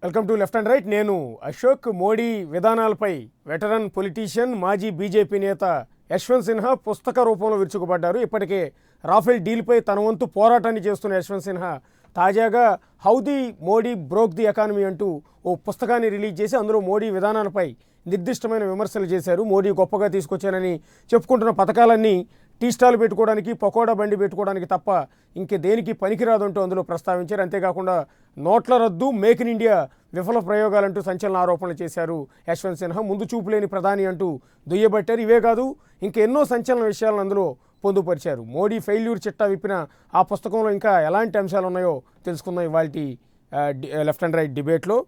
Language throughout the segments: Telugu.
Welcome to left and right. నేను అశోక్. మోడీ విధానాలపై వెటరన్ పొలిటీషియన్ మాజీ బీజేపీ నేత యశ్వంత్ సిన్హా పుస్తక రూపంలో విరుచుకుపడ్డారు. ఇప్పటికే రాఫెల్ డీల్పై తన వంతు పోరాటాన్ని చేస్తున్న యశ్వంత్ సిన్హా తాజాగా how the Modi broke the economy అంటూ ఓ పుస్తకాన్ని రిలీజ్ చేసి అందులో మోడీ విధానాలపై నిర్దిష్టమైన విమర్శలు చేశారు. మోడీ గొప్పగా తీసుకొచ్చానని చెప్పుకుంటున్న పథకాలన్నీ టీ స్టాల్ పెట్టుకోవడానికి, పకోడా బండి పెట్టుకోవడానికి తప్ప ఇంకే దేనికి పనికిరాదంటూ అందులో ప్రస్తావించారు. అంతేకాకుండా నోట్ల రద్దు, మేక్ ఇన్ ఇండియా విఫల ప్రయోగాలంటూ సంచలన ఆరోపణలు చేశారు యశ్వంత్ సిన్హా. ముందు చూపు లేని ప్రధాని అంటూ దుయ్యబట్టారు. ఇవే కాదు, ఇంకెన్నో సంచలన విషయాలను అందులో పొందుపరిచారు. మోడీ ఫెయిల్యూర్ చిట్టా విప్పిన ఆ పుస్తకంలో ఇంకా ఎలాంటి అంశాలు ఉన్నాయో తెలుసుకుందాం ఇవాల్టి లెఫ్ట్ అండ్ రైట్ డిబేట్లో.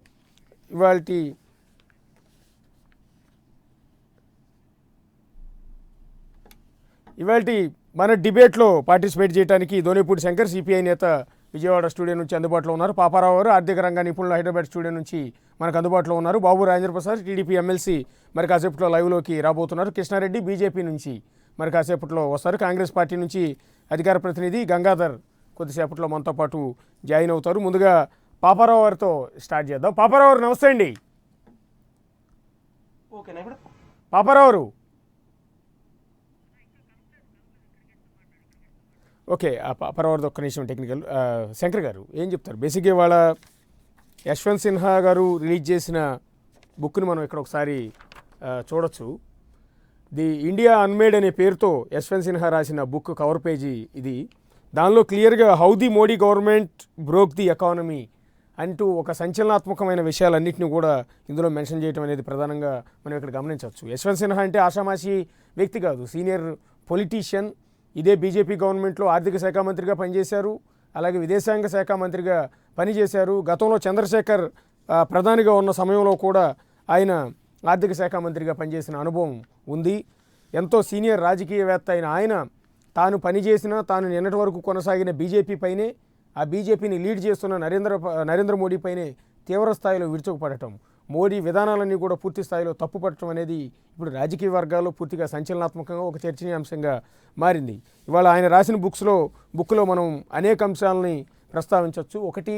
ఇవాల్టి మన డిబేట్లో పార్టిసిపేట్ చేయడానికి ధోనిపూడి శంకర్ సిపిఐ నేత విజయవాడ స్టూడియో నుంచి అందుబాటులో ఉన్నారు. పాపారావు గారు ఆర్థిక రంగ నిపుణులు హైదరాబాద్ స్టూడియో నుంచి మనకు అందుబాటులో ఉన్నారు. బాబు రాజేంద్ర ప్రసాద్ టీడీపీ ఎమ్మెల్సీ మరి కాసేపట్లో లైవ్లోకి రాబోతున్నారు. కృష్ణారెడ్డి బీజేపీ నుంచి మరి కాసేపట్లో వస్తారు. కాంగ్రెస్ పార్టీ నుంచి అధికార ప్రతినిధి గంగాధర్ కొద్దిసేపట్లో మనతో పాటు జాయిన్ అవుతారు. ముందుగా పాపారావు గారితో స్టార్ట్ చేద్దాం. పాపారావు గారు నమస్తే అండి. పాపారావు గారు ఓకే. పాపారావు ఒక్క నిమిషం టెక్నికల్. శంకర్ గారు ఏం చెప్తారు? బేసిక్గా ఇవాళ యశ్వంత్ సిన్హా గారు రిలీజ్ చేసిన బుక్ని మనం ఇక్కడ ఒకసారి చూడొచ్చు. ది ఇండియా అన్మేడ్ అనే పేరుతో యశ్వంత్ సిన్హా రాసిన బుక్ కవర్ పేజీ ఇది. దానిలో క్లియర్గా how the Modi government broke the economy అంటూ ఒక సంచలనాత్మకమైన విషయాలన్నింటినీ కూడా ఇందులో మెన్షన్ చేయడం అనేది ప్రధానంగా మనం ఇక్కడ గమనించవచ్చు. యశ్వంత్ సిన్హా అంటే ఆషామాషి వ్యక్తి కాదు, సీనియర్ పొలిటీషియన్. ఇదే బీజేపీ గవర్నమెంట్లో ఆర్థిక శాఖ మంత్రిగా పనిచేశారు, అలాగే విదేశాంగ శాఖ మంత్రిగా పనిచేశారు. గతంలో చంద్రశేఖర్ ప్రధానిగా ఉన్న సమయంలో కూడా ఆయన ఆర్థిక శాఖ మంత్రిగా పనిచేసిన అనుభవం ఉంది. ఎంతో సీనియర్ రాజకీయవేత్త అయిన ఆయన తాను పనిచేసిన, తాను నిన్నటి వరకు కొనసాగిన బీజేపీ పైనే, ఆ బీజేపీని లీడ్ చేస్తున్న నరేంద్ర మోడీ పైనే తీవ్ర స్థాయిలో విరుచుకుపడటం, మోడీ విధానాలన్నీ కూడా పూర్తి స్థాయిలో తప్పుపట్టడం అనేది ఇప్పుడు రాజకీయ వర్గాల్లో పూర్తిగా సంచలనాత్మకంగా ఒక చర్చనీయాంశంగా మారింది. ఇవాళ ఆయన రాసిన బుక్లో మనం అనేక అంశాలని ప్రస్తావించవచ్చు. ఒకటి,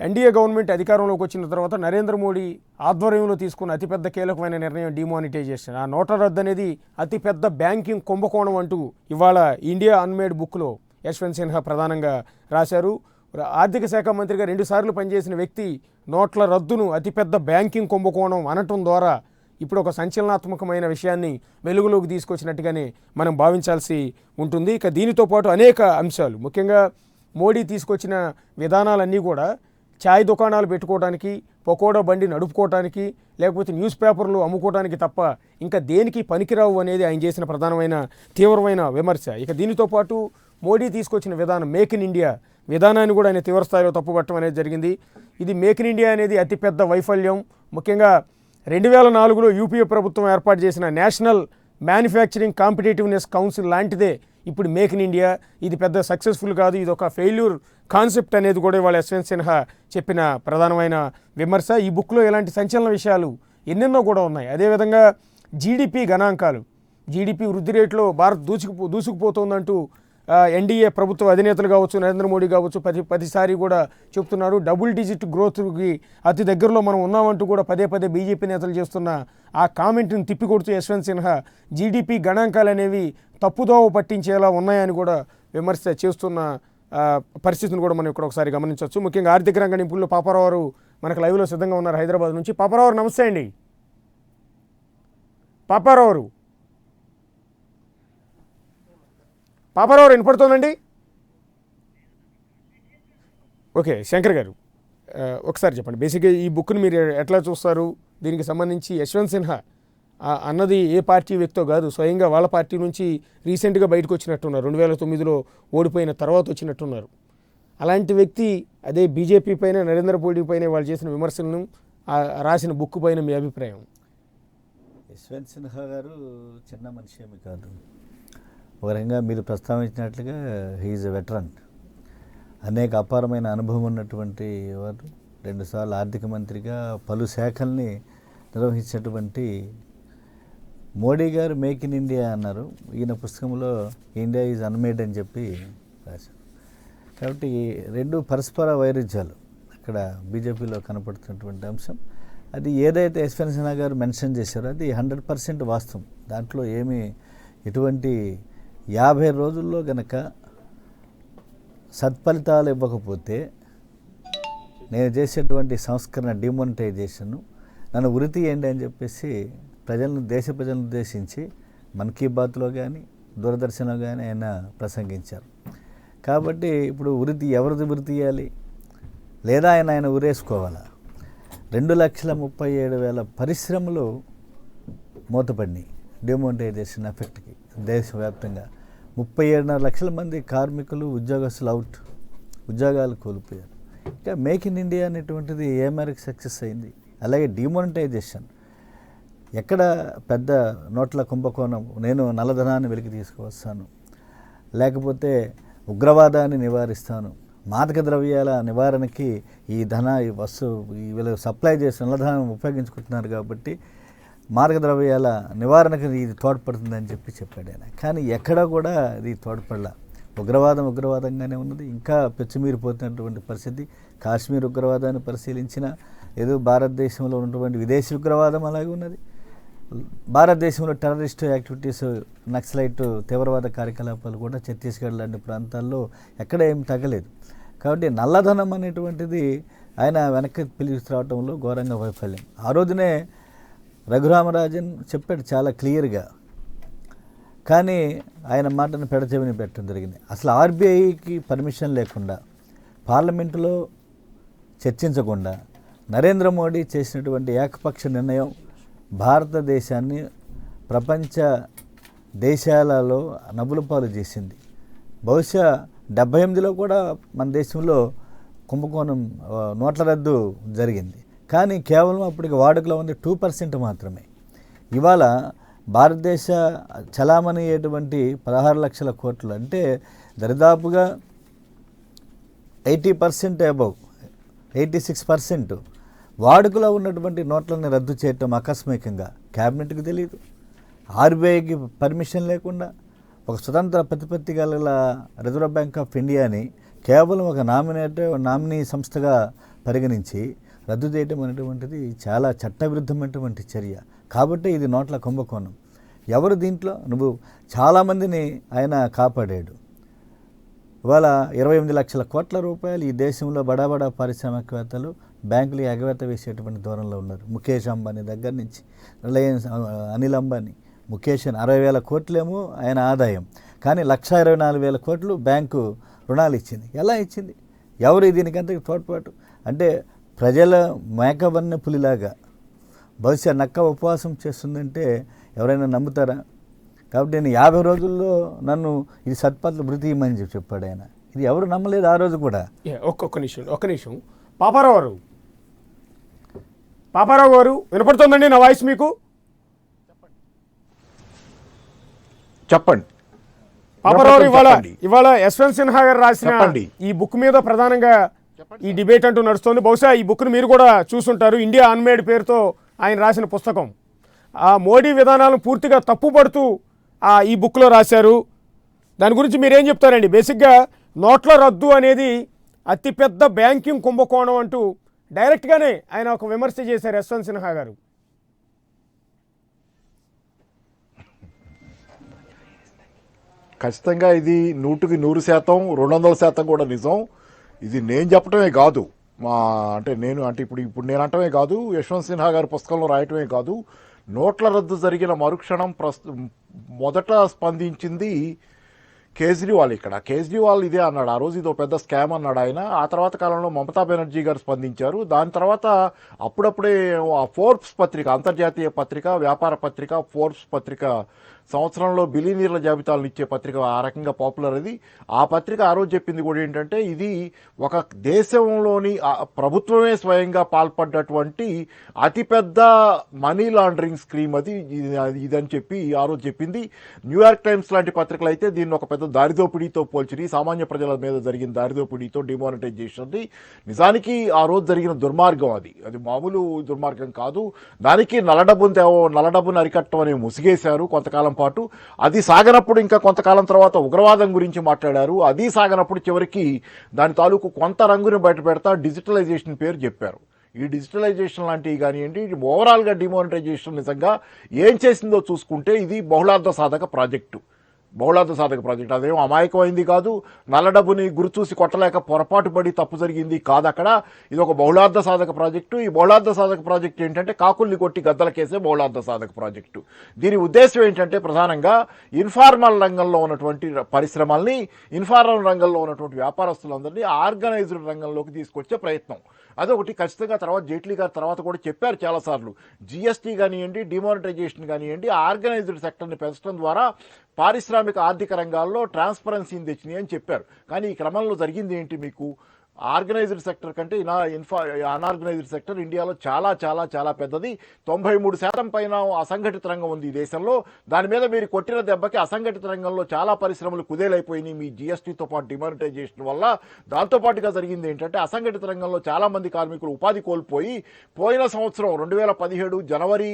ఎన్డీఏ గవర్నమెంట్ అధికారంలోకి వచ్చిన తర్వాత నరేంద్ర మోడీ ఆధ్వర్యంలో తీసుకున్న అతిపెద్ద కీలకమైన నిర్ణయం డిమానిటైజేషన్. ఆ నోట్ల రద్దు అనేది అతిపెద్ద బ్యాంకింగ్ కుంభకోణం అంటూ ఇవాళ ఇండియా అన్మేడ్ బుక్లో యశ్వంత్ సిన్హా ప్రధానంగా రాశారు. ఆర్థిక శాఖ మంత్రిగా 2 సార్లు పనిచేసిన వ్యక్తి నోట్ల రద్దును అతిపెద్ద బ్యాంకింగ్ కుంభకోణం అనటం ద్వారా ఇప్పుడు ఒక సంచలనాత్మకమైన విషయాన్ని వెలుగులోకి తీసుకొచ్చినట్టుగానే మనం భావించాల్సి ఉంటుంది. ఇక దీనితో పాటు అనేక అంశాలు, ముఖ్యంగా మోడీ తీసుకొచ్చిన విధానాలన్నీ కూడా ఛాయ్ దుకాణాలు పెట్టుకోవడానికి, పకోడా బండి నడుపుకోవడానికి, లేకపోతే న్యూస్ పేపర్లు అమ్ముకోవడానికి తప్ప ఇంకా దేనికి పనికిరావు అనేది ఆయన చేసిన ప్రధానమైన తీవ్రమైన విమర్శ. ఇక దీనితో పాటు మోడీ తీసుకొచ్చిన విధానం మేక్ ఇన్ ఇండియా విధానాన్ని కూడా ఆయన తీవ్రస్థాయిలో తప్పుపట్టడం అనేది జరిగింది. ఇది మేక్ ఇన్ ఇండియా అనేది అతిపెద్ద వైఫల్యం. ముఖ్యంగా 2004లో యూపీఏ ప్రభుత్వం ఏర్పాటు చేసిన నేషనల్ మ్యానుఫ్యాక్చరింగ్ కాంపిటేటివ్నెస్ కౌన్సిల్ లాంటిదే ఇప్పుడు మేక్ ఇన్ ఇండియా. ఇది పెద్ద సక్సెస్ఫుల్ కాదు, ఇది ఒక ఫెయిల్యూర్ కాన్సెప్ట్ అనేది కూడా ఇవాళ యశ్వంత్ సిన్హా చెప్పిన ప్రధానమైన విమర్శ. ఈ బుక్లో ఇలాంటి సంచలన విషయాలు ఎన్నెన్నో కూడా ఉన్నాయి. అదేవిధంగా జీడిపి గణాంకాలు, జీడిపి వృద్ధి రేట్లో భారత్ దూసుకుపోతుందంటూ ఎన్డీఏ ప్రభుత్వ అధినేతలు కావచ్చు, నరేంద్ర మోడీ కావచ్చు పదిసారి కూడా చెప్తున్నారు. డబుల్ డిజిట్ గ్రోత్కి అతి దగ్గరలో మనం ఉన్నామంటూ కూడా పదే బీజేపీ నేతలు చేస్తున్న ఆ కామెంట్ని తిప్పికొడుతూ యశ్వంత్ సిన్హా జీడిపి గణాంకాలు అనేవి తప్పుదోవ పట్టించేలా ఉన్నాయని కూడా విమర్శ చేస్తున్న పరిస్థితిని కూడా మనం ఇక్కడ ఒకసారి గమనించవచ్చు. ముఖ్యంగా ఆర్థిక రంగ నిపుణులు పాపారావు గారు మనకు లైవ్లో సిద్ధంగా ఉన్నారు హైదరాబాద్ నుంచి. పాపారావు గారు నమస్తే అండి. పాపారావు గారు వినపడుతోందండి? ఓకే. శంకర్ గారు ఒకసారి చెప్పండి, బేసిక్గా ఈ బుక్ని మీరు ఎట్లా చూస్తారు? దీనికి సంబంధించి యశ్వంత్ సిన్హా అన్నది ఏ పార్టీ వ్యక్తో కాదు, స్వయంగా వాళ్ళ పార్టీ నుంచి రీసెంట్గా బయటకు వచ్చినట్టున్నారు, 2009లో ఓడిపోయిన తర్వాత వచ్చినట్టున్నారు. అలాంటి వ్యక్తి అదే బీజేపీ పైన, నరేంద్ర మోడీ పైన వాళ్ళు చేసిన విమర్శలను రాసిన బుక్ పైన మీ అభిప్రాయం? యశ్వంత్ సిన్హా గారు చిన్న మనిషి ఏమి కాదు. ఒక రకంగా మీరు ప్రస్తావించినట్లుగా హీఈస్ ఎ వెటరన్, అనేక అపారమైన అనుభవం ఉన్నటువంటి వారు. 2 సార్లు ఆర్థిక మంత్రిగా పలు శాఖల్ని నిర్వహించినటువంటి మోడీ గారు మేక్ ఇన్ ఇండియా అన్నారు. ఈయన పుస్తకంలో ఇండియా ఈజ్ అన్మేడ్ అని చెప్పి రాశారు. కాబట్టి 2 పరస్పర వైరుధ్యాలు. ఇక్కడ బీజేపీలో కనపడుతున్నటువంటి అంశం. అది ఏదైతే యశ్వంత్ సిన్హా గారు మెన్షన్ చేశారో అది 100% వాస్తవం. దాంట్లో ఏమీ ఎటువంటి 50 రోజుల్లో గనక సత్ఫలితాలు ఇవ్వకపోతే నేను చేసేటువంటి సంస్కరణ డిమానిటైజేషన్ నన్ను ఉరి తీయండి అని చెప్పేసి దేశ ప్రజలను ఉద్దేశించి మన్ కీ బాత్లో కానీ దూరదర్శన్లో కానీ ఆయన ప్రసంగించారు. కాబట్టి ఇప్పుడు ఎవరిది ఉరి తీయాలి, లేదా ఆయన ఉరేసుకోవాలా? 2,37,000 పరిశ్రమలు మూతపడినాయి డిమానిటైజేషన్ ఎఫెక్ట్కి దేశవ్యాప్తంగా. 37.5 లక్షల మంది కార్మికులు ఉద్యోగస్తులు ఉద్యోగాలు కోల్పోయారు. ఇంకా మేక్ ఇన్ ఇండియా అనేటువంటిది ఏ మేరకు సక్సెస్ అయింది? అలాగే డిమానిటైజేషన్ ఎక్కడ పెద్ద నోట్ల కుంభకోణం, నేను నల్లధనాన్ని వెలికి తీసుకువస్తాను, లేకపోతే ఉగ్రవాదాన్ని నివారిస్తాను, మాదక ద్రవ్యాల నివారణకి ఈ వీళ్ళు సప్లై చేసి నల్లధనం ఉపయోగించుకుంటున్నారు కాబట్టి మాదక ద్రవ్యాల నివారణకు ఇది తోడ్పడుతుందని చెప్పాడు ఆయన. కానీ ఎక్కడా కూడా ఇది తోడ్పడలా. ఉగ్రవాదంగానే ఉన్నది. ఇంకా పెచ్చుమీరిపోతున్నటువంటి పరిస్థితి. కాశ్మీర్ ఉగ్రవాదాన్ని పరిశీలించిన ఏదో భారతదేశంలో ఉన్నటువంటి విదేశీ ఉగ్రవాదం అలాగే ఉన్నది. భారతదేశంలో టెర్రరిస్టు యాక్టివిటీస్, నక్సలైట్ తీవ్రవాద కార్యకలాపాలు కూడా ఛత్తీస్గఢ్ లాంటి ప్రాంతాల్లో ఎక్కడ ఏం తగ్గలేదు. కాబట్టి నల్లధనం అనేటువంటిది ఆయన వెనక్కి పిలుచుకురావడంలో ఘోరంగా వైఫల్యం. ఆ రోజునే రఘురామరాజన్ చెప్పాడు చాలా క్లియర్గా, కానీ ఆయన మాటను పెడచెవిని పెట్టడం జరిగింది. అసలు ఆర్బీఐకి పర్మిషన్ లేకుండా, పార్లమెంటులో చర్చించకుండా నరేంద్ర మోడీ చేసినటువంటి ఏకపక్ష నిర్ణయం భారతదేశాన్ని ప్రపంచ దేశాలలో నవ్వుల పాలు చేసింది. బహుశా 78లో కూడా మన దేశంలో కుంభకోణం నోట్ల రద్దు జరిగింది. కానీ కేవలం అప్పటికి వాడుకలో ఉంది 2% మాత్రమే. ఇవాళ భారతదేశ చలామణి అయ్యేటువంటి 16 లక్షల కోట్లు అంటే దరిదాపుగా 80% అబవ్ 86% వాడుకలో ఉన్నటువంటి నోట్లను రద్దు చేయటం ఆకస్మికంగా కేబినెట్కి తెలియదు. ఆర్బీఐకి పర్మిషన్ లేకుండా ఒక స్వతంత్ర ప్రతిపత్తి గల రిజర్వ్ బ్యాంక్ ఆఫ్ ఇండియాని కేవలం ఒక నామినీ సంస్థగా పరిగణించి రద్దు చేయటం అనేటువంటిది చాలా చట్టవిరుద్ధమైనటువంటి చర్య. కాబట్టి ఇది నోట్ల కుంభకోణం. ఎవరు దీంట్లో? నువ్వు చాలామందిని ఆయన కాపాడాడు. ఇవాళ 28 లక్షల కోట్ల రూపాయలు ఈ దేశంలో బడా పారిశ్రామికవేత్తలు బ్యాంకులు ఎగవేత వేసేటువంటి దూరంలో ఉన్నారు. ముఖేష్ అంబానీ దగ్గర నుంచి రిలయన్స్, అనిల్ అంబానీ, ముఖేష్ 60,000 కోట్లేమో ఆయన ఆదాయం. కానీ 1,24,000 కోట్లు బ్యాంకు రుణాలు ఇచ్చింది. ఎలా ఇచ్చింది? ఎవరు దీనికంత తోడ్పాటు? అంటే ప్రజల మేకవన్న పులిలాగా బహుశా నక్క ఉపవాసం చేస్తుందంటే ఎవరైనా నమ్ముతారా? కాబట్టి నేను 50 రోజుల్లో నన్ను ఇది సత్పథ వృత్తి ఇమ్మని చెప్పాడు ఆయన. ఇది ఎవరు నమ్మలేదు ఆ రోజు కూడా. ఒక్క నిమిషం పాపారావు గారు వినపడుతుందండి నా వాయిస్ మీకు? చెప్పండి పాపారావు, ఇవాళ యశ్వంత్ సిన్హా గారు రాసిన ఈ బుక్ మీద ప్రధానంగా ఈ డిబేట్ అంటూ నడుస్తుంది. బహుశా ఈ బుక్ను మీరు కూడా చూసుంటారు. ఇండియా అన్మేడ్ పేరుతో ఆయన రాసిన పుస్తకం. ఆ మోడీ విధానాలను పూర్తిగా తప్పుపడుతూ ఈ బుక్లో రాశారు. దాని గురించి మీరేం చెప్తారండి? బేసిక్గా నోట్ల రద్దు అనేది అతిపెద్ద బ్యాంకింగ్ కుంభకోణం అంటూ డైరెక్ట్గానే ఆయన ఒక విమర్శ చేశారు యశ్వంత్ సిన్హా గారు. ఖచ్చితంగా ఇది 100% 200% కూడా నిజం. ఇది నేను చెప్పటమే కాదు, ఇప్పుడు నేను అంటమే కాదు, యశ్వంత్ సిన్హా గారి పుస్తకంలో రాయటమే కాదు, నోట్ల రద్దు జరిగిన మరుక్షణం మొదట స్పందించింది కేజ్రీవాల్. కేజ్రీవాల్ ఇదే అన్నాడు. ఆ రోజు ఇదో పెద్ద స్కామ్ అన్నాడు ఆయన. ఆ తర్వాత కాలంలో మమతా బెనర్జీ గారు స్పందించారు. దాని తర్వాత అప్పుడప్పుడే ఫోర్బ్స్ పత్రిక, అంతర్జాతీయ పత్రిక, వ్యాపార పత్రిక, ఫోర్బ్స్ పత్రిక సంవత్సరంలో బిలియనీర్ల జాబితాలను ఇచ్చే పత్రిక, ఆ రకంగా పాపులర్ అది. ఆ పత్రిక ఆ రోజు చెప్పింది కూడా ఏంటంటే, ఇది ఒక దేశంలోని ప్రభుత్వమే స్వయంగా పాల్పడ్డటువంటి అతిపెద్ద మనీ లాండరింగ్ స్కీమ్ ఇదని చెప్పి ఆ రోజు చెప్పింది. న్యూయార్క్ టైమ్స్ లాంటి పత్రికలు అయితే దీన్ని ఒక పెద్ద దారిదోపిడీతో పోల్చిని, సామాన్య ప్రజల మీద జరిగిన దారిదోపిడీతో డిమానిటైజేషన్ని నిజానికి ఆ రోజు జరిగిన దుర్మార్గం అది మామూలు దుర్మార్గం కాదు. దానికి నల్లడబ్బును అరికట్టడం అనే ముసిగేశారు కొంతకాలం పాటు. అది సాగనప్పుడు ఇంకా కొంతకాలం తర్వాత ఉగ్రవాదం గురించి మాట్లాడారు. అది సాగనప్పుడు చివరికి దాని తాలూకు కొంత రంగుని బయట పెడతా డిజిటలైజేషన్ పేరు చెప్పారు. ఈ డిజిటలైజేషన్ లాంటివి కానివ్వండి, ఓవరాల్గా డిమానిటైజేషన్ నిజంగా ఏం చేసిందో చూసుకుంటే ఇది బహుళార్థ సాధక ప్రాజెక్టు. అదేమో అమాయకమైంది కాదు, నల్ల డబ్బుని గురిచూసి కొట్టలేక పొరపాటు పడి తప్పు జరిగింది కాదు. అక్కడ ఇది ఒక బహుళార్థ సాధక ప్రాజెక్టు. ఈ బహుళార్థ సాధక ప్రాజెక్టు ఏంటంటే కాకుల్ని కొట్టి గద్దలకేసే బహుళార్థ సాధక ప్రాజెక్టు. దీని ఉద్దేశం ఏంటంటే ప్రధానంగా ఇన్ఫార్మల్ రంగంలో ఉన్నటువంటి పరిశ్రమల్ని, ఇన్ఫార్మల్ రంగంలో ఉన్నటువంటి వ్యాపారస్తులందరినీ ఆర్గనైజ్డ్ రంగంలోకి తీసుకొచ్చే ప్రయత్నం. అదొకటి ఖచ్చితంగా. తర్వాత జైట్లీ గారు తర్వాత కూడా చెప్పారు చాలాసార్లు, జిఎస్టీ కానివ్వండి, డిమానిటైజేషన్ కానివ్వండి, ఆర్గనైజ్డ్ సెక్టర్ని పెంచడం ద్వారా పారిశ్రామిక ఆర్థిక రంగాల్లో ట్రాన్స్పరెన్సీని తెచ్చినాయి అని చెప్పారు. కానీ ఈ క్రమంలో జరిగింది ఏంటి? మీకు ఆర్గనైజ్డ్ సెక్టర్ కంటే అన్ఆర్గనైజ్డ్ సెక్టర్ ఇండియాలో చాలా చాలా చాలా పెద్దది. 93% పైన అసంఘటిత రంగం ఉంది ఈ దేశంలో. దాని మీద మీరు కొట్టిన దెబ్బకి అసంఘటిత రంగంలో చాలా పరిశ్రమలు కుదేలైపోయినాయి మీ జీఎస్టీతో పాటు డిమానిటైజేషన్ వల్ల. దాంతోపాటుగా జరిగింది ఏంటంటే అసంఘటిత రంగంలో చాలామంది కార్మికులు ఉపాధి కోల్పోయి పోయిన సంవత్సరం 2017 జనవరి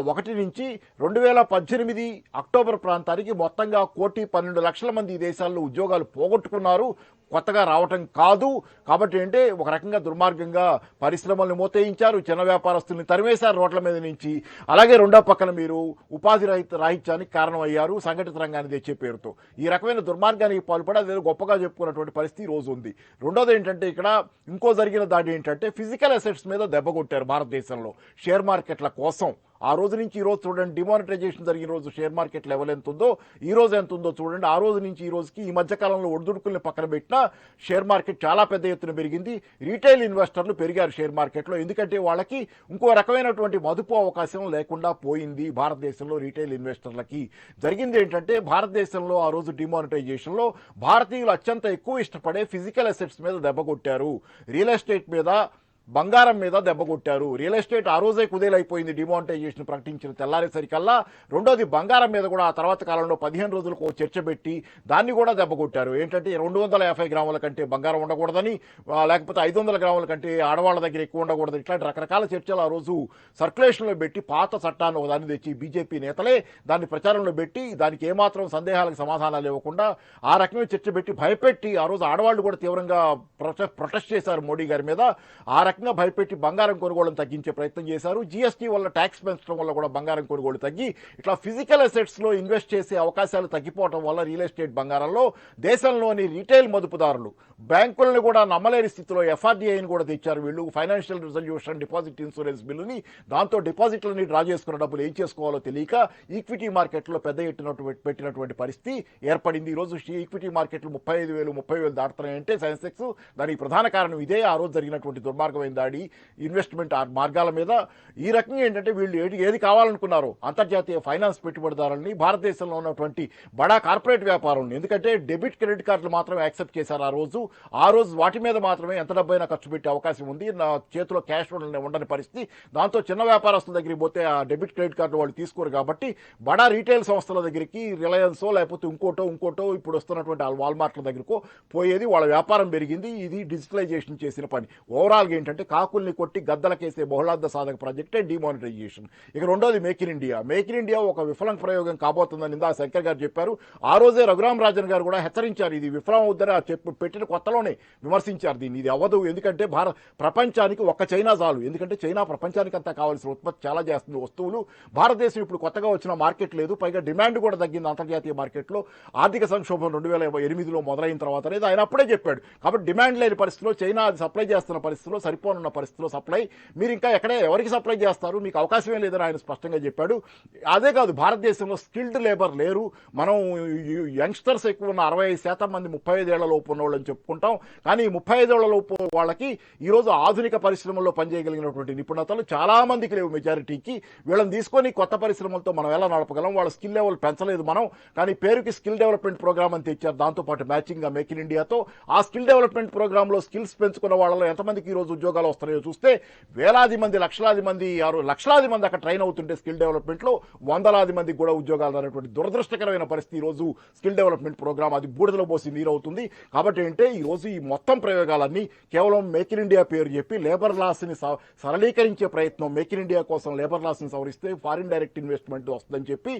1 నుంచి 2018 అక్టోబర్ ప్రాంతానికి మొత్తంగా 1,12,00,000 మంది ఈ దేశాల్లో ఉద్యోగాలు పోగొట్టుకున్నారు. కొత్తగా రావటం కాదు. కాబట్టి అంటే ఒక రకంగా దుర్మార్గంగా పరిశ్రమల్ని మూతేయించారు, చిన్న వ్యాపారస్తుల్ని తరిమేశారు రోడ్ల మీద నుంచి. అలాగే రెండో పక్కన మీరు ఉపాధి రాహిత్యానికి కారణమయ్యారు సంఘటిత రంగాన్ని తెచ్చే పేరుతో. ఈ రకమైన దుర్మార్గానికి పాల్పడి అదేదో గొప్పగా చెప్పుకున్నటువంటి పరిస్థితి ఈ రోజు ఉంది. రెండోది ఏంటంటే ఇక్కడ ఇంకో జరిగిన దాడి ఏంటంటే ఫిజికల్ అసెట్స్ మీద దెబ్బ కొట్టారు భారతదేశంలో షేర్ మార్కెట్ల కోసం. ఆ రోజు నుంచి ఈ రోజు చూడండి, డిమానిటైజేషన్ జరిగిన రోజు షేర్ మార్కెట్ లెవెల్ ఎంత ఉందో ఈ రోజు ఎంత ఉందో చూడండి. ఆ రోజు నుంచి ఈ రోజుకి ఈ మధ్యకాలంలో ఒడిదుడుకుల్ని పక్కన పెట్టినా షేర్ మార్కెట్ చాలా పెద్ద ఎత్తున పెరిగింది. రీటైల్ ఇన్వెస్టర్లు పెరిగారు షేర్ మార్కెట్లో. ఎందుకంటే వాళ్ళకి ఇంకో రకమైనటువంటి మదుపు అవకాశం లేకుండా పోయింది. భారతదేశంలో రీటైల్ ఇన్వెస్టర్లకి జరిగింది ఏంటంటే భారతదేశంలో ఆ రోజు డిమానిటైజేషన్లో భారతీయులు అత్యంత ఎక్కువ ఇష్టపడే ఫిజికల్ అసెట్స్ మీద దెబ్బ కొట్టారు. రియల్ ఎస్టేట్ మీద, బంగారం మీద దెబ్బ కొట్టారు. రియల్ ఎస్టేట్ ఆ రోజే కుదేలైపోయింది డిమానిటైజేషన్ ప్రకటించిన తెల్లారేసరికల్లా. రెండోది బంగారం మీద కూడా ఆ తర్వాత కాలంలో 15 రోజులకు చర్చ పెట్టి దాన్ని కూడా దెబ్బ కొట్టారు. ఏంటంటే 250 గ్రాముల కంటే బంగారం ఉండకూడదని, లేకపోతే 500 గ్రాముల కంటే ఆడవాళ్ళ దగ్గర ఎక్కువ ఉండకూడదు. ఇట్లాంటి రకరకాల చర్చలు ఆ రోజు సర్క్యులేషన్లో పెట్టి పాత చట్టాన్ని ఒకదాన్ని తెచ్చి బీజేపీ నేతలే దాన్ని ప్రచారంలో పెట్టి దానికి ఏమాత్రం సందేహాలకు సమాధానాలు ఇవ్వకుండా ఆ రకమైన చర్చ పెట్టి భయపెట్టి ఆ రోజు ఆడవాళ్ళు కూడా తీవ్రంగా ప్రొటెస్ట్ చేశారు మోడీ గారి మీద. ఆ రకంగా భయపెట్టి బంగారం కొనుగోళ్లను తగ్గించే ప్రయత్నం చేశారు. జీఎస్టీ వల్ల ట్యాక్స్ పెంచడం వల్ల కూడా బంగారం కొనుగోలు తగ్గి ఇట్లా ఫిజికల్ అసెట్స్లో ఇన్వెస్ట్ చేసే అవకాశాలు తగ్గిపోవడం వల్ల రియల్ ఎస్టేట్ బంగారంలో దేశంలోని రీటైల్ మదుపుదారులు బ్యాంకులను కూడా నమ్మలేని స్థితిలో ఎఫ్ఆర్డీఐని కూడా తెచ్చారు వీళ్ళు. ఫైనాన్షియల్ రిజల్యూషన్ డిపాజిట్ ఇన్సూరెన్స్ బిల్లుని, దాంతో డిపాజిట్లని డ్రా చేసుకున్న డబ్బులు ఏం చేసుకోవాలో తెలియక ఈక్విటీ మార్కెట్లో పెద్ద ఎత్తున పెట్టినటువంటి పరిస్థితి ఏర్పడింది. ఈరోజు ఈక్విటీ మార్కెట్లు 35,000 30,000 దాటుతున్నాయంటే సెన్సెక్స్. దానికి ప్రధాన కారణం ఇదే. ఆ రోజు జరిగినటువంటి దుర్మార్గమైన దాడి ఇన్వెస్ట్మెంట్ మార్గాల మీద. ఈ రకంగా ఏంటంటే వీళ్ళు ఏది కావాలనుకున్నారో అంతర్జాతీయ ఫైనాన్స్ పెట్టుబడిదారులని, భారతదేశంలో ఉన్నటువంటి బడా కార్పొరేట్ వ్యాపారులను, ఎందుకంటే డెబిట్ క్రెడిట్ కార్డులు మాత్రమే యాక్సెప్ట్ చేశారు ఆ రోజు వాటి మీద మాత్రమే ఎంత డబ్బైనా ఖర్చు పెట్టే అవకాశం ఉంది. నా చేతిలో క్యాష్ ఉండని పరిస్థితి. దాంతో చిన్న వ్యాపారస్తుల దగ్గరికి పోతే ఆ డెబిట్ క్రెడిట్ కార్డు వాళ్ళు తీసుకోరు. కాబట్టి బడా రీటైల్ సంస్థల దగ్గరికి రిలయన్సో లేకపోతే ఇంకోటో ఇప్పుడు వస్తున్నటువంటి వాల్మార్ట్ల దగ్గరకు పోయేది. వాళ్ళ వ్యాపారం పెరిగింది. ఇది డిజిటలైజేషన్ చేసిన పని. ఓవరాల్గా ఏంటంటే కాకుల్ని కొట్టి గద్దలకేసే బహుళార్థ సాధక ప్రాజెక్టే డిమానిటైజేషన్. ఇక రెండోది make in India. Make in India ఒక విఫలం ప్రయోగం కాబోతుందని ఇందా శంకర్ గారు చెప్పారు. ఆ రోజే రఘురామ్ రాజన్ గారు కూడా హెచ్చరించారు. ఇది విఫలం అవుద్దని పెట్టిన కొత్తలోనే విమర్శించారు దీన్ని. ఇది అవ్వదు, ఎందుకంటే ప్రపంచానికి ఒక్క చైనా చాలు. ఎందుకంటే చైనా ప్రపంచానికి అంతా కావాల్సిన ఉత్పత్తి చాలా చేస్తుంది వస్తువులు. భారతదేశం ఇప్పుడు కొత్తగా వచ్చిన మార్కెట్ లేదు, పైగా డిమాండ్ కూడా తగ్గింది అంతర్జాతీయ మార్కెట్లో. ఆర్థిక సంక్షోభం 2008లో మొదలైన తర్వాత అనేది ఆయన అప్పుడే చెప్పాడు. కాబట్టి డిమాండ్ లేని పరిస్థితిలో చైనా అది సప్లై చేస్తున్న పరిస్థితిలో, సరిపోనున్న పరిస్థితిలో సప్లై మీరు ఇంకా ఎవరికి సప్లై చేస్తారు, మీకు అవకాశమే లేదని ఆయన స్పష్టంగా చెప్పాడు. అదే కాదు, భారతదేశంలో స్కిల్డ్ లేబర్ లేరు. మనం యంగ్స్టర్స్ ఎక్కువ ఉన్న 65% మంది 35 ఏళ్ల లోపు ఉన్న వాళ్ళని చెప్పుకుంటాం. కానీ 35 ఏళ్ల లోపు వాళ్ళకి ఈరోజు ఆధునిక పరిశ్రమల్లో పనిచేయగలిగినటువంటి నిపుణతలు చాలా మందికి లేవు మెజారిటీకి. వీళ్ళని తీసుకొని కొత్త పరిశ్రమలతో మనం ఎలా నడపగలం? వాళ్ళ స్కిల్ లెవెల్ పెంచలేదు మనం. కానీ పేరుకి స్కిల్ డెవలప్మెంట్ ప్రోగ్రామ్ అని తెచ్చారు. దాంతోపాటు మ్యాచింగ్గా మేక్ ఇన్ ఇండియాతో ఆ స్కిల్ డెవలప్మెంట్ ప్రోగ్రాంలో స్కిల్స్ పెంచుకున్న వాళ్ళలో ఎంతమందికి ఈరోజు ఉద్యోగం ఉద్యోగాలు వస్తున్నాయో చూస్తే వేలాది మంది లక్షలాది మంది అక్కడ ట్రైన్ అవుతుంటే స్కిల్ డెవలప్మెంట్లో వందలాది మందికి కూడా ఉద్యోగాలు అనేటువంటి దురదృష్టకరమైన పరిస్థితి ఈరోజు స్కిల్ డెవలప్మెంట్ ప్రోగ్రామ్ అది బూడిదలో పోసి నీరు అవుతుంది. కాబట్టి ఏంటంటే ఈరోజు ఈ మొత్తం ప్రయోగాలన్నీ కేవలం మేక్ ఇన్ ఇండియా పేరు చెప్పి లేబర్ లాస్ని సరళీకరించే ప్రయత్నం, మేక్ ఇన్ ఇండియా కోసం లేబర్ లాస్ని సవరిస్తే ఫారిన్ డైరెక్ట్ ఇన్వెస్ట్మెంట్ వస్తుందని చెప్పి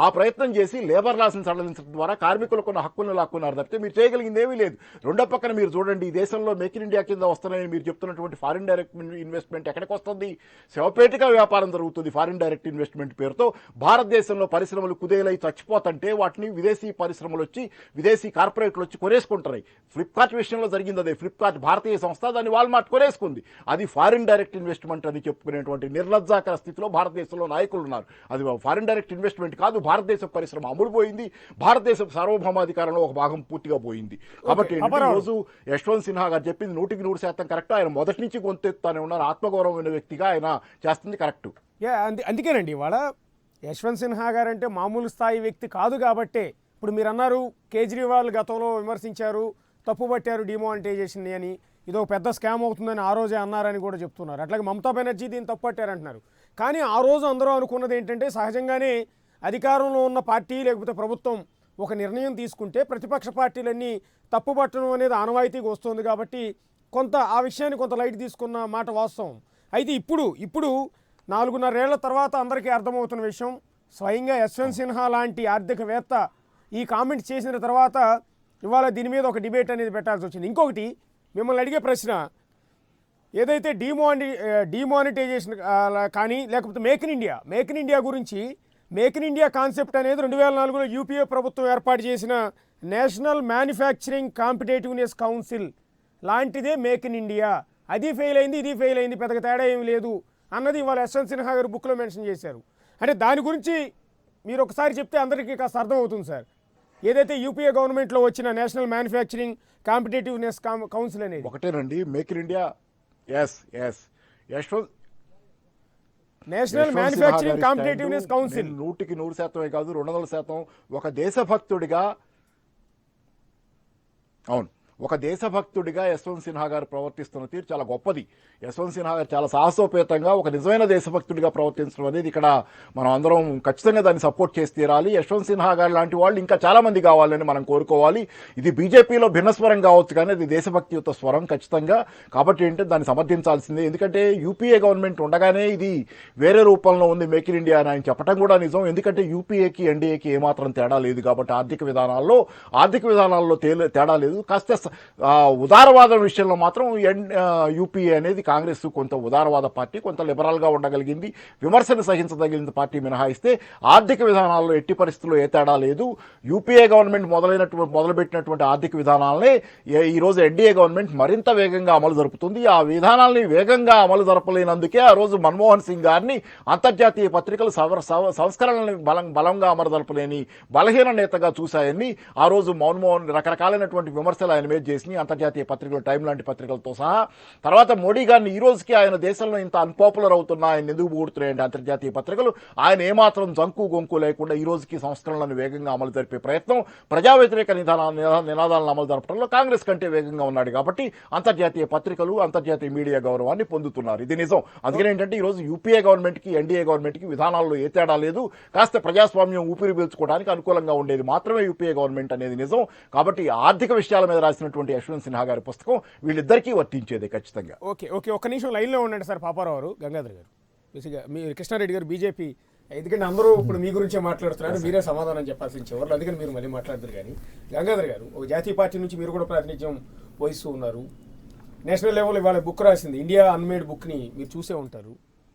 ఆ ప్రయత్నం చేసి లేబర్ లాస్ని సడలించడం ద్వారా కార్మికులకు ఉన్న హక్కులను లాక్కున్నారు తప్పితే మీరు చేయగలిగింది ఏమీ లేదు. రెండో పక్కన మీరు చూడండి, ఈ దేశంలో మేక్ ఇన్ ఇండియా కింద వస్తున్నాయని మీరు చెప్తున్నటువంటి ఫారిన్ డైరెక్ట్ ఇన్వెస్ట్మెంట్ ఎక్కడికి వస్తుంది? శవపేటగా వ్యాపారం జరుగుతుంది ఫారిన్ డైరెక్ట్ ఇన్వెస్ట్మెంట్ పేరుతో. భారతదేశంలో పరిశ్రమలు కుదేలై చచ్చిపోతుంటే వాటిని విదేశీ పరిశ్రమలు వచ్చి, విదేశీ కార్పొరేట్లు వచ్చి కొనేసుకుంటున్నాయి. ఫ్లిప్కార్ట్ విషయంలో జరిగింది అదే. ఫ్లిప్కార్ట్ భారతీయ సంస్థ, దాన్ని వాల్మార్ట్ కొనేసుకుంది. అది ఫారిన్ డైరెక్ట్ ఇన్వెస్ట్మెంట్ అని చెప్పుకునేటువంటి నిర్లజ్జాకర స్థితిలో భారతదేశంలో నాయకులు ఉన్నారు. అది ఫారిన్ డైరెక్ట్ ఇన్వెస్ట్మెంట్ కాదు, భారతదేశ పరిశ్రమ అమ్ముడుపోయింది, భారతదేశ సార్వభౌమాధికారంలో ఒక భాగం పూర్తిగా పోయింది. కాబట్టి ఈరోజు యశ్వంత్ సిన్హా గారు చెప్పింది 100% కరెక్ట్. ఆయన మొదటి నుంచి గొంతెత్తానే ఉన్నారు. ఆత్మగౌరవమైన వ్యక్తిగా ఆయన చేస్తుంది కరెక్ట్. అందుకేనండి ఇవాళ యశ్వంత్ సిన్హా గారు అంటే మామూలు స్థాయి వ్యక్తి కాదు. కాబట్టే ఇప్పుడు మీరు అన్నారు కేజ్రీవాల్ గతంలో విమర్శించారు, తప్పుపట్టారు డిమానిటైజేషన్ అని, ఇదో పెద్ద స్కామ్ అవుతుందని ఆ రోజే అన్నారని కూడా చెప్తున్నారు. అట్లాగే మమతా బెనర్జీ దీన్ని తప్పుపట్టారంటున్నారు. కానీ ఆ రోజు అందరూ అనుకున్నది ఏంటంటే సహజంగానే అధికారంలో ఉన్న పార్టీ లేకపోతే ప్రభుత్వం ఒక నిర్ణయం తీసుకుంటే ప్రతిపక్ష పార్టీలన్నీ తప్పుపట్టడం అనేది ఆనవాయితీగా వస్తుంది. కాబట్టి కొంత ఆ విషయాన్ని కొంత లైట్ తీసుకున్న మాట వాస్తవం. అయితే ఇప్పుడు 4.5 ఏళ్ల తర్వాత అందరికీ అర్థమవుతున్న విషయం, స్వయంగా యశ్వంత్ సిన్హా లాంటి ఆర్థికవేత్త ఈ కామెంట్ చేసిన తర్వాత ఇవాళ దీని మీద ఒక డిబేట్ అనేది పెట్టాల్సి వచ్చింది. ఇంకొకటి మిమ్మల్ని అడిగే ప్రశ్న, ఏదైతే డిమానిటైజేషన్ కానీ లేకపోతే మేక్ ఇన్ ఇండియా గురించి, మేక్ ఇన్ ఇండియా కాన్సెప్ట్ అనేది 2004లో యూపీఏ ప్రభుత్వం ఏర్పాటు చేసిన నేషనల్ మ్యానుఫ్యాక్చరింగ్ కాంపిటేటివ్నెస్ కౌన్సిల్ లాంటిదే మేక్ ఇన్ ఇండియా. అది ఫెయిల్ అయింది, ఇది ఫెయిల్ అయింది, పెద్దగా తేడా ఏమి లేదు అన్నది ఇవాళ యశ్వంత్ సిన్హా గారు బుక్లో మెన్షన్ చేశారు. అంటే దాని గురించి మీరు ఒకసారి చెప్తే అందరికీ కాస్త అర్థమవుతుంది సార్. ఏదైతే యూపీఏ గవర్నమెంట్లో వచ్చిన నేషనల్ మ్యానుఫ్యాక్చరింగ్ కాంపిటేటివ్నెస్ కౌన్సిల్ అనేది ఒకటేనండి. Make in India Yashwant national manufacturing competitiveness council 100% కాదు, 200% ఒక దేశభక్తుడిగా, అవును, ఒక దేశభక్తుడిగా యశ్వంత్ సిన్హా గారు ప్రవర్తిస్తున్న తీరు చాలా గొప్పది. యశ్వంత్ సిన్హా గారు చాలా సాహసోపేతంగా ఒక నిజమైన దేశభక్తుడిగా ప్రవర్తించడం అనేది ఇక్కడ మనం అందరం ఖచ్చితంగా దాన్ని సపోర్ట్ చేసి తీరాలి. యశ్వంత్ సిన్హా గారు లాంటి వాళ్ళు ఇంకా చాలా మంది కావాలని మనం కోరుకోవాలి. ఇది బీజేపీలో భిన్నస్వరం కావచ్చు కానీ అది దేశభక్తియుత స్వరం ఖచ్చితంగా. కాబట్టి ఏంటంటే దాన్ని సమర్థించాల్సిందే. ఎందుకంటే యూపీఏ గవర్నమెంట్ ఉండగానే ఇది వేరే రూపంలో ఉంది మేక్ ఇన్ ఇండియా అని ఆయన చెప్పడం కూడా నిజం. ఎందుకంటే యూపీఏకి ఎన్డీఏకి ఏమాత్రం తేడా లేదు కాబట్టి ఆర్థిక విధానాల్లో తేడా లేదు. కాస్త ఉదారవాదం విషయంలో మాత్రం యూపీఏ అనేది కాంగ్రెస్ కొంత ఉదారవాద పార్టీ, కొంత లిబరల్గా ఉండగలిగింది, విమర్శను సహించదగిన పార్టీ మినహాయిస్తే ఆర్థిక విధానాల్లో ఎట్టి పరిస్థితుల్లో ఏ తేడా లేదు. యూపీఏ గవర్నమెంట్ మొదలుపెట్టినటువంటి ఆర్థిక విధానాలనే ఈరోజు ఎన్డీఏ గవర్నమెంట్ మరింత వేగంగా అమలు జరుపుతుంది. ఆ విధానాలని వేగంగా అమలు జరపలేనందుకే ఆ రోజు మన్మోహన్ సింగ్ గారిని అంతర్జాతీయ పత్రికలు సంస్కరణలను బలంగా అమలు జరపలేని బలహీన నేతగా చూశాయని ఆ రోజు మన్మోహన్ రకరకాలైనటువంటి విమర్శలు ఆయన మీద చేసి అంతర్జాతీయ పత్రికలు, టైం లాంటి పత్రికలతో సహా. తర్వాత మోడీ గారిని ఈ రోజుకి ఆయన దేశంలో ఇంత అన్పాపులర్ అవుతున్నా ఆయన ఎందుకు పొగుడుతున్నాయంటే అంతర్జాతీయ పత్రికలు ఆయన ఏమాత్రం జంకు గొంకు లేకుండా ఈ రోజుకి సంస్కరణలను వేగంగా అమలు జరిపే ప్రయత్నం, ప్రజా వ్యతిరేక నినాదాలను అమలు జరపడంలో కాంగ్రెస్ కంటే వేగంగా ఉన్నాడు. కాబట్టి అంతర్జాతీయ పత్రికలు, అంతర్జాతీయ మీడియా గౌరవాన్ని పొందుతున్నారు. ఇది నిజం. అందుకని ఏంటంటే ఈరోజు యూపీఏ గవర్నమెంట్కి ఎన్డీఏ గవర్నమెంట్కి విధానాల్లో ఏ తేడా లేదు. కాస్త ప్రజాస్వామ్యం ఊపిరి పీల్చుకోవడానికి అనుకూలంగా ఉండేది మాత్రమే యూపీఏ గవర్నమెంట్ అనేది నిజం. కాబట్టి ఆర్థిక విషయాల మీద రాసినటువంటి యశ్వంత్ సిన్హా గారి పుస్తకం వీళ్ళిద్దరికీ వర్తించేది ఖచ్చితంగా. ఓకే, ఒక్క నిమిషం లైన్లో ఉండండి సార్. పాపారావు గారు, గంగాధర్ గారు, బేసిక్గా మీ కృష్ణారెడ్డి గారు బీజేపీ, ఎందుకంటే అందరూ ఇప్పుడు మీ గురించే మాట్లాడుతున్నారు, మీరే సమాధానం చెప్పాల్సిన చివరిలో, అందుకని మీరు మళ్ళీ మాట్లాడతారు. కానీ గంగాధర్ గారు, ఒక జాతీయ పార్టీ నుంచి మీరు కూడా ప్రాతినిధ్యం వహిస్తూ ఉన్నారు. నేషనల్ లెవెల్ ఇవాళ బుక్ రాసింది, ఇండియా అన్మేడ్ బుక్ని మీరు చూసే ఉంటారు.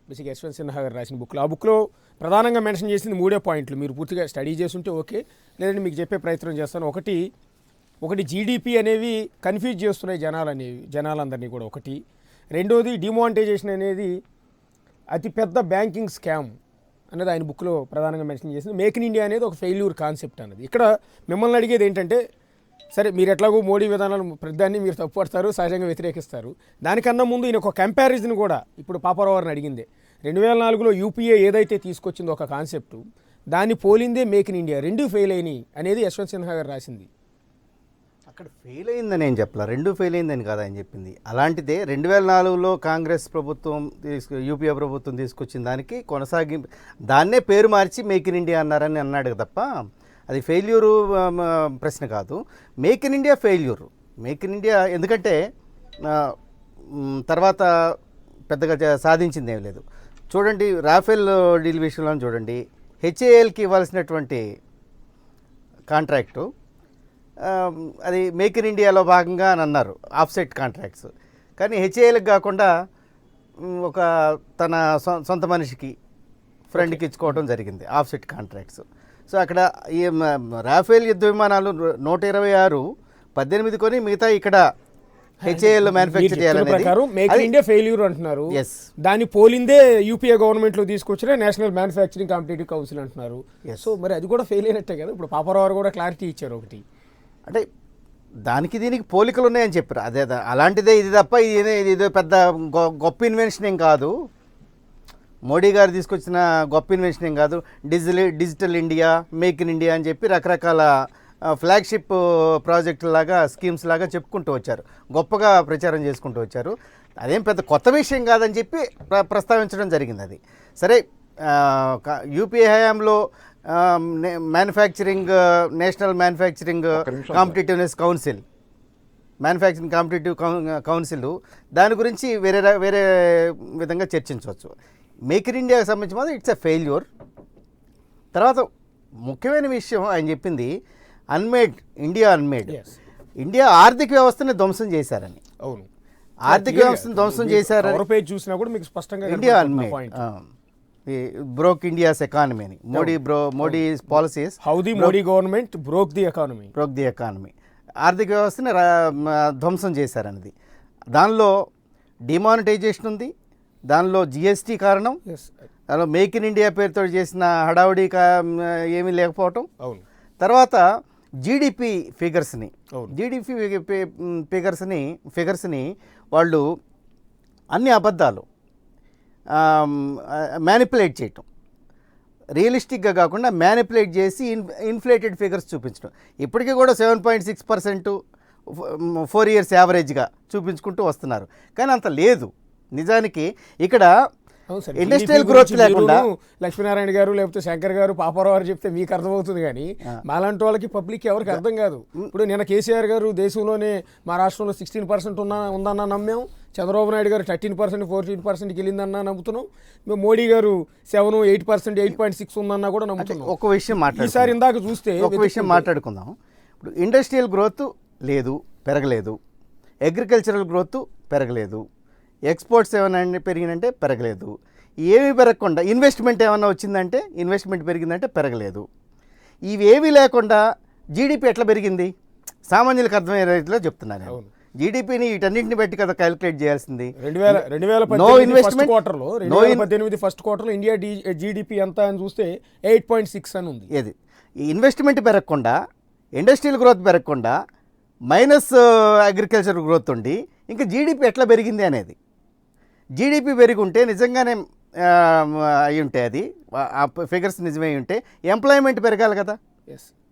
బేసిక్గా యశ్వంత్ సిన్హా గారు రాసిన బుక్లో, ఆ బుక్లో ప్రధానంగా మెన్షన్ చేసింది 3 పాయింట్లు. మీరు పూర్తిగా స్టడీ చేస్తుంటే ఓకే, లేదంటే మీకు చెప్పే ప్రయత్నం చేస్తాను. ఒకటి జీడిపి అనేవి కన్ఫ్యూజ్ చేస్తున్నాయి జనాలందరినీ కూడా ఒకటి. రెండోది డిమానిటైజేషన్ అనేది అతిపెద్ద బ్యాంకింగ్ స్కామ్ అనేది ఆయన బుక్లో ప్రధానంగా మెన్షన్ చేసింది. మేక్ ఇన్ ఇండియా అనేది ఒక ఫెయిల్యూర్ కాన్సెప్ట్ అన్నది. ఇక్కడ మిమ్మల్ని అడిగేది ఏంటంటే, సరే మీరు ఎట్లాగో మోడీ విధానాలు ప్రతిదాన్ని మీరు తప్పుపడతారు, సహజంగా వ్యతిరేకిస్తారు. దానికన్నా ముందు ఈయన ఒక కంపారిజన్ కూడా ఇప్పుడు పాపారావు గారిని అడిగిందే, 2004లో యూపీఏ ఏదైతే తీసుకొచ్చిందో ఒక కాన్సెప్టు, దాన్ని పోలిందే మేక్ ఇన్ ఇండియా, 2 ఫెయిల్ అయినాయి అనేది యశ్వంత్ సిన్హా గారు రాసింది. అక్కడ ఫెయిల్ అయిందని నేను చెప్పాల, రెండు ఫెయిల్ అయిందని కాదు ఆయన చెప్పింది. అలాంటిదే 2004లో కాంగ్రెస్ ప్రభుత్వం యూపీఏ ప్రభుత్వం తీసుకొచ్చిన దానికి దాన్నే పేరు మార్చి మేక్ ఇన్ ఇండియా అన్నారని అన్నాడు తప్ప అది ఫెయిల్యూరు ప్రశ్న కాదు. Make in India failure. Make in India ఎందుకంటే తర్వాత పెద్దగా సాధించింది ఏం లేదు. చూడండి రాఫెల్ డీల్ విషయంలో చూడండి, హెచ్ఏఎల్కి ఇవ్వాల్సినటువంటి కాంట్రాక్టు అది మేక్ ఇన్ ఇండియాలో భాగంగా అని అన్నారు, ఆఫ్సెట్ కాంట్రాక్ట్స్. కానీ హెచ్ఏఎల్కి కాకుండా ఒక తన సొంత మనిషికి ఫ్రెండ్కి ఇచ్చుకోవడం జరిగింది ఆఫ్సెట్ కాంట్రాక్ట్స్. సో అక్కడ ఈ రాఫెల్ యుద్ధ విమానాలు 126 18 కొని మిగతా ఇక్కడ HAL manufacture make in India failure అంటున్నారు. దాన్ని పోలిందే యూపీఏ గవర్నమెంట్ లో తీసుకొచ్చిన నేషనల్ మ్యానుఫ్యాక్చరింగ్ కాంపిటేటివ్ కౌన్సిల్ అంటున్నారు. సో మరి అది కూడా ఫెయిల్ అయినట్టే కదా. ఇప్పుడు పాపరావు కూడా క్లారిటీ ఇచ్చారు ఒకటి, అంటే దానికి దీనికి పోలికలు ఉన్నాయని చెప్పారు. అదే అలాంటిదే ఇది తప్ప ఇది పెద్ద గొప్ప ఇన్వెన్షన్ ఏం కాదు, మోడీ గారు తీసుకొచ్చిన గొప్ప ఇన్వెన్షన్ ఏం కాదు. Digital India, make in India అని చెప్పి రకరకాల ఫ్లాగ్షిప్ ప్రాజెక్టు లాగా స్కీమ్స్ లాగా చెప్పుకుంటూ వచ్చారు, గొప్పగా ప్రచారం చేసుకుంటూ వచ్చారు. అదేం పెద్ద కొత్త విషయం కాదని చెప్పి ప్రస్తావించడం జరిగింది. అది సరే. యూపీఏ హయాంలో manufacturing national manufacturing competitiveness council, manufacturing competitive council దాని గురించి వేరే విధంగా చర్చించవచ్చు. మేక్ ఇన్ ఇండియాకి సంబంధించి మాత్రం ఇట్స్ ఎ ఫెయిల్యూర్. తర్వాత ముఖ్యమైన విషయం ఆయన చెప్పింది ఇండియా అన్మేడ్. ఇండియా ఆర్థిక వ్యవస్థని ధ్వంసం చేశారని. అవును, ఆర్థిక వ్యవస్థను ధ్వంసం చేశారని చూసినా కూడా మీకు స్పష్టంగా ఇండియా అన్మేడ్, బ్రోక్ ఇండియాస్ ఎకానమీ అని Modi policies. How the Modi government broke the economy, ఆర్థిక వ్యవస్థని ధ్వంసం చేశారన్నది. దానిలో డిమానిటైజేషన్ ఉంది, దానిలో జిఎస్టీ కారణం, దానిలో మేక్ ఇన్ ఇండియా పేరుతో చేసిన హడావుడి ఏమీ లేకపోవటం. అవును. తర్వాత జీడిపి ఫిగర్స్ని వాళ్ళు అన్ని అబద్ధాలు మ్యానిపులేట్ చేయటం, రియలిస్టిక్గా కాకుండా మ్యానిపులేట్ చేసి ఇన్ఫ్లేటెడ్ ఫిగర్స్ చూపించడం. ఇప్పటికీ కూడా 7.6% 4 years యావరేజ్గా చూపించుకుంటూ వస్తున్నారు. కానీ అంత లేదు నిజానికి. ఇక్కడ ఇండస్ట్రియల్ గ్రోత్ లేకుండా లక్ష్మీనారాయణ గారు లేకపోతే శంకర్ గారు పాపారావు గారు చెప్తే మీకు అర్థమవుతుంది, కానీ మాలాంటి వాళ్ళకి పబ్లిక్ ఎవరికి అర్థం కాదు. ఇప్పుడు నిన్న కేసీఆర్ గారు దేశంలోనే మా రాష్ట్రంలో 16% ఉందన్న నమ్మాం, చంద్రబాబు నాయుడు గారు 13% 14%కి వెళ్ళిందన్నా నమ్ముతున్నాం, మేము మోడీ గారు 7, 8%, 8.6 ఉందన్నా కూడా నమ్ముతున్నాం. ఒక విషయం ఈసారి ఇందాక చూస్తే ఒక విషయం మాట్లాడుకుందాం. ఇప్పుడు ఇండస్ట్రియల్ గ్రోత్ లేదు, పెరగలేదు. అగ్రికల్చరల్ గ్రోత్ పెరగలేదు. ఎక్స్పోర్ట్స్ ఏమైనా పెరిగినంటే పెరగలేదు. ఏమీ పెరగకుండా ఇన్వెస్ట్మెంట్ ఏమైనా వచ్చిందంటే ఇన్వెస్ట్మెంట్ పెరిగిందంటే పెరగలేదు. ఇవేమీ లేకుండా జీడిపి ఎట్లా పెరిగింది? సామాన్యులకు అర్థమయ్యే రీతిలో చెప్తున్నారు. జీడిపిని వీటన్నింటిని బట్టి కదా క్యాలిక్యులేట్ చేయాల్సింది. 2018 ఫస్ట్ క్వార్టర్లో ఇండియా జీడిపి ఎంత అని చూస్తే 8.6 అని ఉంది. ఏది ఈ ఇన్వెస్ట్మెంట్ పెరగకుండా, ఇండస్ట్రియల్ గ్రోత్ పెరగకుండా, మైనస్ అగ్రికల్చర్ గ్రోత్ ఉండి ఇంకా జీడిపి ఎట్లా పెరిగింది అనేది. జీడిపి పెరిగి ఉంటే నిజంగానే అయి ఉంటే అది ఆ ఫిగర్స్ నిజమే ఉంటే ఎంప్లాయ్మెంట్ పెరగాలి కదా.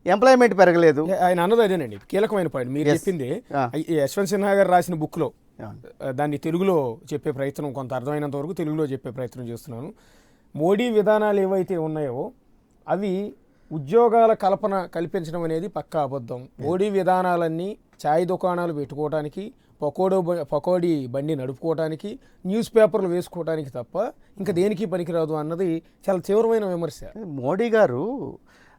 ఎంప్లాయ్మెంట్ పెరగలేదు. ఆయన అన్నది అదేనండి కీలకమైన పాయింట్ మీరు చెప్పింది. యశ్వంత్ సిన్హా గారు రాసిన బుక్లో దాన్ని తెలుగులో చెప్పే ప్రయత్నం, కొంత అర్థమైనంత వరకు తెలుగులో చెప్పే ప్రయత్నం చేస్తున్నాను. మోడీ విధానాలు ఏవైతే ఉన్నాయో అవి ఉద్యోగాల కల్పించడం అనేది పక్కా అబద్ధం. మోడీ విధానాలన్నీ ఛాయ్ దుకాణాలు పెట్టుకోవడానికి, పకోడీ బండి నడుపుకోవడానికి, న్యూస్ పేపర్లు వేసుకోవడానికి తప్ప ఇంకా దేనికి పనికిరాదు అన్నది చాలా తీవ్రమైన విమర్శ. మోడీ గారు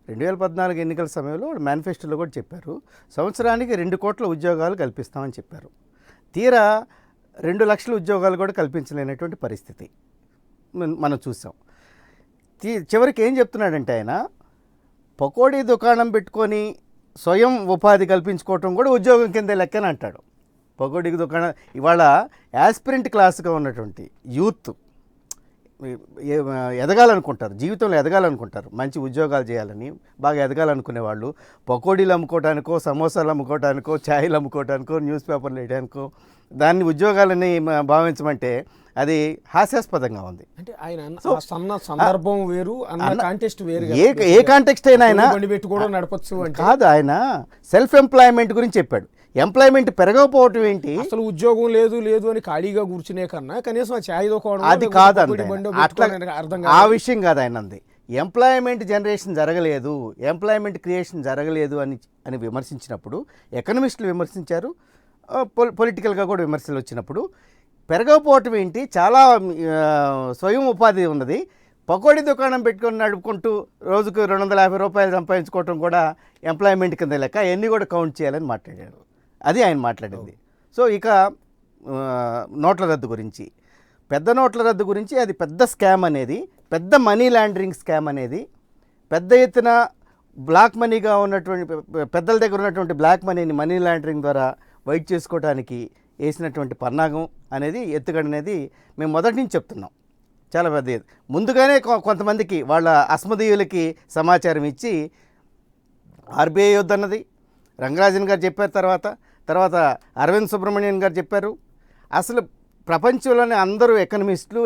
2014 ఎన్నికల సమయంలో మేనిఫెస్టోలో కూడా చెప్పారు, సంవత్సరానికి 2 కోట్ల ఉద్యోగాలు కల్పిస్తామని చెప్పారు. తీరా 2 లక్షల ఉద్యోగాలు కూడా కల్పించలేనటువంటి పరిస్థితి మనం చూసాం. చివరికి ఏం చెప్తున్నాడంటే ఆయన పకోడీ దుకాణం పెట్టుకొని స్వయం ఉపాధి కల్పించుకోవటం కూడా ఉద్యోగం కింద లెక్కని అంటాడు. పకోడీ దుకాణం ఇవాళ యాస్పిరెంట్ క్లాస్గా ఉన్నటువంటి యూత్ ఎదగాలనుకుంటారు, జీవితంలో ఎదగాలనుకుంటారు, మంచి ఉద్యోగాలు చేయాలని బాగా ఎదగాలనుకునే వాళ్ళు పకోడీలు అమ్ముకోవడానికో, సమోసాలు అమ్ముకోవడానికో, ఛాయలు అమ్ముకోవడానికో, న్యూస్ పేపర్లు వేయడానికో దాన్ని ఉద్యోగాలని భావించమంటే అది హాస్యాస్పదంగా ఉంది. అంటే ఆయన అన్న సందర్భం వేరు, అన్న కాంటెక్స్ట్ వేరు. ఏ కాంటెక్స్ట్ అయినా ఆయన బండి పెట్టి కూడా నడపచ్చు అంటే కాదు. ఆయన సెల్ఫ్ ఎంప్లాయ్మెంట్ గురించి చెప్పాడు. ఎంప్లాయ్మెంట్ పెరగకపోవటం ఏంటి? అసలు ఉద్యోగం లేదు లేదు అని ఖాళీగా కూర్చునే కన్నా కనీసం ఛాయ్ దోకోవడం అది కాదండి. అట్లా అర్థం ఆ విషయం కాదు ఆయన అంది. ఎంప్లాయ్మెంట్ జనరేషన్ జరగలేదు, ఎంప్లాయ్మెంట్ క్రియేషన్ జరగలేదు అని విమర్శించినప్పుడు ఎకనమిస్టులు విమర్శించారు, పొలిటికల్గా కూడా విమర్శలు వచ్చినప్పుడు పెరగకపోవటం ఏంటి? చాలా స్వయం ఉపాధి ఉన్నది. పకోడీ దుకాణం పెట్టుకొని నడుపుకుంటూ రోజుకు 250 రూపాయలు సంపాదించుకోవటం కూడా ఎంప్లాయ్మెంట్ కింద లెక్క, అవన్నీ కూడా కౌంట్ చేయాలని మాట్లాడారు. అది ఆయన మాట్లాడింది. సో ఇక నోట్ల రద్దు గురించి, పెద్ద నోట్ల రద్దు గురించి, అది పెద్ద స్కామ్ అనేది, పెద్ద మనీ లాండరింగ్ స్కామ్ అనేది, పెద్ద ఎత్తున బ్లాక్ మనీగా ఉన్నటువంటి పెద్దల దగ్గర ఉన్నటువంటి బ్లాక్ మనీని మనీ లాండరింగ్ ద్వారా వైట్ చేసుకోవడానికి వేసినటువంటి పన్నాగం అనేది, ఎత్తుగడ అనేది మేము మొదటి నుంచి చెప్తున్నాం. చాలా పెద్ద ముందుగానే కొంతమందికి వాళ్ళ అస్మదీయులకి సమాచారం ఇచ్చి ఆర్బీఐ వద్దన్నది రంగరాజన్ గారు చెప్పారు. తర్వాత అరవింద్ సుబ్రహ్మణ్యన్ గారు చెప్పారు. అసలు ప్రపంచంలోనే అందరూ ఎకనమిస్టులు,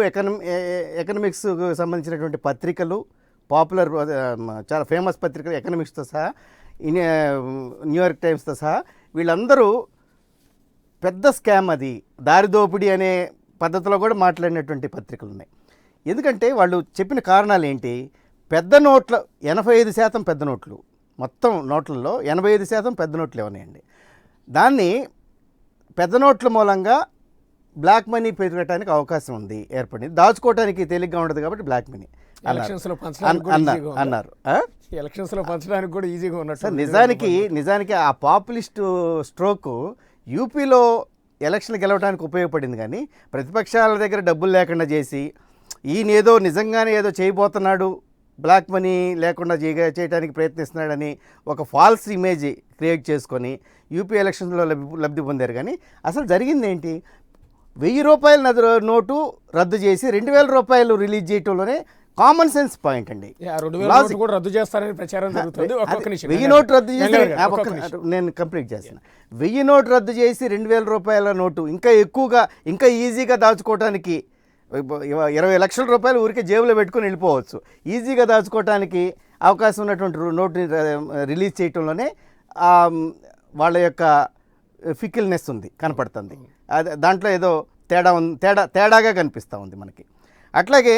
ఎకనమిక్స్కు సంబంధించినటువంటి పత్రికలు, పాపులర్ చాలా ఫేమస్ పత్రికలు, ఎకనమిక్స్తో సహా, న్యూయార్క్ టైమ్స్తో సహా, వీళ్ళందరూ పెద్ద స్కామ్ అది, దారిదోపిడీ అనే పద్ధతిలో కూడా మాట్లాడినటువంటి పత్రికలు ఉన్నాయి. ఎందుకంటే వాళ్ళు చెప్పిన కారణాలు ఏంటి? పెద్ద నోట్ల 85% పెద్ద నోట్లు, మొత్తం నోట్లలో 85% పెద్ద నోట్లు ఉన్నాయండి. దాన్ని పెద్ద నోట్ల మూలంగా బ్లాక్ మనీ పెరగడానికి అవకాశం ఉంది, ఏర్పడింది. దాచుకోవడానికి తేలిగ్గా ఉండదు కాబట్టి బ్లాక్ మనీ అన్నారు. ఎలక్షన్స్లో పంచడానికి కూడా ఈజీగా ఉన్నట్టు. నిజానికి ఆ పాపులిస్ట్ స్ట్రోకు యూపీలో ఎలక్షన్లు గెలవడానికి ఉపయోగపడింది. కానీ ప్రతిపక్షాల దగ్గర డబ్బులు లేకుండా చేసి ఈయన ఏదో నిజంగానే ఏదో చేయబోతున్నాడు, బ్లాక్ మనీ లేకుండా చేయడానికి ప్రయత్నిస్తున్నాడని ఒక ఫాల్స్ ఇమేజ్ క్రియేట్ చేసుకొని యూపీ ఎలక్షన్స్లో లబ్ధి పొందారు. కానీ అసలు జరిగింది ఏంటి? 1000 రూపాయల నోటు రద్దు చేసి 2000 రూపాయలు రిలీజ్ చేయటంలోనే కామన్ సెన్స్ పాయింట్ అండి. 2000 కూడా రద్దు చేస్తారని ప్రచారం జరుగుతుంది. 1000 నోటు రద్దు చేసి, నేను కంప్లీట్ చేస్తాను. 1000 నోటు రద్దు చేసి 2000 రూపాయల నోటు ఇంకా ఎక్కువగా, ఇంకా ఈజీగా దాచుకోవడానికి 20 లక్షల రూపాయలు ఊరికే జేబులో పెట్టుకుని వెళ్ళిపోవచ్చు. ఈజీగా దాచుకోవడానికి అవకాశం ఉన్నటువంటి నోటుని రిలీజ్ చేయటంలోనే వాళ్ళ యొక్క ఫికిల్నెస్ ఉంది, కనపడుతుంది. అది దాంట్లో ఏదో తేడాగా కనిపిస్తూ ఉంది మనకి. అట్లాగే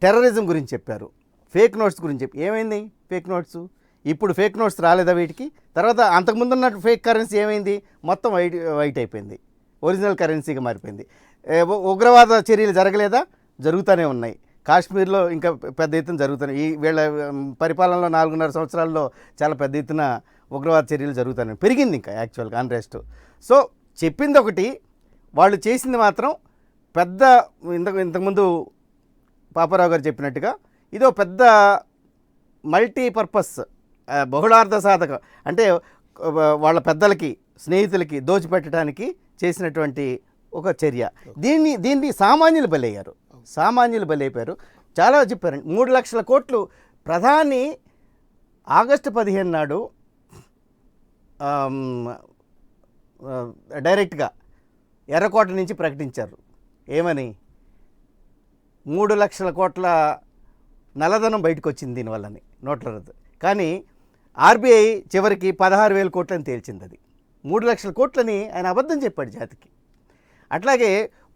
టెర్రరిజం గురించి చెప్పారు, ఫేక్ నోట్స్ గురించి చెప్పి ఏమైంది? ఫేక్ నోట్స్ ఇప్పుడు ఫేక్ నోట్స్ రాలేదా వీటికి? తర్వాత అంతకుముందు ఉన్న ఫేక్ కరెన్సీ ఏమైంది? మొత్తం వైట్ అయిపోయింది, ఒరిజినల్ కరెన్సీగా మారిపోయింది. ఉగ్రవాద చర్యలు జరగలేదా? జరుగుతూనే ఉన్నాయి. కాశ్మీర్లో ఇంకా పెద్ద ఎత్తున జరుగుతున్నాయి. ఈ వీళ్ళ పరిపాలనలో 4.5 సంవత్సరాల్లో చాలా పెద్ద ఎత్తున ఉగ్రవాద చర్యలు జరుగుతున్నాయి, పెరిగింది ఇంకా యాక్చువల్గా అన్రెస్ట్. సో చెప్పింది ఒకటి, వాళ్ళు చేసింది మాత్రం పెద్ద. ఇంతకుముందు పాపారావు గారు చెప్పినట్టుగా ఇదో పెద్ద మల్టీపర్పస్, బహుళార్థ సాధక, అంటే వాళ్ళ పెద్దలకి, స్నేహితులకి దోచిపెట్టడానికి చేసినటువంటి ఒక చర్య. దీన్ని సామాన్యులు బలైపోయారు. చాలా చెప్పారండి. 3 లక్షల కోట్లు ప్రధాని ఆగస్టు 15 నాడు డైరెక్ట్గా ఎర్రకోట నుంచి ప్రకటించారు. ఏమని? 3 లక్షల కోట్ల నల్లధనం బయటకు వచ్చింది దీనివల్లని, నోట్ల రద్దు. కానీ ఆర్బీఐ చివరికి 16,000 కోట్లని తేల్చింది. అది 3 లక్షల కోట్లని ఆయన అబద్ధం చెప్పాడు జాతికి. అట్లాగే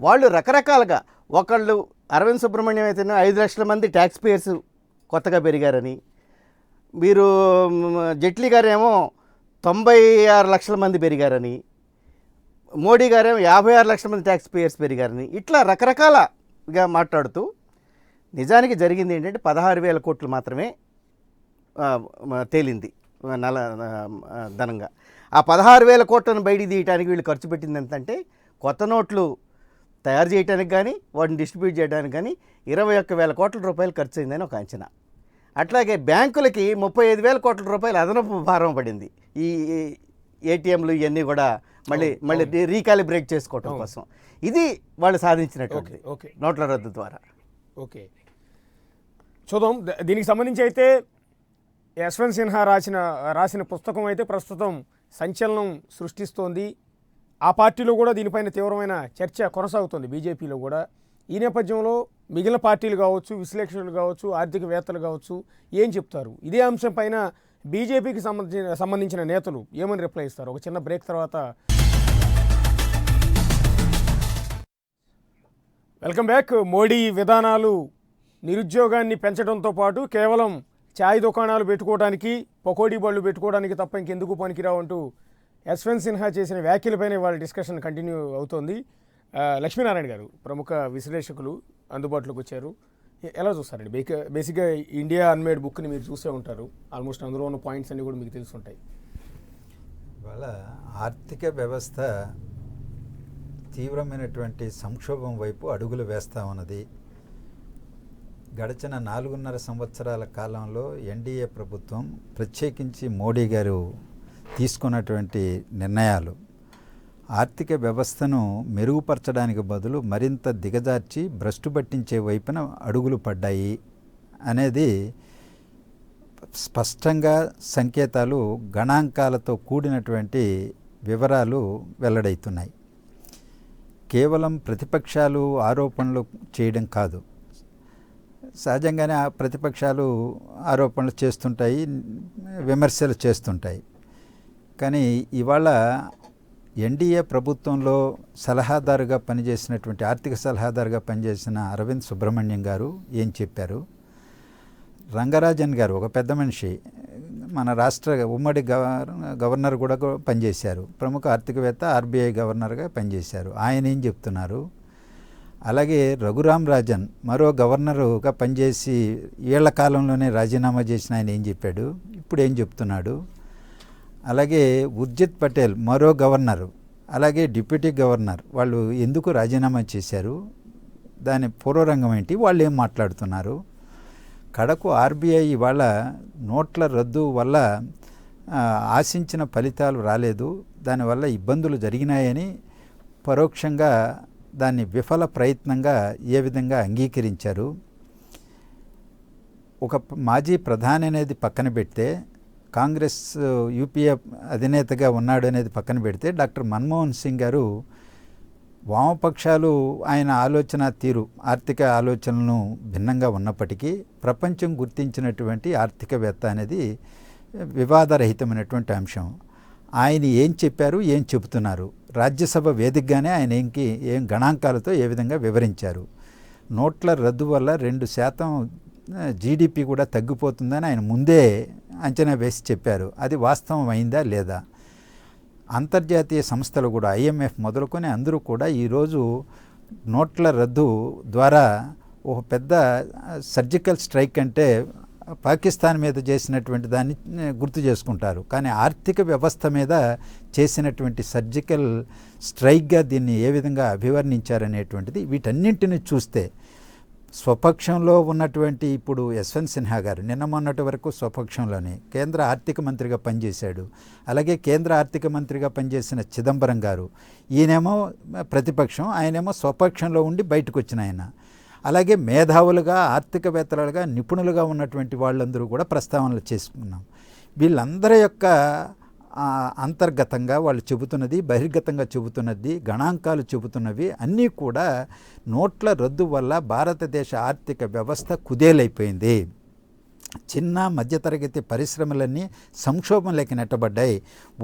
వాళ్ళు రకరకాలుగా, ఒకళ్ళు అరవింద్ సుబ్రహ్మణ్యం అయితే 5 లక్షల మంది ట్యాక్స్ పేయర్స్ కొత్తగా పెరిగారని, మీరు జైట్లీ గారేమో 96 లక్షల మంది పెరిగారని, మోడీ గారేమో 56 లక్షల మంది ట్యాక్స్ పేయర్స్ పెరిగారని, ఇట్లా రకరకాలగా మాట్లాడుతూ నిజానికి జరిగింది ఏంటంటే 16,000 కోట్లు మాత్రమే తేలింది ధనంగా. ఆ 16,000 కోట్లను బయటికి తీయడానికి వీళ్ళు ఖర్చు పెట్టింది ఎంతంటే, కొత్త నోట్లు తయారు చేయడానికి కానీ వాటిని డిస్ట్రిబ్యూట్ చేయడానికి కానీ 21,000 కోట్ల రూపాయలు ఖర్చు అయిందని ఒక అంచనా. అట్లాగే బ్యాంకులకి 35,000 కోట్ల రూపాయలు అదనపు భారం పడింది ఈ ఏటీఎంలు ఇవన్నీ కూడా మళ్ళీ రీకాలిబ్రేట్ చేసుకోవటం కోసం. ఇది వాళ్ళు సాధించినటువంటి నోట్ల రద్దు ద్వారా. ఓకే, చూద్దాం. దీనికి సంబంధించి అయితే యశ్వంత్ సిన్హా రాసిన పుస్తకం అయితే ప్రస్తుతం సంచలనం సృష్టిస్తోంది. ఆ పార్టీలో కూడా దీనిపైన తీవ్రమైన చర్చ కొనసాగుతుంది బీజేపీలో కూడా. ఈ నేపథ్యంలో మిగిలిన పార్టీలు కావచ్చు, విశ్లేషకులు కావచ్చు, ఆర్థికవేత్తలు కావచ్చు ఏం చెప్తారు? ఇదే అంశం పైన బీజేపీకి సంబంధించిన నేతలు ఏమని రిప్లై ఇస్తారు? ఒక చిన్న బ్రేక్ తర్వాత వెల్కమ్ బ్యాక్. మోడీ విధానాలు నిరుద్యోగాన్ని పెంచడంతో పాటు కేవలం ఛాయ్ దుకాణాలు పెట్టుకోవడానికి, పకోడీ బళ్ళు పెట్టుకోవడానికి తప్ప ఇంకెందుకు పనికిరావు అంటూ యశ్వంత్ సిన్హా చేసిన వ్యాఖ్యలపైన వాళ్ళ డిస్కషన్ కంటిన్యూ అవుతోంది. లక్ష్మీనారాయణ గారు ప్రముఖ విశ్లేషకులు అందుబాటులోకి వచ్చారు. ఎలా చూస్తారండి? బేసిక్గా ఇండియా అన్మేడ్ బుక్ని మీరు చూసే ఉంటారు. ఆల్మోస్ట్ అందులో ఉన్న పాయింట్స్ అన్నీ కూడా మీకు తెలుసుంటాయి. ఇవాళ ఆర్థిక వ్యవస్థ తీవ్రమైనటువంటి సంక్షోభం వైపు అడుగులు వేస్తూ ఉన్నది. గడిచిన 4.5 సంవత్సరాల కాలంలో ఎన్డీఏ ప్రభుత్వం, ప్రత్యేకించి మోడీ గారు తీసుకున్నటువంటి నిర్ణయాలు ఆర్థిక వ్యవస్థను మెరుగుపరచడానికి బదులు మరింత దిగజార్చి భ్రష్టు పట్టించే వైపున అడుగులు పడ్డాయి అనేది స్పష్టంగా సంకేతాలు, గణాంకాలతో కూడినటువంటి వివరాలు వెల్లడవుతున్నాయి. కేవలం ప్రతిపక్షాలు ఆరోపణలు చేయడం కాదు, సహజంగానే ఆ ప్రతిపక్షాలు ఆరోపణలు చేస్తుంటాయి, విమర్శలు చేస్తుంటాయి. కానీ ఇవాళ ఎన్డీఏ ప్రభుత్వంలో సలహాదారుగా పనిచేసినటువంటి, ఆర్థిక సలహాదారుగా పనిచేసిన అరవింద్ సుబ్రహ్మణ్యం గారు ఏం చెప్పారు? రంగరాజన్ గారు ఒక పెద్ద మనిషి, మన రాష్ట్ర ఉమ్మడి గవర్నర్ కూడా పనిచేశారు, ప్రముఖ ఆర్థికవేత్త, ఆర్బీఐ గవర్నర్గా పనిచేశారు. ఆయన ఏం చెప్తున్నారు? అలాగే రఘురామ్ రాజన్ మరో గవర్నరుగా పనిచేసి ఏళ్ల కాలంలోనే రాజీనామా చేసిన ఆయన ఏం చెప్పాడు, ఇప్పుడు ఏం చెప్తున్నాడు? అలాగే ఉర్జిత్ పటేల్ మరో గవర్నరు, అలాగే డిప్యూటీ గవర్నర్, వాళ్ళు ఎందుకు రాజీనామా చేశారు, దాని పూర్వరంగం ఏంటి, వాళ్ళు ఏం మాట్లాడుతున్నారు? కడకు ఆర్బీఐ ఇవాళ నోట్ల రద్దు వల్ల ఆశించిన ఫలితాలు రాలేదు, దానివల్ల ఇబ్బందులు జరిగినాయని పరోక్షంగా దాన్ని విఫల ప్రయత్నంగా ఏ విధంగా అంగీకరించారు? ఒక మాజీ ప్రధాని అనేది పక్కన పెడితే, కాంగ్రెస్ యూపీఏ అధినేతగా ఉన్నాడు అనేది పక్కన పెడితే, డాక్టర్ మన్మోహన్ సింగ్ గారు వామపక్షాలు ఆయన ఆలోచన తీరు, ఆర్థిక ఆలోచనలను భిన్నంగా ఉన్నప్పటికీ ప్రపంచం గుర్తించినటువంటి ఆర్థికవేత్త అనేది వివాదరహితమైనటువంటి అంశం. ఆయన ఏం చెప్పారు, ఏం చెబుతున్నారు? రాజ్యసభ వేదికగానే ఆయన ఏం గణాంకాలతో ఏ విధంగా వివరించారు? నోట్ల రద్దు వల్ల 2% జీడిపి కూడా తగ్గిపోతుందని ఆయన ముందే అంచనా వేసి చెప్పారు. అది వాస్తవం అయిందా లేదా? అంతర్జాతీయ సంస్థలు కూడా, ఐఎంఎఫ్ మొదలుకొని అందరూ కూడా ఈరోజు నోట్ల రద్దు ద్వారా ఒక పెద్ద సర్జికల్ స్ట్రైక్ అంటే పాకిస్తాన్ మీద చేసినటువంటి దాన్ని గుర్తు చేసుకుంటారు. కానీ ఆర్థిక వ్యవస్థ మీద చేసినటువంటి సర్జికల్ స్ట్రైక్గా దీన్ని ఏ విధంగా అభివర్ణించారనేటువంటిది, వీటన్నింటిని చూస్తే స్వపక్షంలో ఉన్నటువంటి ఇప్పుడు యశ్వంత్ సిన్హా గారు నిన్న మొన్నటి వరకు స్వపక్షంలోనే కేంద్ర ఆర్థిక మంత్రిగా పనిచేశాడు. అలాగే కేంద్ర ఆర్థిక మంత్రిగా పనిచేసిన చిదంబరం గారు, ఈయనేమో ప్రతిపక్షం, ఆయనేమో స్వపక్షంలో ఉండి బయటకు వచ్చిన ఆయన. అలాగే మేధావులుగా, ఆర్థికవేత్తలుగా, నిపుణులుగా ఉన్నటువంటి వాళ్ళందరూ కూడా ప్రస్తావనలు చేసుకున్నాం. వీళ్ళందరి యొక్క అంతర్గతంగా వాళ్ళు చెబుతున్నది, బహిర్గతంగా చెబుతున్నది, గణాంకాలు చెబుతున్నవి అన్నీ కూడా నోట్ల రద్దు వల్ల భారతదేశ ఆర్థిక వ్యవస్థ కుదేలైపోయింది. చిన్న మధ్యతరగతి పరిశ్రమలన్నీ సంక్షోభంలోకి నెట్టబడ్డాయి.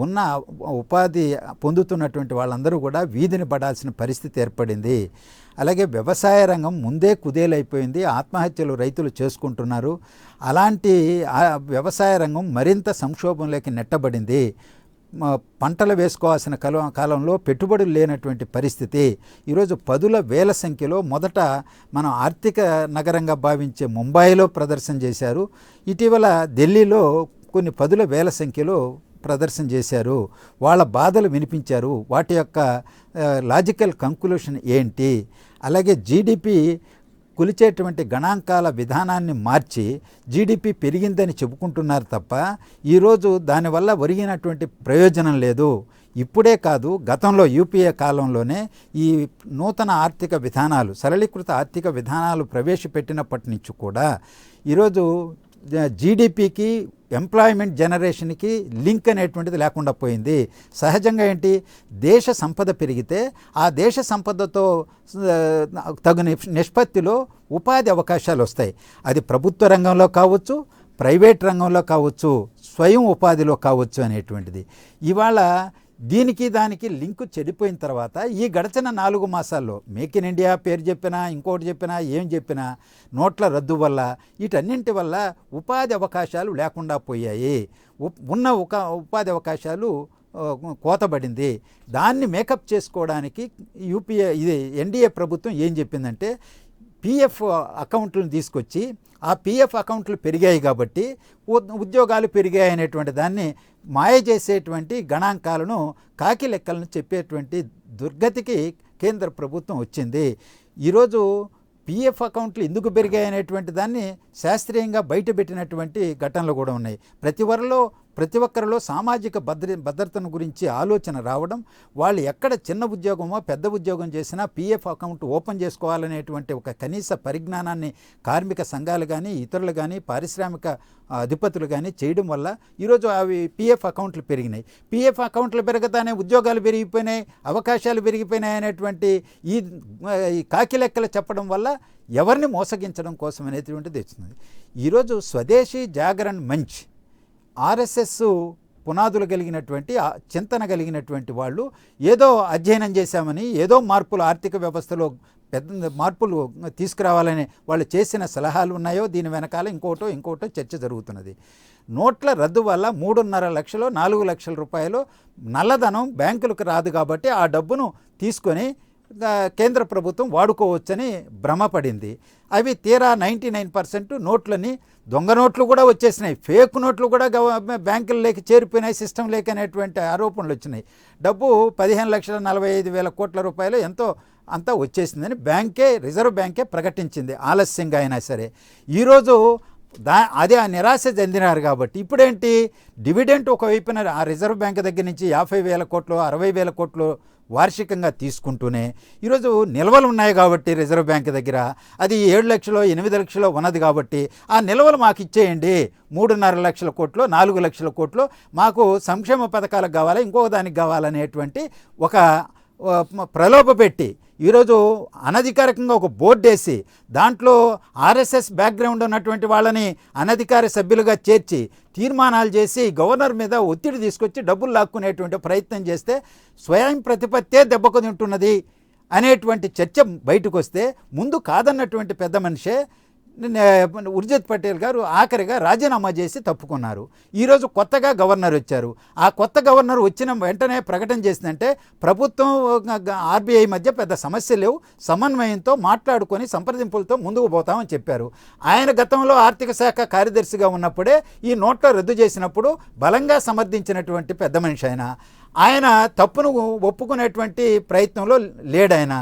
ఉన్న ఉపాధి పొందుతున్నటువంటి వాళ్ళందరూ కూడా వీధిని పడాల్సిన పరిస్థితి ఏర్పడింది. అలాగే వ్యవసాయ రంగం ముందే కుదేలైపోయింది, ఆత్మహత్యలు రైతులు చేసుకుంటున్నారు. అలాంటి వ్యవసాయ రంగం మరింత సంక్షోభంలోకి నెట్టబడింది. పంటలు వేసుకోవాల్సిన కాలంలో పెట్టుబడులు లేనటువంటి పరిస్థితి. ఈరోజు 10,000 సంఖ్యలో మొదట మనం ఆర్థిక నగరంగా భావించే ముంబైలో ప్రదర్శన చేశారు. ఇటీవల ఢిల్లీలో కొన్ని 10,000 సంఖ్యలో ప్రదర్శన చేశారు. వాళ్ళ బాధలు వినిపించారు. వాటి యొక్క లాజికల్ కంక్లూషన్ ఏంటి? అలాగే జీడిపి కొలిచేటువంటి గణాంకాల విధానాన్ని మార్చి జీడిపి పెరిగిందని చెప్పుకుంటున్నారు తప్ప ఈరోజు దానివల్ల ఒరిగినటువంటి ప్రయోజనం లేదు. ఇప్పుడే కాదు, గతంలో యూపీఏ కాలంలోనే ఈ నూతన ఆర్థిక విధానాలు, సరళీకృత ఆర్థిక విధానాలు ప్రవేశపెట్టినప్పటి నుంచి కూడా ఈరోజు జీడిపికి ఎంప్లాయ్మెంట్ జనరేషన్కి లింక్ అనేటువంటిది లేకుండా పోయింది. సహజంగా ఏంటి, దేశ సంపద పెరిగితే ఆ దేశ సంపదతో తగు నిష్పత్తిలో ఉపాధి అవకాశాలు వస్తాయి. అది ప్రభుత్వ రంగంలో కావచ్చు, ప్రైవేట్ రంగంలో కావచ్చు, స్వయం ఉపాధిలో కావచ్చు అనేటువంటిది. ఇవాళ దీనికి దానికి లింకు చెడిపోయిన తర్వాత ఈ గడిచిన 4 మాసాల్లో మేక్ ఇన్ ఇండియా పేరు చెప్పినా, ఇంకోటి చెప్పినా, ఏం చెప్పినా, నోట్ల రద్దు వల్ల, వీటన్నింటి వల్ల ఉపాధి అవకాశాలు లేకుండా పోయాయి. ఉన్న ఉపాధి అవకాశాలు కోతబడింది. దాన్ని మేకప్ చేసుకోవడానికి ఎన్డీఏ ప్రభుత్వం ఏం చెప్పిందంటే, పిఎఫ్ అకౌంట్లను తీసుకొచ్చి, ఆ పిఎఫ్ అకౌంట్లు పెరిగాయి కాబట్టి ఉద్యోగాలు పెరిగాయి అనేటువంటి దాన్ని మాయ చేసేటువంటి గణాంకాలను, కాకి లెక్కలను చెప్పేటువంటి దుర్గతికి కేంద్ర ప్రభుత్వం వచ్చింది. ఈరోజు పిఎఫ్ అకౌంట్లు ఎందుకు పెరిగాయి అనేటువంటి దాన్ని శాస్త్రీయంగా బయటపెట్టినటువంటి ఘటనలు కూడా ఉన్నాయి. ప్రతి ఒక్కరిలో సామాజిక భద్రతను గురించి ఆలోచన రావడం, వాళ్ళు ఎక్కడ చిన్న ఉద్యోగమో పెద్ద ఉద్యోగం చేసినా పిఎఫ్ అకౌంట్ ఓపెన్ చేసుకోవాలనేటువంటి ఒక కనీస పరిజ్ఞానాన్ని కార్మిక సంఘాలు కానీ, ఇతరులు కానీ, పారిశ్రామిక అధిపతులు కానీ చేయడం వల్ల ఈరోజు అవి పిఎఫ్ అకౌంట్లు పెరిగినాయి. పిఎఫ్ అకౌంట్లు పెరగతానే ఉద్యోగాలు పెరిగిపోయినాయి, అవకాశాలు పెరిగిపోయినాయి అనేటువంటి ఈ కాకి లెక్కలు చెప్పడం వల్ల ఎవరిని మోసగించడం కోసం అనేటువంటిది వచ్చింది. ఈరోజు స్వదేశీ జాగరణ్ మంచ్, ఆర్ఎస్ఎస్ పునాదులు కలిగినటువంటి, చింతన కలిగినటువంటి వాళ్ళు ఏదో అధ్యయనం చేశామని, ఏదో మార్పులు ఆర్థిక వ్యవస్థలో పెద్ద మార్పులు తీసుకురావాలని వాళ్ళు చేసిన సలహాలు ఉన్నాయో, దీని వెనకాల ఇంకోటో చర్చ జరుగుతున్నది. నోట్ల రద్దు వల్ల 3.5 లక్షలు 4 లక్షల రూపాయలు నల్లధనం బ్యాంకులకు రాదు కాబట్టి ఆ డబ్బును తీసుకొని కేంద్ర ప్రభుత్వం వాడుకోవచ్చని భ్రమపడింది. అవి తీరా 99% నోట్లని, దొంగ నోట్లు కూడా వచ్చేసినాయి, ఫేక్ నోట్లు కూడా బ్యాంకుల్లోకి చేరిపోయినాయి, సిస్టమ్ లేక అనేటువంటి ఆరోపణలు వచ్చినాయి. డబ్బు 15,45,000 కోట్ల రూపాయలు ఎంతో అంతా వచ్చేసిందని రిజర్వ్ బ్యాంకే ప్రకటించింది, ఆలస్యంగా అయినా సరే. ఈరోజు అదే ఆ నిరాశ చెందినారు కాబట్టి ఇప్పుడేంటి, డివిడెంట్ ఒకవైపున ఆ రిజర్వ్ బ్యాంక్ దగ్గర నుంచి 50,000 కోట్లు 60,000 కోట్లు వార్షికంగా తీసుకుంటూనే ఈరోజు నిల్వలు ఉన్నాయి కాబట్టి రిజర్వ్ బ్యాంక్ దగ్గర అది 7 లక్షలు 8 లక్షలు ఉన్నది కాబట్టి ఆ నిల్వలు మాకు ఇచ్చేయండి, 3.5 లక్షల కోట్లు 4 లక్షల కోట్లు మాకు సంక్షేమ పథకాలకు కావాలి, ఇంకొక దానికి కావాలనేటువంటి ఒక ప్రలోభ పెట్టి ఈరోజు అనధికారికంగా ఒక బోర్డు వేసి దాంట్లో ఆర్ఎస్ఎస్ బ్యాక్గ్రౌండ్ ఉన్నటువంటి వాళ్ళని అనధికార సభ్యులుగా చేర్చి తీర్మానాలు చేసి గవర్నర్ మీద ఒత్తిడి తీసుకొచ్చి డబ్బులు లాక్కునేటువంటి ప్రయత్నం చేస్తే స్వయం ప్రతిపత్తే దెబ్బకు తింటున్నది అనేటువంటి చర్చ బయటకు వస్తే ముందు కాదన్నటువంటి పెద్ద మనిషే ఉర్జిత్ పటేల్ గారు ఆఖరిగా రాజీనామా చేసి తప్పుకున్నారు. ఈరోజు కొత్తగా గవర్నర్ వచ్చారు. ఆ కొత్త గవర్నర్ వచ్చిన వెంటనే ప్రకటన చేసిందంటే ప్రభుత్వం ఆర్బీఐ మధ్య పెద్ద సమస్య లేవు, సమన్వయంతో మాట్లాడుకొని సంప్రదింపులతో ముందుకు పోతామని చెప్పారు. ఆయన గతంలో ఆర్థిక శాఖ కార్యదర్శిగా ఉన్నప్పుడే ఈ నోట్ల రద్దు చేసినప్పుడు బలంగా సమర్థించినటువంటి పెద్ద మనిషి ఆయన తప్పును ఒప్పుకునేటువంటి ప్రయత్నంలో లేడాయన,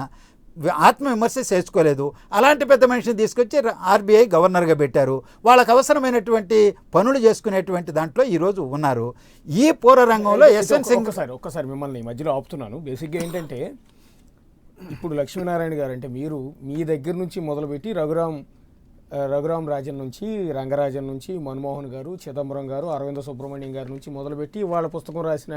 ఆత్మవిమర్శ చేసుకోలేదు. అలాంటి పెద్ద మనిషిని తీసుకొచ్చి ఆర్బీఐ గవర్నర్గా పెట్టారు. వాళ్ళకు అవసరమైనటువంటి పనులు చేసుకునేటువంటి దాంట్లో ఈరోజు ఉన్నారు. ఈ పూర్వ రంగంలో యశ్వంత్ సింగ్ ఒక్కసారి మిమ్మల్ని మధ్యలో ఆపుతున్నాను. బేసిక్గా ఏంటంటే ఇప్పుడు లక్ష్మీనారాయణ గారు అంటే మీరు మీ దగ్గర నుంచి మొదలుపెట్టి రఘురామ్ రాజన్ నుంచి, రంగరాజన్ నుంచి, మన్మోహన్ గారు, చిదంబరం గారు, అరవింద సుబ్రహ్మణ్యం గారి నుంచి మొదలుపెట్టి వాళ్ళ పుస్తకం రాసిన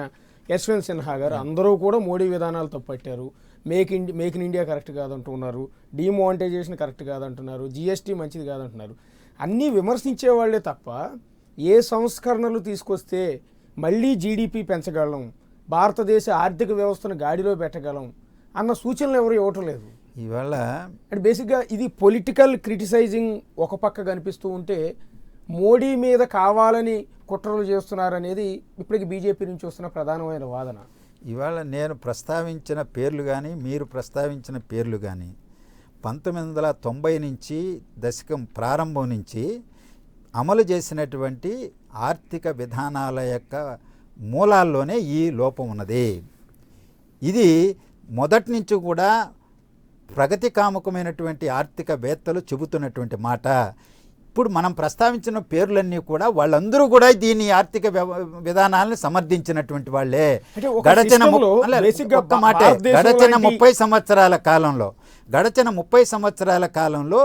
యశ్వంత్ సిన్హా గారు అందరూ కూడా మోడీ విధానాలు తప్పట్టారు. మేక్ ఇన్ ఇండియా కరెక్ట్ కాదంటున్నారు, డిమానిటైజేషన్ కరెక్ట్ కాదంటున్నారు, జిఎస్టీ మంచిది కాదంటున్నారు. అన్నీ విమర్శించే వాళ్ళే తప్ప ఏ సంస్కరణలు తీసుకొస్తే మళ్ళీ జీడిపి పెంచగలం, భారతదేశ ఆర్థిక వ్యవస్థను గాడిలో పెట్టగలం అన్న సూచనలు ఎవరు ఇవ్వటం లేదు. ఇవాళ అంటే బేసిక్గా ఇది పొలిటికల్ క్రిటిసైజింగ్ ఒక పక్క కనిపిస్తూ ఉంటే మోడీ మీద కావాలని కుట్రలు చేస్తున్నారనేది ఇప్పటికి బీజేపీ నుంచి వస్తున్న ప్రధానమైన వాదన. ఇవాళ నేను ప్రస్తావించిన పేర్లు కానీ మీరు ప్రస్తావించిన పేర్లు కానీ 1990 నుంచి దశకం ప్రారంభం నుంచి అమలు చేసినటువంటి ఆర్థిక విధానాల యొక్క మూలాల్లోనే ఈ లోపం ఉన్నది. ఇది మొదటి నుంచి కూడా ప్రగతి కాముకమైనటువంటి ఆర్థికవేత్తలు చెబుతున్నటువంటి మాట. ఇప్పుడు మనం ప్రస్తావించిన పేర్లన్నీ కూడా వాళ్ళందరూ కూడా దీని ఆర్థిక విధానాలను సమర్థించినటువంటి వాళ్ళే. గడచిన 30 సంవత్సరాల కాలంలో గడచిన 30 సంవత్సరాల కాలంలో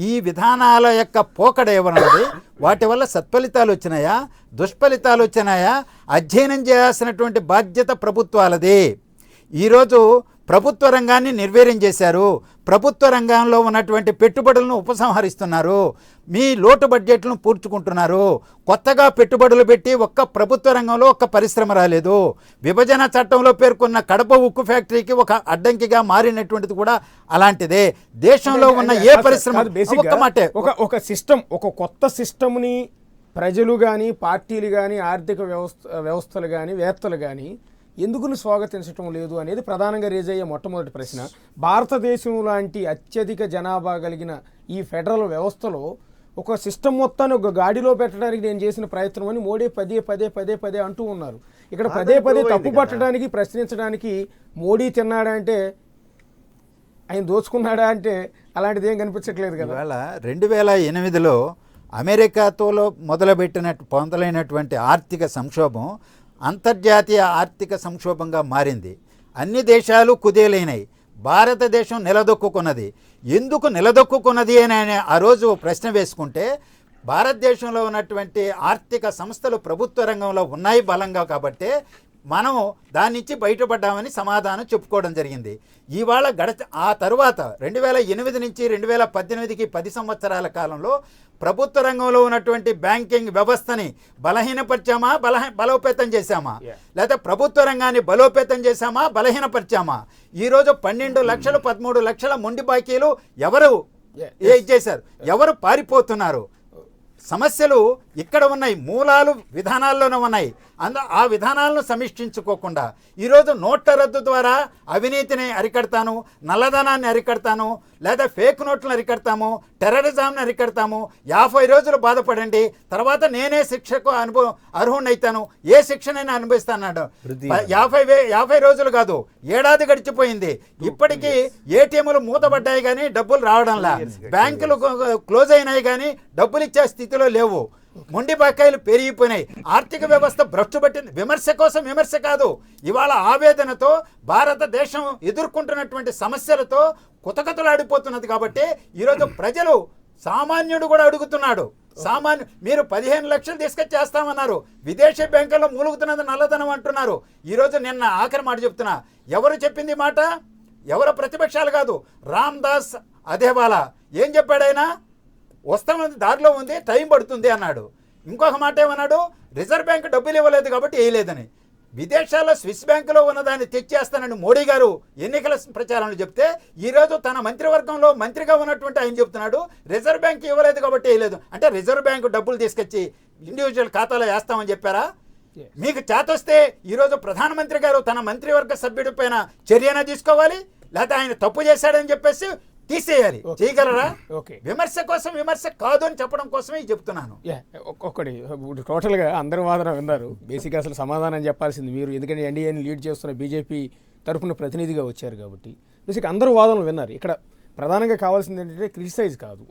ఈ విధానాల యొక్క పోకడ ఏమన్నది, వాటి వల్ల సత్ఫలితాలు వచ్చినాయా, దుష్ఫలితాలు వచ్చినాయా, అధ్యయనం చేయాల్సినటువంటి బాధ్యత ప్రభుత్వాలది. ఈరోజు ప్రభుత్వ రంగాన్ని నిర్వీర్యం చేశారు, ప్రభుత్వ రంగంలో ఉన్నటువంటి పెట్టుబడులను ఉపసంహరిస్తున్నారు, మీ లోటు బడ్జెట్లను పూడ్చుకుంటున్నారు, కొత్తగా పెట్టుబడులు పెట్టి ఒక్క ప్రభుత్వ రంగంలో ఒక్క పరిశ్రమ రాలేదు. విభజన చట్టంలో పేర్కొన్న కడప ఉక్కు ఫ్యాక్టరీకి ఒక అడ్డంకిగా మారినటువంటిది కూడా అలాంటిదే. దేశంలో ఉన్న ఏ పరిశ్రమ ఒక్క మాటే ఒక సిస్టమ్, ఒక కొత్త సిస్టమ్ని ప్రజలు కానీ పార్టీలు కానీ ఆర్థిక వ్యవస్థలు కానీ వేత్తలు కానీ ఎందుకు స్వాగతించడం లేదు అనేది ప్రధానంగా రేజ్ అయ్యే మొట్టమొదటి ప్రశ్న. భారతదేశం లాంటి అత్యధిక జనాభా కలిగిన ఈ ఫెడరల్ వ్యవస్థలో ఒక సిస్టమ్ మొత్తాన్ని ఒక గాడిలో పెట్టడానికి నేను చేసిన ప్రయత్నం అని మోడీ పదే అంటూ ఉన్నారు. ఇక్కడ పదే తప్పు పట్టడానికి ప్రశ్నించడానికి మోడీ తిన్నాడా అంటే, ఆయన దోచుకున్నాడా అంటే అలాంటిది ఏం కనిపించట్లేదు కదా. ఇవాళ 2008లో అమెరికాతో మొదలైనటువంటి ఆర్థిక సంక్షోభం అంతర్జాతీయ ఆర్థిక సంక్షోభంగా మారింది. అన్ని దేశాలు కుదేలైనాయి, భారతదేశం నిలదొక్కున్నది. ఎందుకు నిలదొక్కున్నది అని ఆ రోజు ప్రశ్న వేసుకుంటే, భారతదేశంలో ఉన్నటువంటి ఆర్థిక సంస్థలు ప్రభుత్వ రంగంలో ఉన్నాయి బలంగా, కాబట్టి మనం దాని నుంచి బయటపడ్డామని సమాధానం చెప్పుకోవడం జరిగింది. ఇవాళ ఆ తరువాత 2008 నుంచి 2018కి 10 సంవత్సరాల కాలంలో ప్రభుత్వ రంగంలో ఉన్నటువంటి బ్యాంకింగ్ వ్యవస్థని బలహీనపరిచామా, బలోపేతం చేశామా, లేదా ప్రభుత్వ రంగాన్ని బలోపేతం చేశామా, బలహీనపరిచామా? ఈరోజు 12 లక్షలు 13 లక్షల మొండి బాకీలు ఎవరు చేశారు, ఎవరు పారిపోతున్నారు? సమస్యలు ఇక్కడ ఉన్నాయి, మూలాలు విధానాల్లోనే ఉన్నాయి. ఆ విధానాలను సమీక్షించుకోకుండా ఈరోజు నోట్ల రద్దు ద్వారా అవినీతిని అరికడతాను, నల్లధనాన్ని అరికడతాను, లేదా ఫేక్ నోట్లను అరికడతాము, టెర్రరిజంని అరికడతాము, 50 రోజులు బాధపడండి, తర్వాత నేనే శిక్షకు అర్హుణ్ణైతాను, ఏ శిక్షనైనా అనుభవిస్తాను. 50 రోజులు కాదు, ఏడాది గడిచిపోయింది. ఇప్పటికీ ఏటీఎంలు మూతపడ్డాయి కానీ డబ్బులు రావడంలా, బ్యాంకులు క్లోజ్ అయినాయి కానీ డబ్బులు ఇచ్చే స్థితిలో లేవు, మొండి బకాయిలు పెరిగిపోయినాయి, ఆర్థిక వ్యవస్థ భ్రష్టు పట్టింది. విమర్శ కోసం విమర్శ కాదు, ఇవాళ ఆవేదనతో భారతదేశం ఎదుర్కొంటున్నటువంటి సమస్యలతో కుతకతలాడిపోతున్నది. కాబట్టి ఈరోజు ప్రజలు, సామాన్యుడు కూడా అడుగుతున్నాడు. మీరు 15 లక్షలు తీసుకొచ్చేస్తామన్నారు, విదేశీ బ్యాంకుల్లో మూలుగుతున్నది నల్లధనం అంటున్నారు. ఈరోజు నిన్న ఆఖరి మాట చెప్తున్నా, ఎవరు చెప్పింది మాట? ఎవరు ప్రతిపక్షాలు కాదు, రామ్ దాస్ అథేవాలా ఏం చెప్పాడైనా? వస్తామని దారిలో ఉంది, టైం పడుతుంది అన్నాడు. ఇంకొక మాట ఏమన్నాడు? రిజర్వ్ బ్యాంక్ డబ్బులు ఇవ్వలేదు కాబట్టి వేయలేదని. విదేశాల్లో స్విస్ బ్యాంకులో ఉన్నదాన్ని తెచ్చేస్తానని మోడీ గారు ఎన్నికల ప్రచారంలో చెప్తే, ఈరోజు తన మంత్రివర్గంలో మంత్రిగా ఉన్నటువంటి ఆయన చెప్తున్నాడు రిజర్వ్ బ్యాంక్ ఇవ్వలేదు కాబట్టి వేయలేదు. అంటే రిజర్వ్ బ్యాంకు డబ్బులు తీసుకొచ్చి ఇండివిజువల్ ఖాతాలో వేస్తామని చెప్పారా? మీకు చేతొస్తే ఈరోజు ప్రధానమంత్రి గారు తన మంత్రివర్గ సభ్యుడి పైన చర్యన తీసుకోవాలి, లేకపోతే ఆయన తప్పు చేశాడని చెప్పేసి తీసేయాలి. చేయగలరా? విమర్శ కోసం విమర్శ కాదు అని చెప్పడం కోసమే చెప్తున్నాను. ఒక్కటి టోటల్గా అందరి వాదన విన్నారు. బేసిక్గా అసలు సమాధానం చెప్పాల్సింది మీరు, ఎందుకంటే ఎన్డీఏని లీడ్ చేస్తున్న బీజేపీ తరఫున ప్రతినిధిగా వచ్చారు కాబట్టి బేసిక్ అందరూ వాదనలు విన్నారు. ఇక్కడ ప్రధానంగా కావాల్సింది ఏంటంటే క్రిటిసైజ్ కాదు,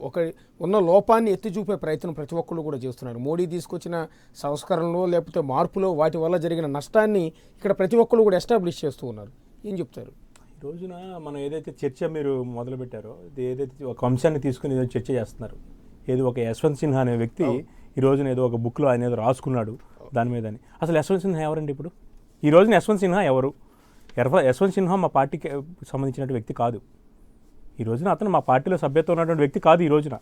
ఉన్న లోపాన్ని ఎత్తి చూపే ప్రయత్నం ప్రతి ఒక్కళ్ళు కూడా చేస్తున్నారు. మోడీ తీసుకొచ్చిన సంస్కరణలో లేకపోతే మార్పులో వాటి వల్ల జరిగిన నష్టాన్ని ఇక్కడ ప్రతి ఒక్కళ్ళు కూడా ఎస్టాబ్లిష్ చేస్తూ ఉన్నారు. ఏం చెప్తారు? రోజున మనం ఏదైతే చర్చ మీరు మొదలుపెట్టారో, ఏదైతే ఒక అంశాన్ని తీసుకుని ఏదో చర్చ చేస్తున్నారు, ఏదో ఒక యశ్వంత్ సిన్హా అనే వ్యక్తి ఈ రోజున ఏదో ఒక బుక్లో ఆయన ఏదో రాసుకున్నాడు దాని మీద అని. అసలు యశ్వంత్ సిన్హా ఎవరండి? ఇప్పుడు ఈ రోజున యశ్వంత్ సిన్హా ఎవరు? యశ్వంత్ సిన్హా మా పార్టీకి సంబంధించిన వ్యక్తి కాదు. ఈ రోజున అతను మా పార్టీలో సభ్యత్వం ఉన్నటువంటి వ్యక్తి కాదు. ఈ రోజున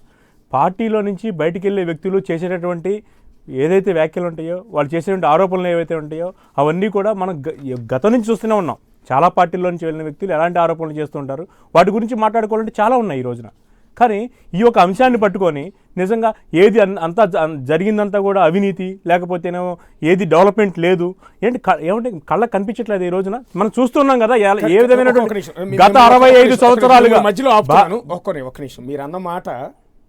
పార్టీలో నుంచి బయటికి వెళ్ళే వ్యక్తులు చేసేటటువంటి ఏదైతే వ్యాఖ్యలు ఉంటాయో, వాళ్ళు చేసేటువంటి ఆరోపణలు ఏవైతే ఉంటాయో అవన్నీ కూడా మనం గతం నుంచి చూస్తూనే ఉన్నాం. చాలా పార్టీల్లో నుంచి వెళ్ళిన వ్యక్తులు ఎలాంటి ఆరోపణలు చేస్తుంటారు, వాటి గురించి మాట్లాడుకోవాలంటే చాలా ఉన్నాయి ఈ రోజున. కానీ ఈ యొక్క అంశాన్ని పట్టుకొని నిజంగా ఏది అంతా జరిగిందంతా కూడా అవినీతి, లేకపోతేనేమో ఏది డెవలప్మెంట్ లేదు, ఏమంటే కళ్ళకు కనిపించట్లేదు. ఈ రోజున మనం చూస్తున్నాం కదా ఏ విధమైన గత 65 సంవత్సరాలుగా. మధ్యలో ఒక్క నిమిషం, మీరు అన్న మాట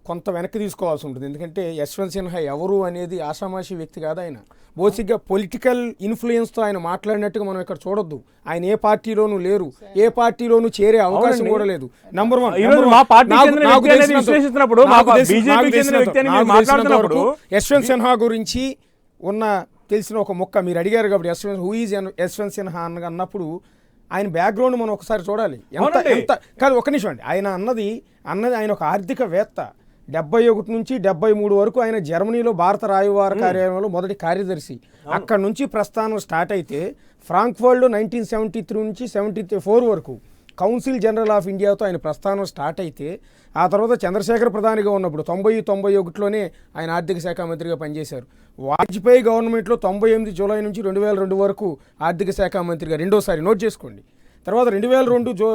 కొంత వెనక్కి తీసుకోవాల్సి ఉంటుంది. ఎందుకంటే యశ్వంత్ సిన్హా ఎవరు అనేది ఆషామాషి వ్యక్తి కాదు. ఆయన బేసిక్గా పొలిటికల్ ఇన్ఫ్లుయెన్స్తో ఆయన మాట్లాడినట్టుగా మనం ఇక్కడ చూడొద్దు. ఆయన ఏ పార్టీలోనూ లేరు, ఏ పార్టీలోనూ చేరే అవకాశం కూడా లేదు. నంబర్ 1, యశ్వంత్ సిన్హా గురించి ఉన్న తెలిసిన ఒక మొక్క మీరు అడిగారు కాబట్టి, హూ ఈజ్ యశ్వంత్ సిన్హా అన్నప్పుడు ఆయన బ్యాక్గ్రౌండ్ మనం ఒకసారి చూడాలి. ఎంత అవునండి. ఎంత కాదు, ఒక నిమిషం అండి. ఆయన అన్నది ఆయన ఒక ఆర్థికవేత్త. 71 నుంచి 73 వరకు ఆయన జర్మనీలో భారత రాయబార కార్యాలయంలో మొదటి కార్యదర్శి. అక్కడ నుంచి ప్రస్థానం స్టార్ట్ అయితే ఫ్రాంక్ఫర్ట్లో 1973 నుంచి 74 వరకు కౌన్సిల్ జనరల్ ఆఫ్ ఇండియాతో ఆయన ప్రస్థానం స్టార్ట్ అయితే ఆ తర్వాత చంద్రశేఖర్ ప్రధానిగా ఉన్నప్పుడు 91లోనే ఆయన ఆర్థిక శాఖ మంత్రిగా పనిచేశారు. వాజ్పేయి గవర్నమెంట్లో 98 జూలై నుంచి 2002 వరకు ఆర్థిక శాఖ మంత్రిగా రెండోసారి, నోట్ చేసుకోండి. తర్వాత 2002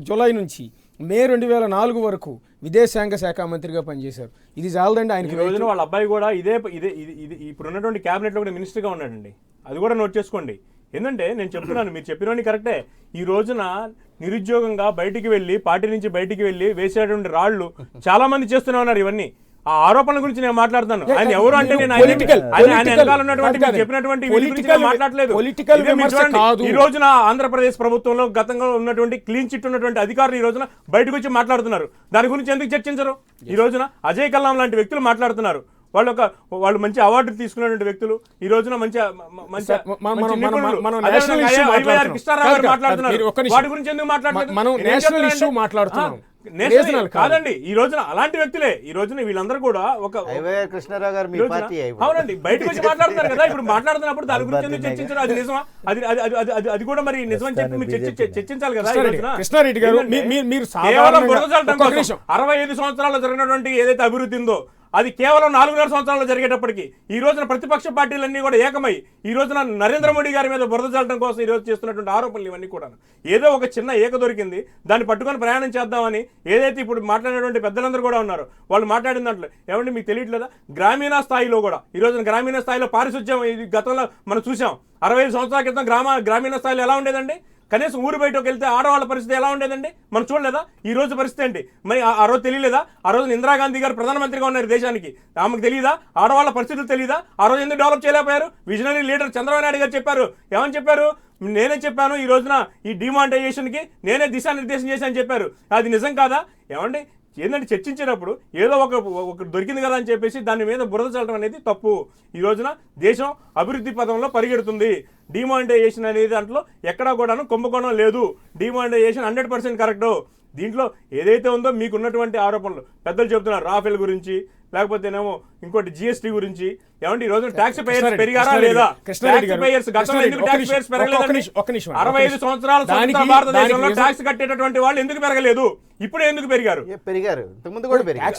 జూలై నుంచి మే 2004 వరకు విదేశాంగ శాఖ మంత్రిగా పనిచేశారు. ఇది చాలదండి ఆయనకి. ఈ రోజున వాళ్ళ అబ్బాయి కూడా ఇదే ఇప్పుడు ఉన్నటువంటి క్యాబినెట్లో కూడా మినిస్టర్గా ఉన్నాడండి. అది కూడా నోట్ చేసుకోండి. ఏంటంటే నేను చెప్తున్నాను, మీరు చెప్పినవన్నీ కరెక్టే. ఈ రోజున నిరుద్యోగంగా బయటికి వెళ్ళి, పార్టీ నుంచి బయటికి వెళ్ళి వేసేటువంటి రాళ్ళు చాలా మంది చేస్తూనే ఉన్నారు. ఇవన్నీ ఆ ఆరోపణల గురించి నేను మాట్లాడుతాను. ఆయన ఎవరు అంటే నేను ఆయన వెనకాల ఉన్నటువంటి మీరు చెప్పినటువంటి వీటి గురించి నేను మాట్లాడలేదు. ఇదే మీరు చూడండి, ఈ రోజున ఆంధ్రప్రదేశ్ ప్రభుత్వంలో గతంలో ఉన్నటువంటి క్లీన్ చిట్ ఉన్నటువంటి అధికారులు ఈ రోజున బయటకు వచ్చి మాట్లాడుతున్నారు. దాని గురించి ఎందుకు చర్చించరు? ఈ రోజున అజయ్ కల్లాం లాంటి వ్యక్తులు మాట్లాడుతున్నారు. వాళ్ళు మంచి అవార్డులు తీసుకున్నటువంటి వ్యక్తులు ఈ రోజున మంచి కృష్ణారావు గారు మాట్లాడుతున్నారు. వాటి గురించి ఎందుకు మాట్లాడలేదు? కాదండి, ఈ రోజున అలాంటి వ్యక్తులే ఈ రోజున వీళ్ళందరూ కూడా ఒక కృష్ణారావు గారు అవునండి బయటకు వచ్చి మాట్లాడుతున్నారు కదా. ఇప్పుడు మాట్లాడుతున్నప్పుడు దాని గురించి ఎందుకు చర్చించారు? అది నిజమా? అది కూడా మరి నిజమని చెప్పి మీరు చర్చించాలి కదా. కృష్ణారెడ్డి గారు, కేవలం బురద చల్లడం కోసం 65 సంవత్సరాల్లో జరిగినటువంటి ఏదైతే అభివృద్ధి ఉందో అది కేవలం 4.5 సంవత్సరాల్లో జరిగేటప్పటికి ఈ రోజున ప్రతిపక్ష పార్టీలన్నీ కూడా ఏకమై ఈ రోజున నరేంద్ర మోడీ గారి మీద బురద చల్లడం కోసం ఈ రోజు చేస్తున్నటువంటి ఆరోపణలు ఇవన్నీ కూడా ఏదో ఒక చిన్న ఏక దొరికింది, దాన్ని పట్టుకొని ప్రయాణం చేద్దామని ఏదైతే ఇప్పుడు మాట్లాడినటువంటి పెద్దలందరూ కూడా ఉన్నారు. వాళ్ళు మాట్లాడిన దాంట్లో ఏమంటే మీకు తెలియట్లేదా? గ్రామీణ స్థాయిలో కూడా ఈ రోజున గ్రామీణ స్థాయిలో పారిశుధ్యం ఇది గతంలో మనం చూసాం. 65 సంవత్సరాల క్రితం గ్రామీణ స్థాయిలో ఎలా ఉండేదండి? కనీసం ఊరు బయటకు వెళ్తే ఆడవాళ్ళ పరిస్థితి ఎలా ఉండేదండి? మనం చూడలేదా? ఈ రోజు పరిస్థితి ఏంటి? మరి ఆ రోజు తెలియలేదా? ఆ రోజు ఇందిరాగాంధీ గారు ప్రధానమంత్రిగా ఉన్నారు దేశానికి, ఆమెకు తెలియదా? ఆడవాళ్ళ పరిస్థితులు తెలియదా? ఆ రోజు ఎందుకు డెవలప్ చేయలేకపోయారు? విజనరీ లీడర్ చంద్రబాబు నాయుడు గారు చెప్పారు. ఏమని చెప్పారు? నేనే చెప్పాను ఈ రోజున ఈ డిమానిటైజేషన్కి నేనే దిశానిర్దేశం చేశాను చెప్పారు. అది నిజం కాదా? ఏమండి ఏంటంటే చర్చించేటప్పుడు ఏదో ఒక దొరికింది కదా అని చెప్పేసి దాని మీద బురద చల్లడం అనేది తప్పు. ఈ రోజున దేశం అభివృద్ధి పదంలో పరిగెడుతుంది. డిమానిటైజేషన్ అనేది దాంట్లో ఎక్కడా కూడాను కుంభకోణం లేదు. Demonetisation 100% correct. దీంట్లో ఏదైతే ఉందో మీకున్నటువంటి ఆరోపణలు పెద్దలు చెబుతున్నారు రాఫెల్ గురించి, లేకపోతేనేమో ఇంకోటి జిఎస్టీ గురించి. ఏమంటే ఈ రోజు ట్యాక్స్ పేయర్స్ పెరిగారా లేదా? ట్యాక్స్ పేయర్స్ గతంలో ఎందుకు ట్యాక్స్ పేయర్స్ పెరగలేదండి? 65 సంవత్సరాల భారతదేశంలో ట్యాక్స్ కట్టేటటువంటి వాళ్ళు ఎందుకు పెరగలేదు? ఇప్పుడు ఎందుకు పెరిగారు? ఇంతకుముందు కూడా పెరిగారు.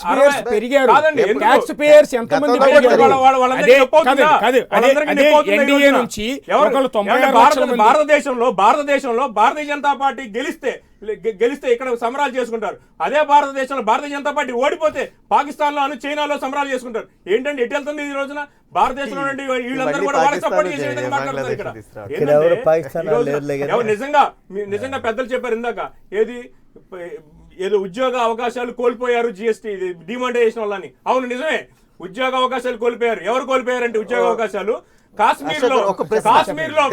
భారతదేశంలో భారతీయ జనతా పార్టీ గెలిస్తే ఇక్కడ సంబరాలు చేసుకుంటారు. అదే భారతదేశంలో భారతీయ జనతా పార్టీ ఓడిపోతే పాకిస్తాన్ లో చైనాలో సంబరాలు చేసుకుంటారు. ఏంటంటే ఎటు వెళ్తుంది ఈ రోజున? భారతదేశంలో నుండి వీళ్ళందరూ కూడా వాళ్ళకి సపోర్ట్ చేసే విధంగా మాట్లాడుతారు. ఇక్కడ నిజంగా పెద్దలు చెప్పారు ఇందాక, ఏదో ఉద్యోగ అవకాశాలు కోల్పోయారు జిఎస్టీ డిమానిటైజేషన్ వల్ల అని. అవును నిజమే, ఉద్యోగ అవకాశాలు కోల్పోయారు. ఎవరు కోల్పోయారంటే ఉద్యోగ అవకాశాలు కాశ్మీర్ లో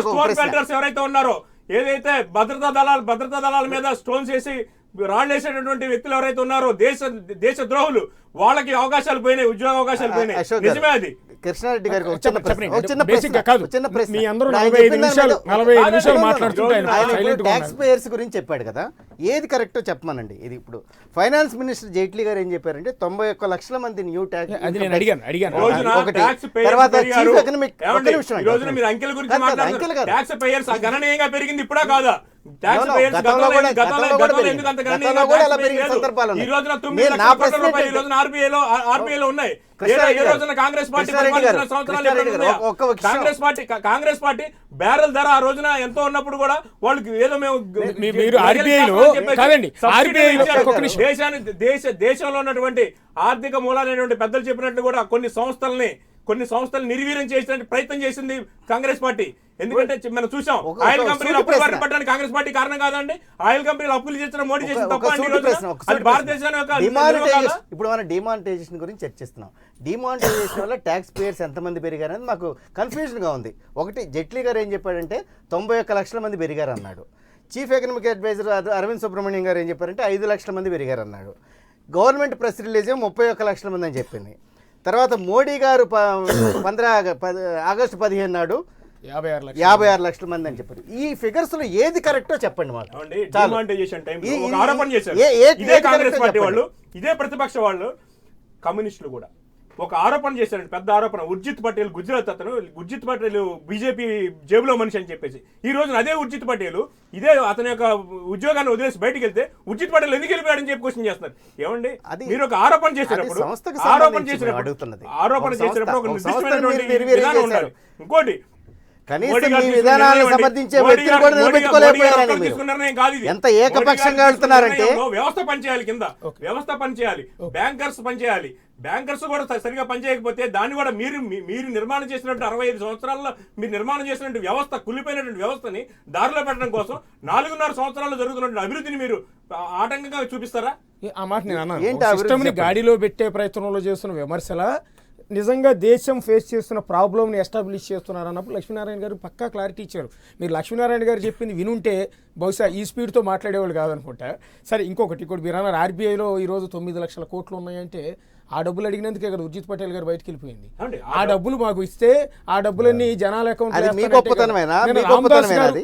స్టోన్ వెల్డర్స్ ఎవరైతే ఉన్నారో, ఏదైతే భద్రతా దళాల మీద స్టోన్స్ వేసి రాళ్ళు వేసేటటువంటి వ్యక్తులు ఎవరైతే ఉన్నారో దేశ ద్రోహులు, వాళ్ళకి అవకాశాలు పోయినాయి, ఉద్యోగ అవకాశాలు పోయినాయి. నిజమే అది. కృష్ణారెడ్డి గారికి ట్యాక్స్ పేయర్స్ గురించి చెప్పాడు కదా, ఏది కరెక్టో చెప్పమనండి. ఇది ఇప్పుడు ఫైనాన్స్ మినిస్టర్ జైట్లీ గారు ఏం చెప్పారంటే 91 లక్షల మంది న్యూ ట్యాక్స్. పెరిగింది ఇప్పుడా కాదా? ఆర్బీఐలో ఉన్నాయి. కాంగ్రెస్ పార్టీ బ్యారెల్ ధర ఆ రోజున ఎంతో ఉన్నప్పుడు కూడా వాళ్ళకి ఏదో దేశంలో ఉన్నటువంటి ఆర్థిక మూలాలైనటువంటి పెద్దలు చెప్పినట్లు కూడా కొన్ని సంస్థలు నిర్వీర్యం చేసిన ప్రయత్నం చేసింది కాంగ్రెస్ పార్టీ. ఎందుకంటే మనం చూసాం ఆయిల్ కంపెనీలు అప్పులు పట్టడానికి కాంగ్రెస్ పార్టీ కారణం కాదండి. ఆయిల్ కంపెనీలు అప్పులు చేసిన మోడీ చేసిన తప్ప ఇప్పుడు మనం డిమానిటైజేషన్ గురించి చర్చిస్తున్నాం. డిమానిటైజేషన్ వల్ల ట్యాక్స్ పేయర్స్ ఎంతమంది పెరిగారని మాకు కన్ఫ్యూజన్ గా ఉంది. ఒకటి జైట్లీ గారు ఏం చెప్పాడంటే 91 లక్షల మంది పెరిగారు అన్నాడు. Chief economic advisor Arvind Subramanian గారు ఏం చెప్పారంటే 5 లక్షల మంది పెరిగారు అన్నాడు. గవర్నమెంట్ ప్రెస్ రిలీజ్ 31 లక్షల మంది అని చెప్పింది. తర్వాత మోడీ గారు ఆగస్టు 15 నాడు 56 లక్షలు 56 లక్షల మంది అని చెప్పారు. ఈ ఫిగర్స్ లో ఏది కరెక్టో చెప్పండి మాకు. ఏమండి, చాలు. డిమానిటైజేషన్ టైంలో ఈ- ఒక ఈ- ఆరోపణ చేశారు. ఏ ఇదే కాంగ్రెస్ కరెక్టో పార్టీ చెప్పండి. వాళ్ళు, ఇదే ప్రతిపక్ష వాళ్ళు, కమ్యూనిస్టులు కూడా ఒక ఆరోపణ చేశారండి, పెద్ద ఆరోపణ. ఉర్జిత్ పటేల్ గుజరాత్ అతను, ఉర్జిత్ పటేల్ బీజేపీ జేబులో మనిషి అని చెప్పేసి, ఈ రోజున అదే ఉర్జిత్ పటేల్ ఇదే అతని యొక్క ఉద్యోగాన్ని వదిలేసి బయటికి వెళ్తే ఉర్జిత్ పటేల్ ఎందుకు వెళ్ళిపోయాడని చెప్పి క్వశ్చన్ చేస్తున్నారు. ఏమండి, అది- మీరు ఒక ఆరోపణ చేసినప్పుడు, అది సంస్థకు ఆరోపణ సంబంధించి చేసినప్పుడు అడుగుతున్నది. ఆరోపణ ఒక చేసినప్పుడు ఒక సంస్థ- నిర్దిష్టమైనటువంటి సంస్థను మీరు విధానం చేశారు. ఉండాలి. ఇంకోటి, కనీసం మోడీ గారు మీ తీసుకున్న విధానాలను నిర్ణయం అండి. సమర్థించే మోడీ వ్యక్తిని గారు- కూడా మోడీ గారు నిలబెట్టుకోలేకపోయారని ఒక్కరు మీరు. తీసుకున్న నిర్ణయం కాదు ఇది. ఎంత ఏకపక్షంగా వెళ్తున్నారంటే వ్యవస్థ పనిచేయాలి, కింద వ్యవస్థ పనిచేయాలి, బ్యాంకర్స్ పనిచేయాలి. బ్యాంకర్స్ కూడా సరిగా పనిచేయకపోతే దాన్ని కూడా మీరు నిర్మాణం చేసినట్టు 65 సంవత్సరాల్లో మీరు నిర్మాణం చేసినటువంటి వ్యవస్థ, కుళ్ళిపోయినటువంటి వ్యవస్థని దారిలో పెట్టడం కోసం 4.5 సంవత్సరాల్లో జరుగుతున్నటువంటి అభివృద్ధిని మీరు ఆటంకంగా చూపిస్తారా? ఆ మాట నేను అన్నాను. ఏంటి అభివృద్ధి సిస్టమ్ని చెప్పండి. గాడిలో పెట్టే ప్రయత్నంలో చేస్తున్న విమర్శల నిజంగా దేశం ఫేస్ చేస్తున్న ప్రాబ్లమ్ని ఎస్టాబ్లిష్ చేస్తున్నారు అన్నప్పుడు లక్ష్మీనారాయణ గారు పక్కా క్లారిటీ ఇచ్చారు. మీరు లక్ష్మీనారాయణ గారు చెప్పింది వినుంటే బహుశా ఈ స్పీడ్తో మాట్లాడేవాళ్ళు కాదనుకుంటా. సరే, ఇంకొకటి మీరు అన్నారు ఆర్బీఐలో ఈరోజు 9 లక్షల కోట్లు ఉన్నాయంటే ఆ డబ్బులు అడిగినందుకే కదా ఉర్జిత్ పటేల్ గారు బయటకు వెళ్ళిపోయింది. ఆ డబ్బులు మాకు ఇస్తే ఆ డబ్బులన్నీ జనాల అకౌంట్ అది మీ గొప్పతనమేనా? మీ గొప్పతనమేనా అది?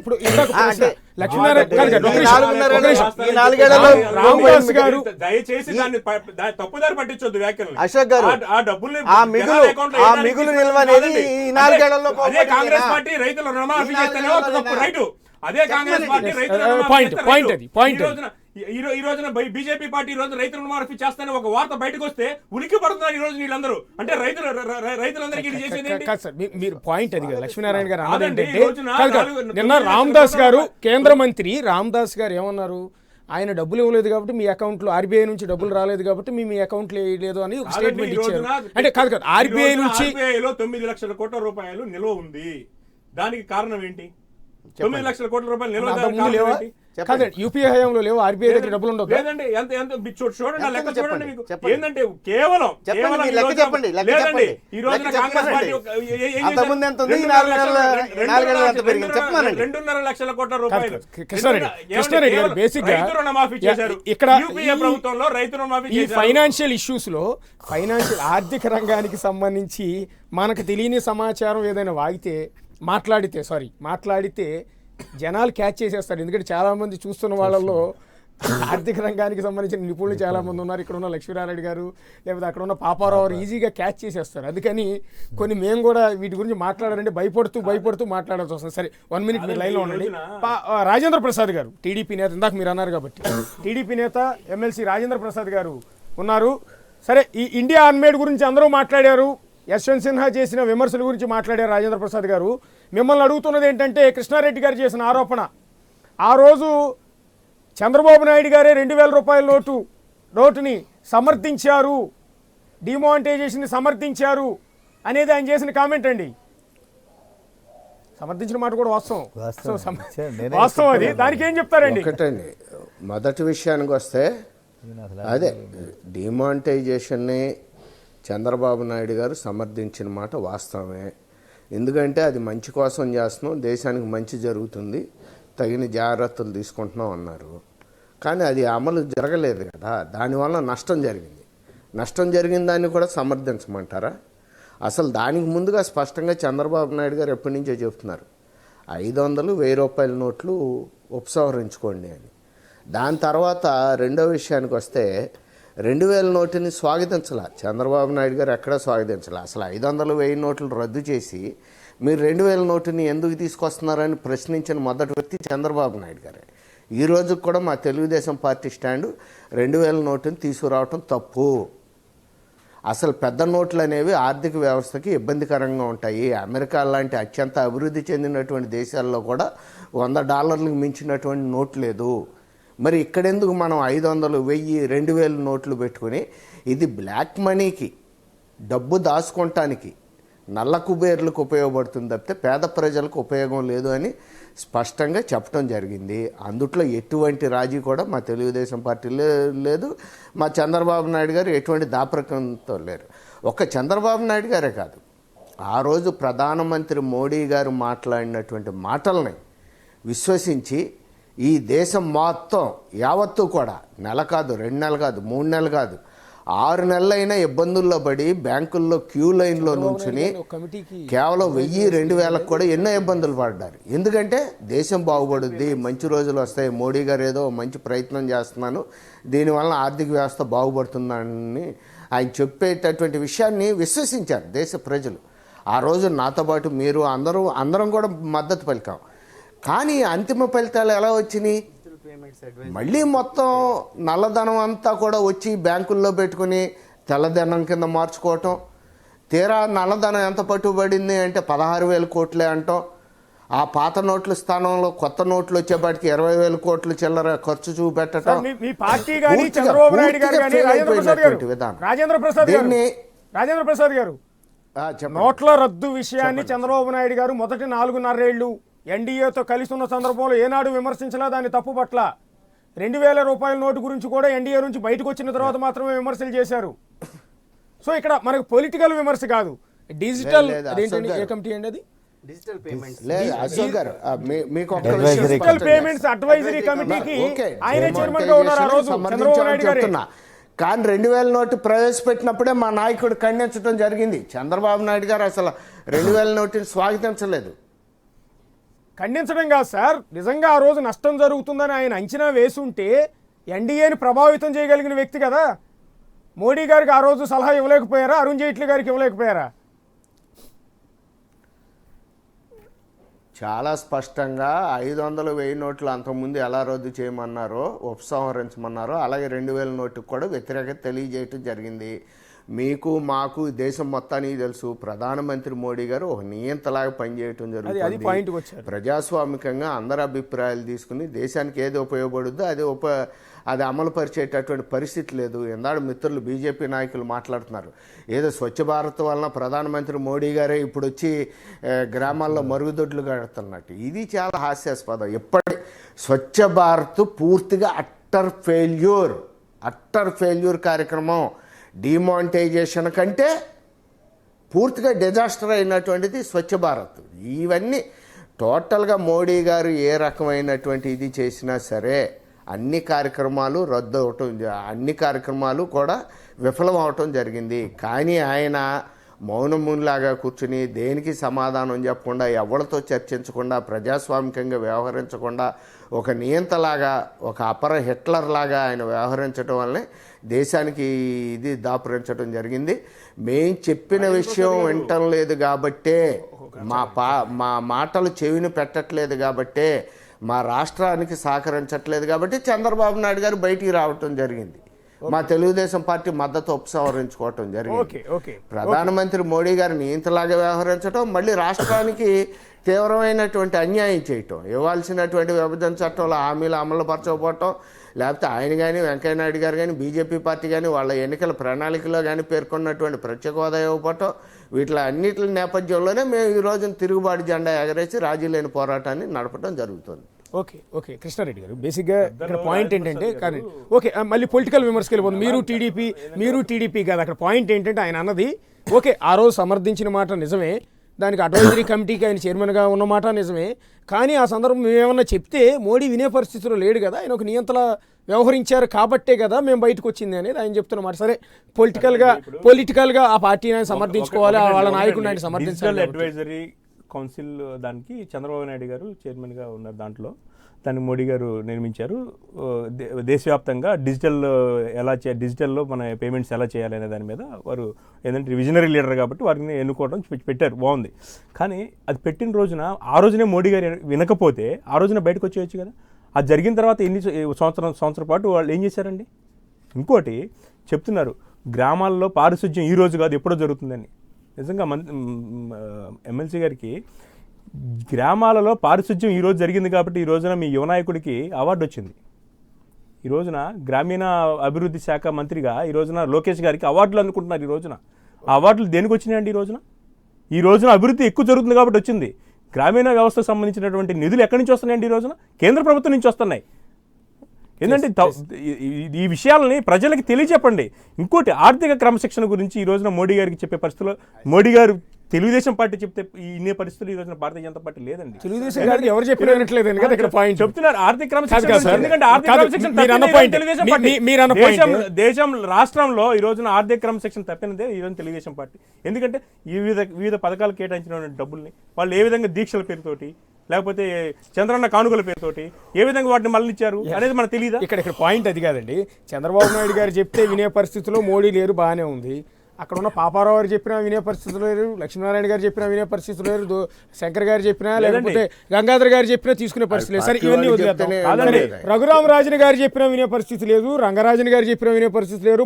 రామదాస్ గారు దయచేసి దాన్ని తప్పుదారి పట్టించొద్దు వ్యాఖ్యలు. అశోక్ గారు, ఆ డబ్బుల్ని ఆ మిగులు నిల్వ అనేది ఈ 4 ఏళ్లలో అదే కాంగ్రెస్ పార్టీ రైతుల రుణమాఫీ చేస్తేనే ఒక తప్పు రైటు. అదే కాంగ్రెస్ పార్టీ రైతుల రుణమాఫీ చేస్తే ఈ రోజున బీజేపీ పార్టీ ఈ రోజు రైతుల రుణమాఫీ చేస్తానే ఒక వార్త బయటకు వస్తే ఉనికి పడుతున్నారు ఈ రోజు వీళ్ళందరూ. అంటే రైతులందరికీ ఇది చేసేది ఏంటి? కాదు సార్, మీరు పాయింట్ అది కదా లక్ష్మీనారాయణ గారు కాదండి, అన్నది ఈ రోజున నిన్న రామదాస్ గారు కేంద్ర మంత్రి రామదాస్ గారు ఏమన్నారు, ఆయన డబ్బులు ఇవ్వలేదు కాబట్టి మీ అకౌంట్లో ఆర్బీఐ నుంచి డబ్బులు రాలేదు కాబట్టి మీ అకౌంట్లో వేయలేదు అని ఒక స్టేట్మెంట్ ఇచ్చారు. అంటే కాదు ఆర్బీఐ నుంచి 9 లక్షల కోట్ల రూపాయలు నిల్వ ఉంది. దానికి కారణం ఏంటి? 9 లక్షల కోట్ల రూపాయలు నిల్వ అంతకుముందు లేవా? కాదండి, యూపీఏ హయాంలో లేవు, ఆర్బీఐ దగ్గర డబ్బులు ఉండదు. లేదండి, చూడండి, లెక్క చూడండి. మీకు చెప్పండి. ఏంటంటే కేవలం చెప్పండి, లెక్క చెప్పండి, లెక్క లేదండి, చెప్పండి. ఈ రోజున లెక్క కాంగ్రెస్ చెప్పండి. పార్టీ అంతకుముందు ఎంత ఉంది? 4 నెలలు ఎంత పెరిగింది? చెప్పమనండి. 2.5 లక్షల కోట్ల రూపాయలు కృష్ణారెడ్డి గారు బేసిక్ గా రైతు రుణమాఫీ చేశారు. ఇక్కడ యూపీఏ ప్రభుత్వంలో రైతు రుణమాఫీ ఈ చేశారు. ఫైనాన్షియల్ ఇష్యూస్ లో ఆర్థిక రంగానికి సంబంధించి మనకు తెలియని సమాచారం ఏదైనా మాట్లాడితే జనాలు క్యాచ్ చేసేస్తారు. ఎందుకంటే చాలా మంది చూస్తున్న వాళ్ళల్లో ఆర్థిక రంగానికి సంబంధించిన నిపుణులు చాలా మంది ఉన్నారు. ఇక్కడ ఉన్న లక్ష్మీనారాయణ గారు లేకపోతే అక్కడ ఉన్న పాపారావు ఈజీగా క్యాచ్ చేసేస్తారు. అందుకని మేము కూడా వీటి గురించి మాట్లాడాలంటే భయపడుతూ మాట్లాడాల్సి వస్తుంది. సరే, 1 మినిట్ మీరు లైన్లో ఉండండి. రాజేంద్ర ప్రసాద్ గారు టీడీపీ నేత, ఇందాక మీరు అన్నారు కాబట్టి టీడీపీ నేత ఎమ్మెల్సీ రాజేంద్ర ప్రసాద్ గారు ఉన్నారు. సరే, ఈ ఇండియా అన్మేడ్ గురించి అందరూ మాట్లాడారు, యశ్వంత్ సిన్హా చేసిన విమర్శల గురించి మాట్లాడారు. రాజేంద్ర ప్రసాద్ గారు మిమ్మల్ని అడుగుతున్నది ఏంటంటే, కృష్ణారెడ్డి గారు చేసిన ఆరోపణ, ఆ రోజు చంద్రబాబు నాయుడు గారే 2,000 రూపాయల నోటుని సమర్థించారు, డిమానిటైజేషన్ సమర్థించారు అనేది ఆయన చేసిన కామెంట్ అండి. సమర్థించిన మాట కూడా వాస్తవం. వాస్తవం అది. దానికి ఏం చెప్తారండి? ఒకటండి, మొదటి విషయానికి వస్తే అదే డిమానిటైజేషన్ని చంద్రబాబు నాయుడు గారు సమర్థించిన మాట వాస్తవమే. ఎందుకంటే అది మంచి కోసం చేస్తున్నాం, దేశానికి మంచి జరుగుతుంది, తగిన జాగ్రత్తలు తీసుకుంటున్నాం అన్నారు. కానీ అది అమలు జరగలేదు కదా, దానివల్ల నష్టం జరిగిన దాన్ని కూడా సమర్థించమంటారా? అసలు దానికి ముందుగా స్పష్టంగా చంద్రబాబు నాయుడు గారు ఎప్పటి నుంచో చెప్తున్నారు, 500, 1000 రూపాయల నోట్లు ఉపసంహరించుకోండి అని. దాని తర్వాత రెండో విషయానికి వస్తే 2000 నోటుని స్వాగతించాల చంద్రబాబు నాయుడు గారు, ఎక్కడా స్వాగతించాల. అసలు 500, 1000 నోట్లు రద్దు చేసి మీరు 2000 నోటుని ఎందుకు తీసుకొస్తున్నారని ప్రశ్నించిన మొదటి వ్యక్తి చంద్రబాబు నాయుడు గారే. ఈ రోజు కూడా మా తెలుగుదేశం పార్టీ స్టాండు 2000 నోటుని తీసుకురావటం తప్పు. అసలు పెద్ద నోట్లు అనేవి ఆర్థిక వ్యవస్థకి ఇబ్బందికరంగా ఉంటాయి. అమెరికా లాంటి అత్యంత అభివృద్ధి చెందినటువంటి దేశాల్లో కూడా $100 మించినటువంటి నోట్ లేదు. మరి ఇక్కడెందుకు మనం 500, 1000, 2000 నోట్లు పెట్టుకుని ఇది బ్లాక్ మనీకి, డబ్బు దాచుకోవటానికి, నల్ల కుబేర్లకు ఉపయోగపడుతుంది తప్పితే పేద ప్రజలకు ఉపయోగం లేదు అని స్పష్టంగా చెప్పడం జరిగింది. అందుట్లో ఎటువంటి రాజీ కూడా మా తెలుగుదేశం పార్టీ లేదు, మా చంద్రబాబు నాయుడు గారు ఎటువంటి దాపరికంతో లేరు. ఒక్క చంద్రబాబు నాయుడు గారే కాదు, ఆ రోజు ప్రధానమంత్రి మోడీ గారు మాట్లాడినటువంటి మాటల్ని విశ్వసించి ఈ దేశం మొత్తం యావత్తు కూడా నెల కాదు, 2 నెలలు కాదు, 3 నెలలు కాదు, 6 నెలలైనా ఇబ్బందుల్లో పడి బ్యాంకుల్లో క్యూ లైన్లో నుంచుని కేవలం 1000-2000 కూడా ఎన్నో ఇబ్బందులు పడ్డారు. ఎందుకంటే దేశం బాగుపడుద్ది, మంచి రోజులు వస్తాయి, మోడీ గారు ఏదో మంచి ప్రయత్నం చేస్తున్నాను, దీనివల్ల ఆర్థిక వ్యవస్థ బాగుపడుతుందని ఆయన చెప్పేటటువంటి విషయాన్ని విశ్వసించారు దేశ ప్రజలు. ఆ రోజు నాతో పాటు మీరు అందరం కూడా మద్దతు పలికాం. కానీ అంతిమ ఫలితాలు ఎలా వచ్చినాయి? మళ్ళీ మొత్తం నల్లధనం అంతా కూడా వచ్చి బ్యాంకుల్లో పెట్టుకుని తెల్లధనం కింద మార్చుకోవటం. తీరా నల్లధనం ఎంత పట్టుబడింది అంటే 16,000 కోట్లే అంటాం. ఆ పాత నోట్ల స్థానంలో కొత్త నోట్లు వచ్చేపాటికి 20,000 కోట్లు చిల్లర ఖర్చు చూపెట్టడం. మీ పార్టీ గాని చంద్రబాబు నాయుడు గారు గాని రాజేంద్ర ప్రసాద్ గారు నోట్ల రద్దు విషయాన్ని చంద్రబాబు నాయుడు గారు మొదటి 4.5 ఏళ్లు ఎన్డీఏతో కలిసి ఉన్న సందర్భంలో ఏనాడు విమర్శించలా, దాన్ని తప్పు పట్ల. 2,000 రూపాయల నోటు గురించి కూడా ఎన్డీఏ నుంచి బయటకు వచ్చిన తర్వాత మాత్రమే విమర్శలు చేశారు. సో ఇక్కడ మనకు పొలిటికల్ విమర్శ కాదు, డిజిటల్ ఏ కమిటీ అండి అది? Digital payments digital payments advisory కమిటీకి ఆయనే చైర్మన్ గా ఉన్నారు ఆ రోజు చంద్రబాబు నాయుడు గారు. కానీ 2000 నోటు ప్రవేశపెట్టినప్పుడే మా నాయకుడు ఖండించడం జరిగింది. చంద్రబాబు నాయుడు గారు అసలు 2000 నోటుని స్వాగతించలేదు. ఖండించడం కాదు సార్, నిజంగా ఆ రోజు నష్టం జరుగుతుందని ఆయన అంచనా వేసుంటే ఎన్డీఏని ప్రభావితం చేయగలిగిన వ్యక్తి కదా. మోడీ గారికి ఆ రోజు సలహా ఇవ్వలేకపోయారా? అరుణ్ జైట్లీ గారికి ఇవ్వలేకపోయారా? చాలా స్పష్టంగా 500-1000 నోట్లు అంతకుముందు ఎలా రద్దు చేయమన్నారో, ఉపసంహరించమన్నారో, అలాగే 2000 నోటుకు కూడా వ్యతిరేకత తెలియజేయటం జరిగింది. మీకు మాకు దేశం మొత్తానికి తెలుసు, ప్రధానమంత్రి మోడీ గారు ఒక నియంతలాగా పనిచేయటం జరుగుతుంది. ప్రజాస్వామికంగా అందరి అభిప్రాయాలు తీసుకుని దేశానికి ఏది ఉపయోగపడుద్దో అది అమలు పరిచేటటువంటి పరిస్థితి లేదు. ఎందాడు మిత్రులు బీజేపీ నాయకులు మాట్లాడుతున్నారు, ఏదో స్వచ్ఛ భారత్ వలన ప్రధానమంత్రి మోడీ గారే ఇప్పుడు వచ్చి గ్రామాల్లో మరుగుదొడ్లు కడుతున్నట్టు. ఇది చాలా హాస్యాస్పదం. ఎప్పటి స్వచ్ఛ భారత్ పూర్తిగా అట్టర్ ఫెయిల్యూర్ కార్యక్రమం. డిమానిటైజేషన్ కంటే పూర్తిగా డిజాస్టర్ అయినటువంటిది స్వచ్ఛ భారత్. ఇవన్నీ టోటల్గా మోడీ గారు ఏ రకమైనటువంటి ఇది చేసినా సరే అన్ని కార్యక్రమాలు రద్దు అవటం, అన్ని కార్యక్రమాలు కూడా విఫలం అవటం జరిగింది. కానీ ఆయన మౌనములాగా కూర్చుని దేనికి సమాధానం చెప్పకుండా, ఎవరితో చర్చించకుండా, ప్రజాస్వామికంగా వ్యవహరించకుండా, ఒక నియంతలాగా, ఒక అపర హిట్లర్ లాగా ఆయన వ్యవహరించడం వల్లనే దేశానికి ఇది దాపురించడం జరిగింది. మేం చెప్పిన విషయం వింటం లేదు కాబట్టే, మా మాటలు చెవిని పెట్టట్లేదు కాబట్టే, మా రాష్ట్రానికి సహకరించట్లేదు కాబట్టి చంద్రబాబు నాయుడు గారు బయటికి రావటం జరిగింది. మా తెలుగుదేశం పార్టీ మద్దతు ఉపసంహరించుకోవటం జరిగింది. ప్రధానమంత్రి మోడీ గారిని ఇంతలాగా వ్యవహరించడం, మళ్ళీ రాష్ట్రానికి తీవ్రమైనటువంటి అన్యాయం చేయటం, ఇవ్వాల్సినటువంటి విభజన చట్టంలో హామీలు అమలు పరచకపోవటం, లేకపోతే ఆయన కానీ వెంకయ్యనాయుడు గారు కానీ బీజేపీ పార్టీ కానీ వాళ్ళ ఎన్నికల ప్రణాళికలో కానీ పేర్కొన్నటువంటి ప్రత్యేక హోదా ఇవ్వకపోవటం, వీటి అన్నిటి నేపథ్యంలోనే మేము ఈ రోజున తిరుగుబాటు జెండా ఎగరేసి రాజీ లేని పోరాటాన్ని నడపడం జరుగుతుంది. ఓకే కృష్ణారెడ్డి గారు, బేసిక్గా ఇక్కడ పాయింట్ ఏంటంటే, కానీ ఓకే మళ్ళీ పొలిటికల్ విమర్శకి వెళ్ళిపోతుంది. మీరు టీడీపీ కాదు. అక్కడ పాయింట్ ఏంటంటే ఆయన అన్నది ఓకే, ఆ రోజు సమర్థించిన మాట నిజమే, దానికి అడ్వైజరీ కమిటీకి ఆయన చైర్మన్గా ఉన్నమాట నిజమే. కానీ ఆ సందర్భం మేమేమన్నా చెప్తే మోడీ వినే పరిస్థితిలో లేడు కదా, ఆయన ఒక నియంతలా వ్యవహరించారు కాబట్టే కదా మేము బయటకు వచ్చింది అనేది ఆయన చెప్తున్నమాట. సరే, పొలిటికల్గా ఆ పార్టీని ఆయన సమర్థించుకోవాలి, వాళ్ళ నాయకుడిని ఆయన సమర్థించాలి. అడ్వైజరీ కౌన్సిల్ దానికి చంద్రబాబు నాయుడు గారు చైర్మన్గా ఉన్నారు. దాన్ని మోడీ గారు నిర్మించారు. దేశవ్యాప్తంగా డిజిటల్లో మన పేమెంట్స్ ఎలా చేయాలి అనే దాని మీద వారు ఏంటంటే విజనరీ లీడర్ కాబట్టి వారిని ఎన్నుకోవడం పెట్టారు, బాగుంది. కానీ అది పెట్టిన రోజున ఆ రోజునే మోడీ గారు వినకపోతే ఆ రోజున బయటకు వచ్చేయచ్చు కదా. అది జరిగిన తర్వాత సంవత్సరం పాటు వాళ్ళు ఏం చేశారండి? ఇంకోటి చెప్తున్నారు, గ్రామాల్లో పారిశుధ్యం ఈ రోజు కాదు ఎప్పుడో జరుగుతుందని. నిజంగా ఎమ్మెల్సీ గారికి గ్రామాలలో పారిశుధ్యం ఈరోజు జరిగింది కాబట్టి ఈ రోజున మీ యువనాయకుడికి అవార్డు వచ్చింది. ఈ రోజున గ్రామీణ అభివృద్ధి శాఖ మంత్రిగా ఈ రోజున లోకేష్ గారికి అవార్డులు అందుకుంటున్నారు. ఈ రోజున ఆ అవార్డులు దేనికి వచ్చినాయండి? ఈ రోజున అభివృద్ధి ఎక్కువ జరుగుతుంది కాబట్టి వచ్చింది. గ్రామీణ వ్యవస్థకు సంబంధించినటువంటి నిధులు ఎక్కడి నుంచి వస్తున్నాయండి? ఈ రోజున కేంద్ర ప్రభుత్వం నుంచి వస్తున్నాయి. ఏంటంటే ఈ విషయాలని ప్రజలకి తెలియచెప్పండి. ఇంకోటి, ఆర్థిక క్రమశిక్షణ గురించి ఈ రోజున మోడీ గారికి చెప్పే పరిస్థితిలో మోడీ గారు తెలుగుదేశం పార్టీ చెప్తే ఇన్ని పరిస్థితులు ఈ రోజున భారతీయ జనతా పార్టీ లేదండి. తెలుగుదేశం గారికి ఎవరు చెప్పినట్లేదు కదా ఇక్కడ పాయింట్ చెప్తున్నారు ఆర్థిక క్రమశిక్షణ కాదు సార్. గురించి. ఎందుకంటే ఆర్థిక కాదు, క్రమశిక్షణ మీరు అన్న తప్పినదే point. తెలుగుదేశం పార్టీ. మీరు అన్న point. దేశం రాష్ట్రంలో ఈ రోజున ఆర్థిక క్రమశిక్షణ తప్పినదే ఈ రోజు తెలుగుదేశం పార్టీ. ఎందుకంటే ఈ వివిధ పథకాలు కేటాయించిన డబ్బుల్ని వాళ్ళు ఏ విధంగా దీక్షల పేరుతోటి లేకపోతే చంద్రన్న కానుకల పేరుతోటి ఏ విధంగా వాటిని మళ్ళించారు అనేది మనకు తెలియదా? ఇక్కడ పాయింట్ అది కాదండి. చంద్రబాబు నాయుడు గారు చెప్తే వినే పరిస్థితిలో మోడీ లేరు, బాగానే ఉంది. అక్కడ ఉన్న పాపారావు గారు చెప్పినా వినే పరిస్థితులు లేరు, లక్ష్మీనారాయణ గారు చెప్పినా వినే పరిస్థితులు లేరు, శంకర్ గారు చెప్పినా లేకపోతే గంగాధర్ గారు చెప్పినా తీసుకునే పరిస్థితి లేదు. సరే ఇవన్నీ వదిలేద్దాం. రఘురామరాజన్ గారు చెప్పినా వినే పరిస్థితి లేదు, రంగరాజన్ గారు చెప్పినా వినే పరిస్థితి లేదు,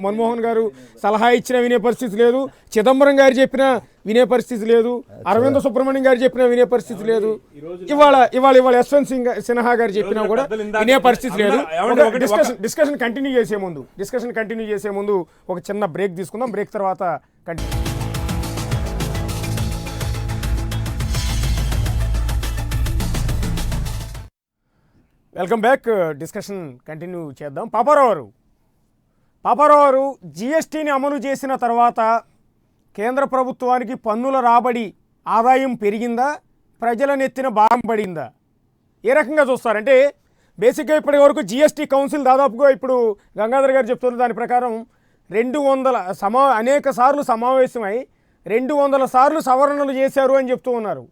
మన్మోహన్ గారు సలహా ఇచ్చినా వినే పరిస్థితి లేదు, చిదంబరం గారు చెప్పినా వినే పరిస్థితి లేదు, అరవింద సుబ్రహ్మణ్యం గారు చెప్పినా వినే పరిస్థితి లేదు, ఇవాళ యశ్వంత్ సిన్హా గారు చెప్పినా కూడా వినే పరిస్థితి లేదు. డిస్కషన్ కంటిన్యూ చేసే ముందు ఒక చిన్న బ్రేక్ తీసుకుందాం. బ్రేక్ తర్వాత continue. Welcome back. Discussion continue చేద్దాం. పాపారావు గారు జిఎస్టీని అమలు చేసిన తర్వాత కేంద్ర ప్రభుత్వానికి పన్నుల రాబడి ఆదాయం పెరిగిందా, ప్రజల నెత్తిన భారం పడిందా? ఏ రకంగా చూస్తారంటే బేసిక్గా ఇప్పటి వరకు జిఎస్టీ కౌన్సిల్ దాదాపుగా ఇప్పుడు గంగాధర్ గారు చెప్తున్న దాని ప్రకారం 200 అనేక సార్లు సమావేశమై 200 సార్లు సవరణలు చేశారు అని చెప్తూ ఉన్నారు.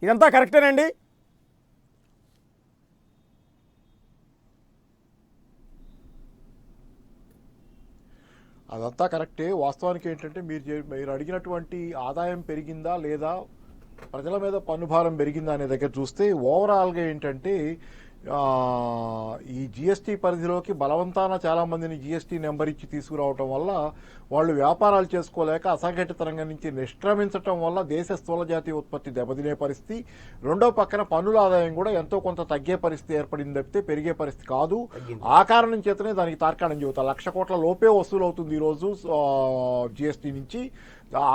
ఇదంతా కరెక్టేనండి? అదంతా కరెక్టే. వాస్తవానికి ఏంటంటే మీరు అడిగినటువంటి ఆదాయం పెరిగిందా లేదా, ప్రజల మీద పన్నుభారం పెరిగిందా అనే దగ్గర చూస్తే ఓవరాల్గా ఏంటంటే ఈ జిఎస్టీ పరిధిలోకి బలవంతాన చాలామందిని జిఎస్టీ నెంబర్ ఇచ్చి తీసుకురావటం వల్ల వాళ్ళు వ్యాపారాలు చేసుకోలేక అసంఘటిత రంగం నుంచి నిష్క్రమించటం వల్ల దేశ స్థూల జాతీయ ఉత్పత్తి దెబ్బతినే పరిస్థితి, రెండో పక్కన పన్నుల ఆదాయం కూడా ఎంతో కొంత తగ్గే పరిస్థితి ఏర్పడింది తప్పితే పెరిగే పరిస్థితి కాదు. ఆ కారణం చేతనే దానికి తార్కాణం చెబుతా. 1,00,000 కోట్ల లోపే వసూలు అవుతుంది ఈరోజు జిఎస్టీ నుంచి.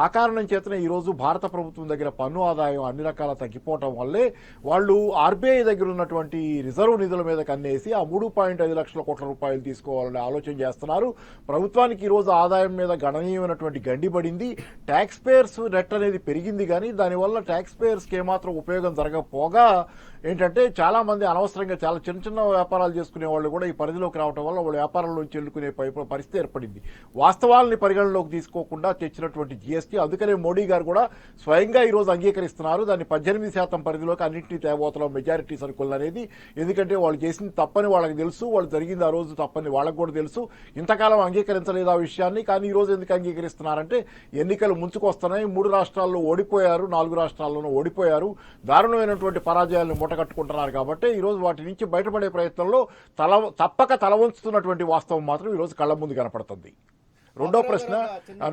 ఆ కారణం చేతనే ఈరోజు భారత ప్రభుత్వం దగ్గర పన్ను ఆదాయం అన్ని రకాల తగ్గిపోవటం వల్లే వాళ్ళు ఆర్బీఐ దగ్గర ఉన్నటువంటి రిజర్వ్ నిధుల మీద కన్నేసి ఆ 3.5 లక్షల కోట్ల రూపాయలు తీసుకోవాలని ఆలోచన చేస్తున్నారు. ప్రభుత్వానికి ఈరోజు ఆదాయం మీద గణనీయమైనటువంటి గండి పడింది. ట్యాక్స్ పేయర్స్ నెట్ అనేది పెరిగింది, కానీ దానివల్ల ట్యాక్స్ పేయర్స్కి ఏమాత్రం ఉపయోగం జరగకపోగా ఏంటంటే చాలామంది అనవసరంగా చాలా చిన్న చిన్న వ్యాపారాలు చేసుకునే వాళ్ళు కూడా ఈ పరిధిలోకి రావడం వల్ల వాళ్ళు వ్యాపారంలోంచి వెళ్ళుకునే పరిస్థితి ఏర్పడింది. వాస్తవాలని పరిగణలోకి తీసుకోకుండా తెచ్చినటువంటి జిఎస్టీ, అందుకనే మోడీ గారు కూడా స్వయంగా ఈరోజు అంగీకరిస్తున్నారు దాన్ని 18% పరిధిలోకి అన్నింటినీ తేబోతున్నాం మెజారిటీ సరుకులు అనేది. ఎందుకంటే వాళ్ళు చేసింది తప్పని వాళ్ళకి తెలుసు, వాళ్ళు జరిగింది ఆ రోజు తప్పని వాళ్ళకు కూడా తెలుసు. ఇంతకాలం అంగీకరించలేదు ఆ విషయాన్ని, కానీ ఈ రోజు ఎందుకు అంగీకరిస్తున్నారంటే ఎన్నికలు ముంచుకొస్తున్నాయి, 3 రాష్ట్రాల్లో ఓడిపోయారు, 4 రాష్ట్రాల్లోనూ ఓడిపోయారు, దారుణమైనటువంటి పరాజయాలను మూటకట్టుకుంటున్నారు. కాబట్టి ఈరోజు వాటి నుంచి బయటపడే ప్రయత్నంలో తప్పక తల వంచుతున్నటువంటి వాస్తవం మాత్రం ఈరోజు కళ్ళ ముందు కనపడుతుంది. రెండో ప్రశ్న,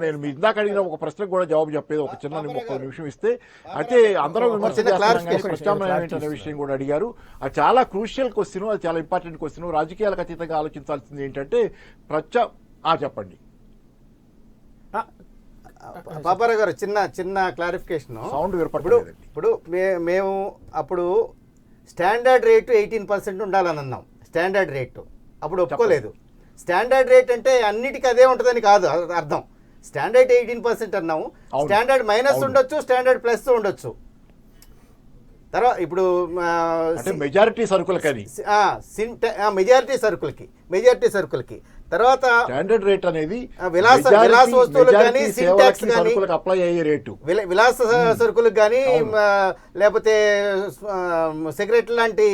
నేను మీ ఇందాక అడిగిన ఒక ప్రశ్నకు కూడా జవాబు చెప్పేది ఒక చిన్న 1 నిమిషం ఇస్తే, అయితే అందరూ విమర్శ ప్రత్యామ్నాయం ఏంటనే విషయం కూడా అడిగారు. అది చాలా క్రూషియల్ క్వశ్చన్, అది చాలా ఇంపార్టెంట్ క్వశ్చన్. రాజకీయాలకు అతీతంగా ఆలోచించాల్సింది ఏంటంటే చెప్పండి పాపారావు గారు చిన్న క్లారిఫికేషన్. సౌండ్ వినపడలేదు. ఇప్పుడు మేము అప్పుడు స్టాండర్డ్ రేటు 18% ఉండాలని అన్నాం. స్టాండర్డ్ రేటు అప్పుడు ఒప్పుకోలేదు. స్టాండర్డ్ రేట్ అంటే అన్నిటికీ అదే ఉంటుందని కాదు అర్థం. స్టాండర్డ్ 18% అన్నాము. స్టాండర్డ్ మైనస్ ఉండొచ్చు, స్టాండర్డ్ ప్లస్ ఉండొచ్చు. తర్వాత ఇప్పుడు మెజారిటీ సరుకులకి మెజారిటీ సరుకులకి తర్వాత స్టాండర్డ్ రేట్ అనేది విలాస వస్తువులకు కానీ సింటాక్స్ కానీ అప్లై అయ్యే రేటు, విలాస సరుకులకు కానీ లేకపోతే సిగరెట్ లాంటి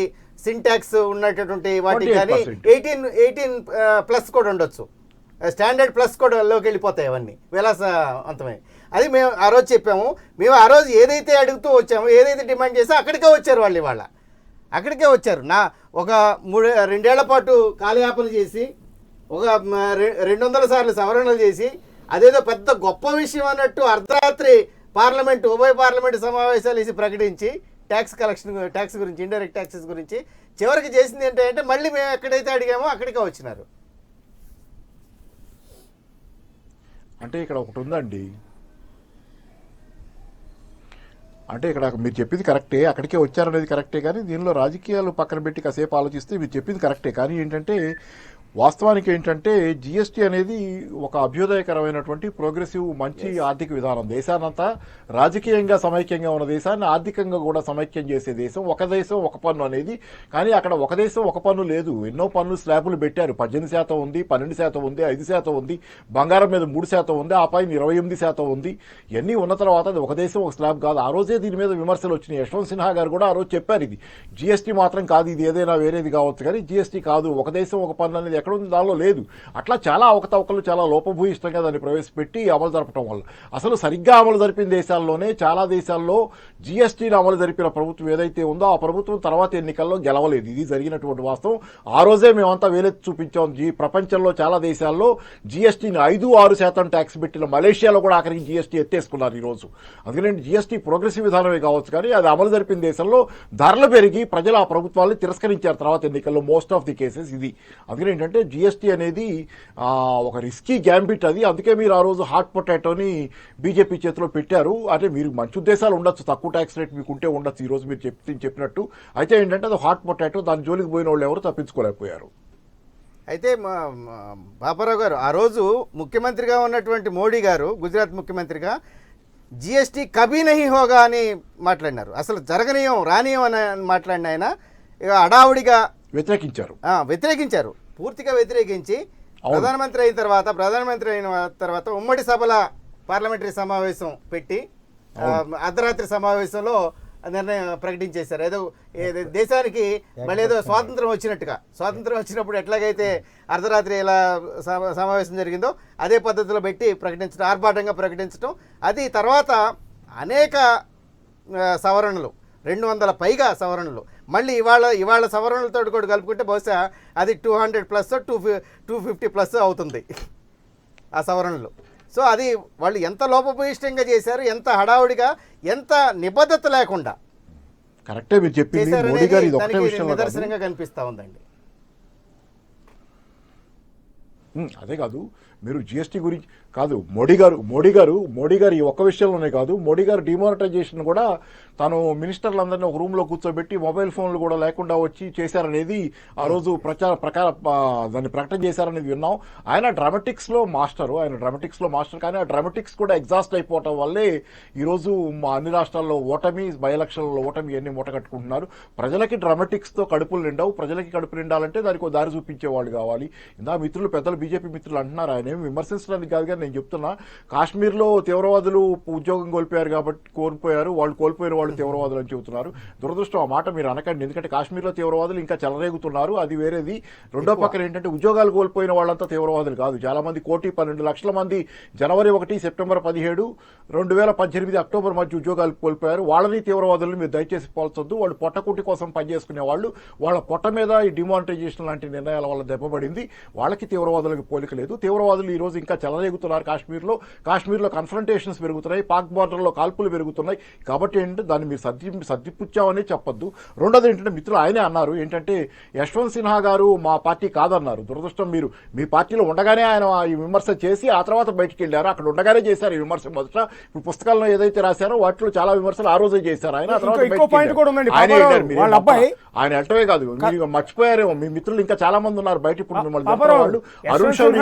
సింటాక్స్ ఉన్నటువంటి వాటికి కానీ 18+ కూడా ఉండొచ్చు. స్టాండర్డ్ ప్లస్ కూడా లోకి వెళ్ళిపోతాయి అవన్నీ విలాసవంతమై. అది మేము ఆ రోజు చెప్పాము. మేము ఆ రోజు ఏదైతే అడుగుతూ వచ్చామో, ఏదైతే డిమాండ్ చేసా అక్కడికే వచ్చారు వాళ్ళు. ఇవాళ అక్కడికే వచ్చారు. ఒక 2 ఏళ్ల పాటు కాలయాపన చేసి ఒక 200 సార్లు సవరణలు చేసి అదేదో పెద్ద గొప్ప విషయం అన్నట్టు అర్ధరాత్రి ఉభయ పార్లమెంటు సమావేశాలు వేసి ప్రకటించి ట్యాక్స్ గురించి, ఇండైరెక్ట్ ట్యాక్సెస్ గురించి చివరికి చేసింది ఏంటంటే మళ్ళీ మేము ఎక్కడైతే అడిగామో అక్కడికే వచ్చినారు. అంటే ఇక్కడ ఒకటి ఉందండి, అంటే ఇక్కడ మీరు చెప్పింది కరెక్టే, అక్కడికే వచ్చారనేది కరెక్టే, కానీ దీనిలో రాజకీయాలు పక్కన పెట్టి కాసేపు ఆలోచిస్తే మీరు చెప్పింది కరెక్టే. కానీ ఏంటంటే వాస్తవానికి ఏంటంటే జిఎస్టీ అనేది ఒక అభ్యుదయకరమైనటువంటి ప్రోగ్రెసివ్ మంచి ఆర్థిక విధానం. దేశానంతా రాజకీయంగా సమైక్యంగా ఉన్న దేశాన్ని ఆర్థికంగా కూడా సమైక్యం చేసే దేశం. ఒక దేశం ఒక పన్ను అనేది, కానీ అక్కడ ఒక దేశం ఒక పన్ను లేదు. ఎన్నో పన్ను స్లాబులు పెట్టారు. 18% ఉంది, 12% ఉంది, 5% ఉంది, బంగారం మీద 3% ఉంది, ఆ పైన 28% ఉంది. ఇవన్నీ ఉన్న తర్వాత అది ఒక దేశం ఒక స్లాబ్ కాదు. ఆ రోజే దీని మీద విమర్శలు వచ్చినాయి. యశ్వంత్ సిన్హా గారు కూడా ఆ రోజు చెప్పారు, ఇది జిఎస్టీ మాత్రం కాదు, ఇది ఏదైనా వేరేది కావచ్చు, కానీ జిఎస్టీ కాదు, ఒక దేశం ఒక పన్ను అనేది ఎక్కడ ఉంది, దానిలో లేదు. అట్లా చాలా అవకతవకలు చాలా లోపభూయిష్టంగా దాన్ని ప్రవేశపెట్టి అమలు జరపడం వల్ల అసలు సరిగ్గా అమలు జరిపిన దేశాల్లోనే చాలా దేశాల్లో జిఎస్టీని అమలు జరిపిన ప్రభుత్వం ఏదైతే ఉందో ఆ ప్రభుత్వం తర్వాత ఎన్నికల్లో గెలవలేదు. ఇది జరిగినటువంటి వాస్తవం. ఆ రోజే మేమంతా వేలెత్తి చూపించాం. ప్రపంచంలో చాలా దేశాల్లో జిఎస్టీని 5-6% ట్యాక్స్ పెట్టిన మలేషియాలో కూడా ఆఖరికి జిఎస్టీ ఎత్తేసుకున్నారు ఈరోజు. అందుకని జిఎస్టీ ప్రోగ్రెసివ్ విధానమే కావచ్చు, కానీ అది అమలు జరిపిన దేశంలో ధరలు పెరిగి ప్రజలు ఆ ప్రభుత్వాన్ని తిరస్కరించారు తర్వాత ఎన్నికల్లో మోస్ట్ ఆఫ్ ది కేసెస్ ఇది. అందుకని ఏంటంటే జిఎస్టీ అనేది ఒక రిస్కీ గ్యాంబిట్ అది. అందుకే మీరు ఆ రోజు హాట్ పొటాటోని బీజేపీ చేతిలో పెట్టారు. అంటే మీరు మంచి ఉద్దేశాలు ఉండొచ్చు, తక్కువ ట్యాక్స్ రేట్ మీకు ఉంటే ఉండొచ్చు ఈ రోజు మీరు చెప్పినట్టు. అయితే ఏంటంటే అది హాట్ పొటాటో, దాని జోలికి పోయిన వాళ్ళు ఎవరు తప్పించుకోలేకపోయారు. అయితే బాపారావు గారు ఆ రోజు ముఖ్యమంత్రిగా ఉన్నటువంటి మోడీ గారు, గుజరాత్ ముఖ్యమంత్రిగా జిఎస్టీ కభీ నహీ హోగా అని మాట్లాడినారు. అసలు జరగనీయం రానియం అని మాట్లాడిన ఆయన ఇక హడావుడిగా వ్యతిరేకించారు, పూర్తిగా వ్యతిరేకించి ప్రధానమంత్రి అయిన తర్వాత ఉమ్మడి సభల పార్లమెంటరీ సమావేశం పెట్టి అర్ధరాత్రి సమావేశంలో నిర్ణయం ప్రకటించేశారు. ఏదో దేశానికి మళ్ళీ ఏదో స్వాతంత్రం వచ్చినప్పుడు ఎట్లాగైతే అర్ధరాత్రి ఇలా సమావేశం జరిగిందో అదే పద్ధతిలో పెట్టి ప్రకటించడం, ఆర్భాటంగా ప్రకటించడం. అది తర్వాత అనేక సవరణలు, 200 పైగా సవరణలు, మళ్ళీ ఇవాళ సవరణలతో కూడా కలుపుకుంటే బహుశా అది 200+ 250+ అవుతుంది ఆ సవరణలు. సో అది వాళ్ళు ఎంత లోపభూయిష్టంగా చేశారు, ఎంత హడావుడిగా, ఎంత నిబద్ధత లేకుండా కరెక్టే మీరు చెప్పింది. మోడీ గారు ఇది ఒకటే విషయం నిదర్శనంగా కనిపిస్తూ ఉందండి. అదే కాదు, మీరు జిఎస్టీ గురించి కాదు, మోడీ గారు ఈ ఒక్క విషయంలోనే కాదు, మోడీ గారు డిమానిటైజేషన్ కూడా తాను మినిస్టర్లందరినీ ఒక రూమ్లో కూర్చోబెట్టి మొబైల్ ఫోన్లు కూడా లేకుండా వచ్చి చేశారనేది ఆ రోజు దాన్ని ప్రకటన చేశారనేది విన్నాం. ఆయన డ్రామాటిక్స్లో మాస్టర్, కానీ ఆ డ్రామాటిక్స్ కూడా ఎగ్జాస్ట్ అయిపోవటం వల్లే ఈరోజు మా అన్ని రాష్ట్రాల్లో ఓటమి, బై ఎలక్షన్లలో ఓటమి ఇవన్నీ మూట కట్టుకుంటున్నారు. ప్రజలకి డ్రామాటిక్స్తో కడుపులు నిండవు. ప్రజలకి కడుపు నిండాలంటే దానికి దారి చూపించేవాళ్ళు కావాలి. ఇందా మిత్రులు, పెద్దలు బీజేపీ మిత్రులు అంటున్నారు, ఆయన ఏమి విమర్శించడానికి కాదు, కానీ నేను చెప్తున్నా, కాశ్మీర్లో తీవ్రవాదులు ఉద్యోగం కోల్పోయారు, వాళ్ళు కోల్పోయిన వాళ్ళు తీవ్రవాదులు అని చెబుతున్నారు. దురదృష్టం ఆ మాట మీరు అనకండి, ఎందుకంటే కాశ్మీర్లో తీవ్రవాదులు ఇంకా చెలరేగుతున్నారు, అది వేరేది. రెండో పక్కన ఏంటంటే ఉద్యోగాలు కోల్పోయిన వాళ్ళంతా తీవ్రవాదులు కాదు. చాలా మంది 1,12,00,000 మంది జనవరి 1, సెప్టెంబర్ 17, 2018 అక్టోబర్ మధ్య ఉద్యోగాలు కోల్పోయారు. వాళ్ళని తీవ్రవాదులను మీరు దయచేసి పోల్చొద్దు. వాళ్ళు పొట్టకుట్టి కోసం పనిచేసుకునే వాళ్ళు, వాళ్ళ పొట్ట మీద ఈ డిమానిటైజేషన్ లాంటి నిర్ణయాల వల్ల దెబ్బపడింది. వాళ్ళకి తీవ్రవాదులకు పోలిక లేదు. తీవ్రవాదులు ఈ రోజు ఇంకా చెలరేగుతున్నారు కాశ్మీర్లో కన్ఫ్రంటేషన్స్ పెరుగుతున్నాయి, పాక్ బార్డర్లో కాల్పులు పెరుగుతున్నాయి. కాబట్టి ఏంటంటే దాన్ని మీరు సర్దిపుచ్చామని చెప్పొద్దు. రెండోది ఏంటంటే మిత్రులు ఆయనే అన్నారు ఏంటంటే యశ్వంత్ సిన్హా గారు మా పార్టీ కాదన్నారు. దురదృష్టం, మీరు మీ పార్టీలో ఉండగానే ఆయన ఈ విమర్శ చేసి ఆ తర్వాత బయటికి వెళ్ళారు. అక్కడ ఉండగానే చేశారు ఈ విమర్శ. మొదట ఇప్పుడు పుస్తకాల్లో ఏదైతే రాశారో వాటిలో చాలా విమర్శలు ఆ రోజే చేశారు ఆయన. ఆయన వెళ్ళటమే కాదు, మీరు మర్చిపోయారేమో, మీ మిత్రులు ఇంకా చాలా మంది ఉన్నారు బయట. ఇప్పుడు మిమ్మల్ని వాళ్ళు అరుణ్ శౌరి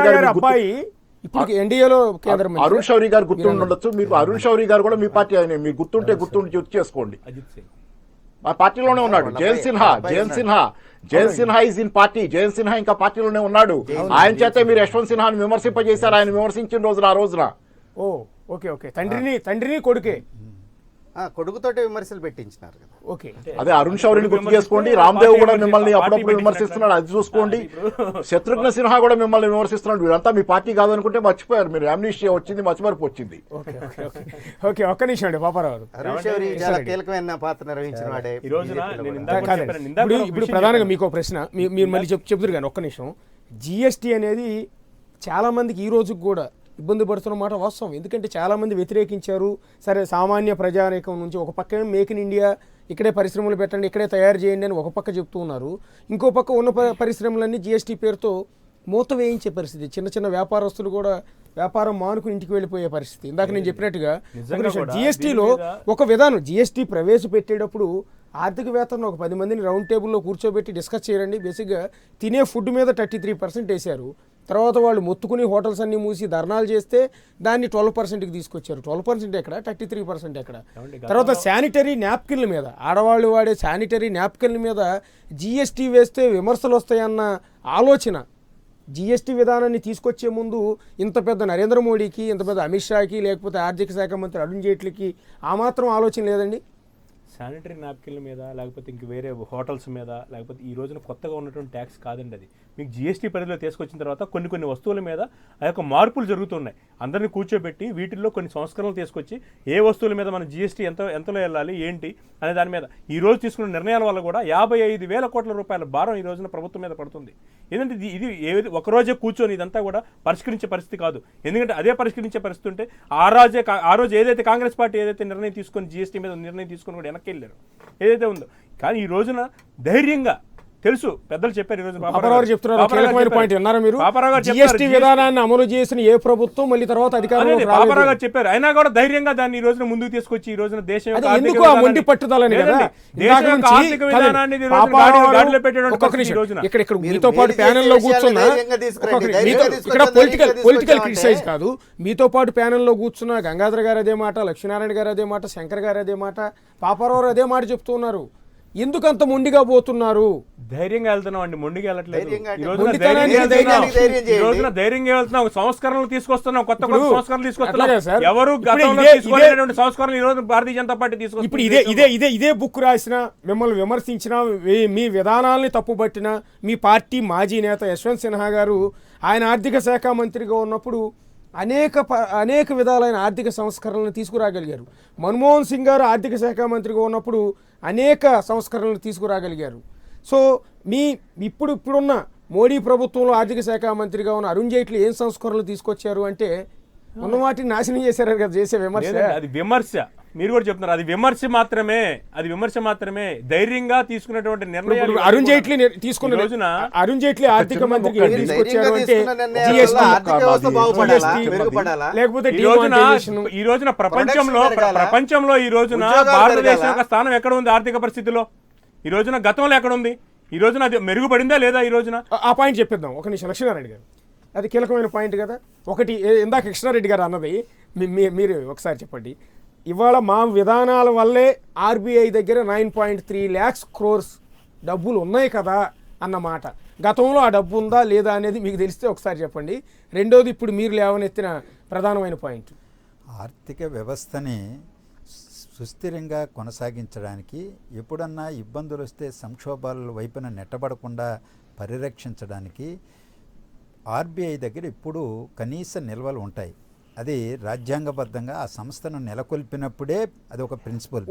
అరుణ్ శౌరి గారు గుర్తుండొచ్చు మీకు. అరుణ్ శౌరి గారు కూడా మీ పార్టీ ఆయన, మీరు గుర్తుంటే గుర్తు చేసుకోండి. మా పార్టీలోనే ఉన్నాడు. Jayant Sinha is in party. Jayant Sinha ఇంకా పార్టీలోనే ఉన్నాడు. ఆయన చేతే మీరు యశ్వంత్ సిన్హాని విమర్శింపజేశారు. ఆయన విమర్శించిన రోజున తండ్రిని కొడుకే కొడుకుతోటి విమర్శలు పెట్టించినారు కదా. ఓకే, అదే అరుణ్ శౌరిని గుర్తు చేసుకోండి. రామ్దేవ్ కూడా మిమ్మల్ని అప్పుడప్పుడు విమర్శిస్తున్నాడు, అది చూసుకోండి. శత్రుఘ్న సిన్హా కూడా మిమ్మల్ని విమర్శిస్తున్నాడు. వీళ్ళంతా మీ పార్టీ కాదనుకుంటే మర్చిపోయారు మీరు. అమ్నిస్టియా వచ్చింది, మర్చిమరుపు వచ్చింది. ఓకే, ఒక్క నిమిషం అండి పాపారావు. అరుణ్ శౌరి చాలా కీలకమైన పాత్ర నిర్వహించిన వాడే. ఇప్పుడు ప్రధానంగా మీకు ప్రశ్న, మీరు మళ్ళీ చెప్తున్నారు కానీ ఒక్క నిమిషం. జిఎస్టీ అనేది చాలా మందికి ఈ రోజుకి కూడా ఇబ్బంది పడుతున్న మాట వాస్తవం. ఎందుకంటే చాలామంది వ్యతిరేకించారు. సరే, సామాన్య ప్రజానీకం నుంచి ఒక పక్క మేక్ ఇన్ ఇండియా, ఇక్కడే పరిశ్రమలు పెట్టండి, ఇక్కడే తయారు చేయండి అని ఒక పక్క చెప్తూ ఉన్నారు. ఇంకో పక్క ఉన్న పరిశ్రమలన్నీ జిఎస్టీ పేరుతో మూత వేయించే పరిస్థితి. చిన్న చిన్న వ్యాపారస్తులు కూడా వ్యాపారం మానుకుని ఇంటికి వెళ్ళిపోయే పరిస్థితి. ఇందాక నేను చెప్పినట్టుగా జిఎస్టీలో ఒక విధానం, జిఎస్టీ ప్రవేశపెట్టేటప్పుడు ఆర్థికవేత్తలను ఒక 10 మందిని రౌండ్ టేబుల్లో కూర్చోబెట్టి డిస్కస్ చేయరండి. బేసిక్గా తినే ఫుడ్ మీద 33% వేశారు. తర్వాత వాళ్ళు మొత్తుకుని హోటల్స్ అన్నీ మూసి ధర్నాలు చేస్తే దాన్ని 12%కి తీసుకొచ్చారు. 12% ఎక్కడ, 33% ఎక్కడ? తర్వాత శానిటరీ నాప్కిన్ల మీద, ఆడవాళ్ళు వాడే శానిటరీ నాప్కిన్ల మీద జీఎస్టీ వేస్తే విమర్శలు వస్తాయన్న ఆలోచన, జీఎస్టీ విధానాన్ని తీసుకొచ్చే ముందు ఇంత పెద్ద నరేంద్ర మోడీకి, ఇంత పెద్ద అమిత్ షాకి, లేకపోతే ఆర్థిక శాఖ మంత్రి అరుణ్ జైట్లీకి ఆ మాత్రం ఆలోచన లేదండి. శానిటరీ నాప్కిన్ల మీద, లేకపోతే ఇంక వేరే హోటల్స్ మీద, లేకపోతే ఈ రోజున కొత్తగా ఉన్నటువంటి ట్యాక్స్ కాదండి అది. మీకు జీఎస్టీ పరిధిలో తీసుకొచ్చిన తర్వాత కొన్ని వస్తువుల మీద ఆ యొక్క మార్పులు జరుగుతున్నాయి. అందరినీ కూర్చోబెట్టి వీటిల్లో కొన్ని సంస్కరణలు తీసుకొచ్చి ఏ వస్తువుల మీద మన జీఎస్టీ ఎంతలో వెళ్ళాలి ఏంటి అనే దాని మీద ఈ రోజు తీసుకున్న నిర్ణయాల వల్ల కూడా 55,000 కోట్ల రూపాయల భారం ఈ రోజున ప్రభుత్వం మీద పడుతుంది. ఎందుకంటే ఇది ఒకరోజే కూర్చొని ఇదంతా కూడా పరిష్కరించే పరిస్థితి కాదు. ఎందుకంటే అదే పరిష్కరించే పరిస్థితి ఉంటే ఆ రోజు ఏదైతే కాంగ్రెస్ పార్టీ ఏదైతే నిర్ణయం తీసుకొని జీఎస్టీ మీద నిర్ణయం తీసుకొని కూడా వెనక్కి వెళ్ళారు ఏదైతే ఉందో. కానీ ఈ రోజున ధైర్యంగా తెలుసు, పెద్దలు చెప్పారు. ఈ రోజు పాపారావు చెప్తున్నారు కీలకమైన పాయింట్ విన్నారా మీరు? జీఎస్టీ విధానాన్ని అమలు చేసిన ఏ ప్రభుత్వం మళ్ళీ తర్వాత అధికారంలోకి రాలేదు. పాపారావు గారు చెప్పారు. అయినా కూడా ధైర్యంగా దాన్ని ఈ రోజున ముందుకు తీసుకొచ్చి ఈ రోజున దేశం యొక్క ఎందుకు ఆ మొండి పట్టుదలని కదా ఆర్థిక విధానాన్ని గాడిలో పెట్టేటువంటి రోజున ఇక్కడ మీతో పాటు ప్యానెల్లో కూర్చున్నా, ఇక్కడ పొలిటికల్ క్రిటిసైజ్ కాదు, మీతో పాటు ప్యానెల్లో కూర్చున్న గంగాధర్ గారు అదే మాట, లక్ష్మీనారాయణ గారు అదే మాట, శంకర్ గారు అదే మాట, పాపారావు అదే మాట చెప్తున్నారు. ఎందుకు అంత మొండిగా పోతున్నారు? ధైర్యంగా వెళ్తున్నాం అండి, మొండిగా వెళ్ళట్లేదు. ఈ రోజున రోజున ధైర్యంగా వెళ్తున్నాం, సంస్కరణలు తీసుకొస్తున్నాం, కొత్త సంస్కరణలు తీసుకొస్తున్నాం. ఎవరు గతంలో తీసుకునేటువంటి సంస్కరణలు ఈ రోజు భారతీయ జనతా పార్టీ తీసుకొస్తుంది. ఇప్పుడు ఇదే బుక్ రాసిన, మిమ్మల్ని విమర్శించిన, మీ విధానాలని తప్పుపట్టిన మీ పార్టీ మాజీ నేత యశ్వంత్ సిన్హా గారు ఆయన ఆర్థిక శాఖ మంత్రిగా ఉన్నప్పుడు అనేక విధాలైన ఆర్థిక సంస్కరణలను తీసుకురాగలిగారు. మన్మోహన్ సింగ్ గారు ఆర్థిక శాఖ మంత్రిగా ఉన్నప్పుడు అనేక సంస్కరణలు తీసుకురాగలిగారు. సో ఇప్పుడున్న మోడీ ప్రభుత్వంలో ఆర్థిక శాఖ మంత్రిగా ఉన్న అరుణ్ జైట్లీ ఏం సంస్కరణలు తీసుకొచ్చారు అంటే ఉన్న వాటిని నాశనం చేశారు కదా. చేసే విమర్శ మీరు కూడా చెప్తున్నారు, అది విమర్శ మాత్రమే. ధైర్యంగా తీసుకున్నటువంటి నిర్ణయాలు అరుణ్ జైట్లీ తీసుకున్న రోజున అరుణ్ జైట్లీ ఆర్థిక మంత్రికి తీసుకొచ్చారు అంటే లేకపోతే ఈ రోజున ప్రపంచంలో ఈ రోజున భారతదేశం యొక్క స్థానం ఎక్కడ ఉంది ఆర్థిక పరిస్థితిలో? ఈ రోజున గతంలో ఎక్కడ ఉంది? ఈ రోజున అది మెరుగుపడిందా లేదా? ఈ రోజున ఆ పాయింట్ చెప్పిద్దాం. ఒక నిమిషం, లక్ష్మీనారాయణ గారు, అది కీలకమైన పాయింట్ కదా. ఒకటి ఇందాక కృష్ణారెడ్డి గారు అన్నది మీరు ఒకసారి చెప్పండి. ఇవాళ మా విధానాల వల్లే ఆర్బీఐ దగ్గర 9.3 lakhs crores డబ్బులు ఉన్నాయి కదా అన్నమాట. గతంలో ఆ డబ్బు ఉందా లేదా అనేది మీకు తెలిస్తే ఒకసారి చెప్పండి. రెండోది, ఇప్పుడు మీరు లేవనెత్తిన ప్రధానమైన పాయింట్, ఆర్థిక వ్యవస్థని సుస్థిరంగా కొనసాగించడానికి ఎప్పుడన్నా ఇబ్బందులు వస్తే సంక్షోభాల వైపున నెట్టబడకుండా పరిరక్షించడానికి ఆర్బీఐ దగ్గర ఇప్పుడు కనీస నిల్వలు ఉంటాయి. అది రాజ్యాంగబద్ధంగా ఆ సంస్థను నెలకొల్పినప్పుడే అది ఒక ప్రిన్సిపల్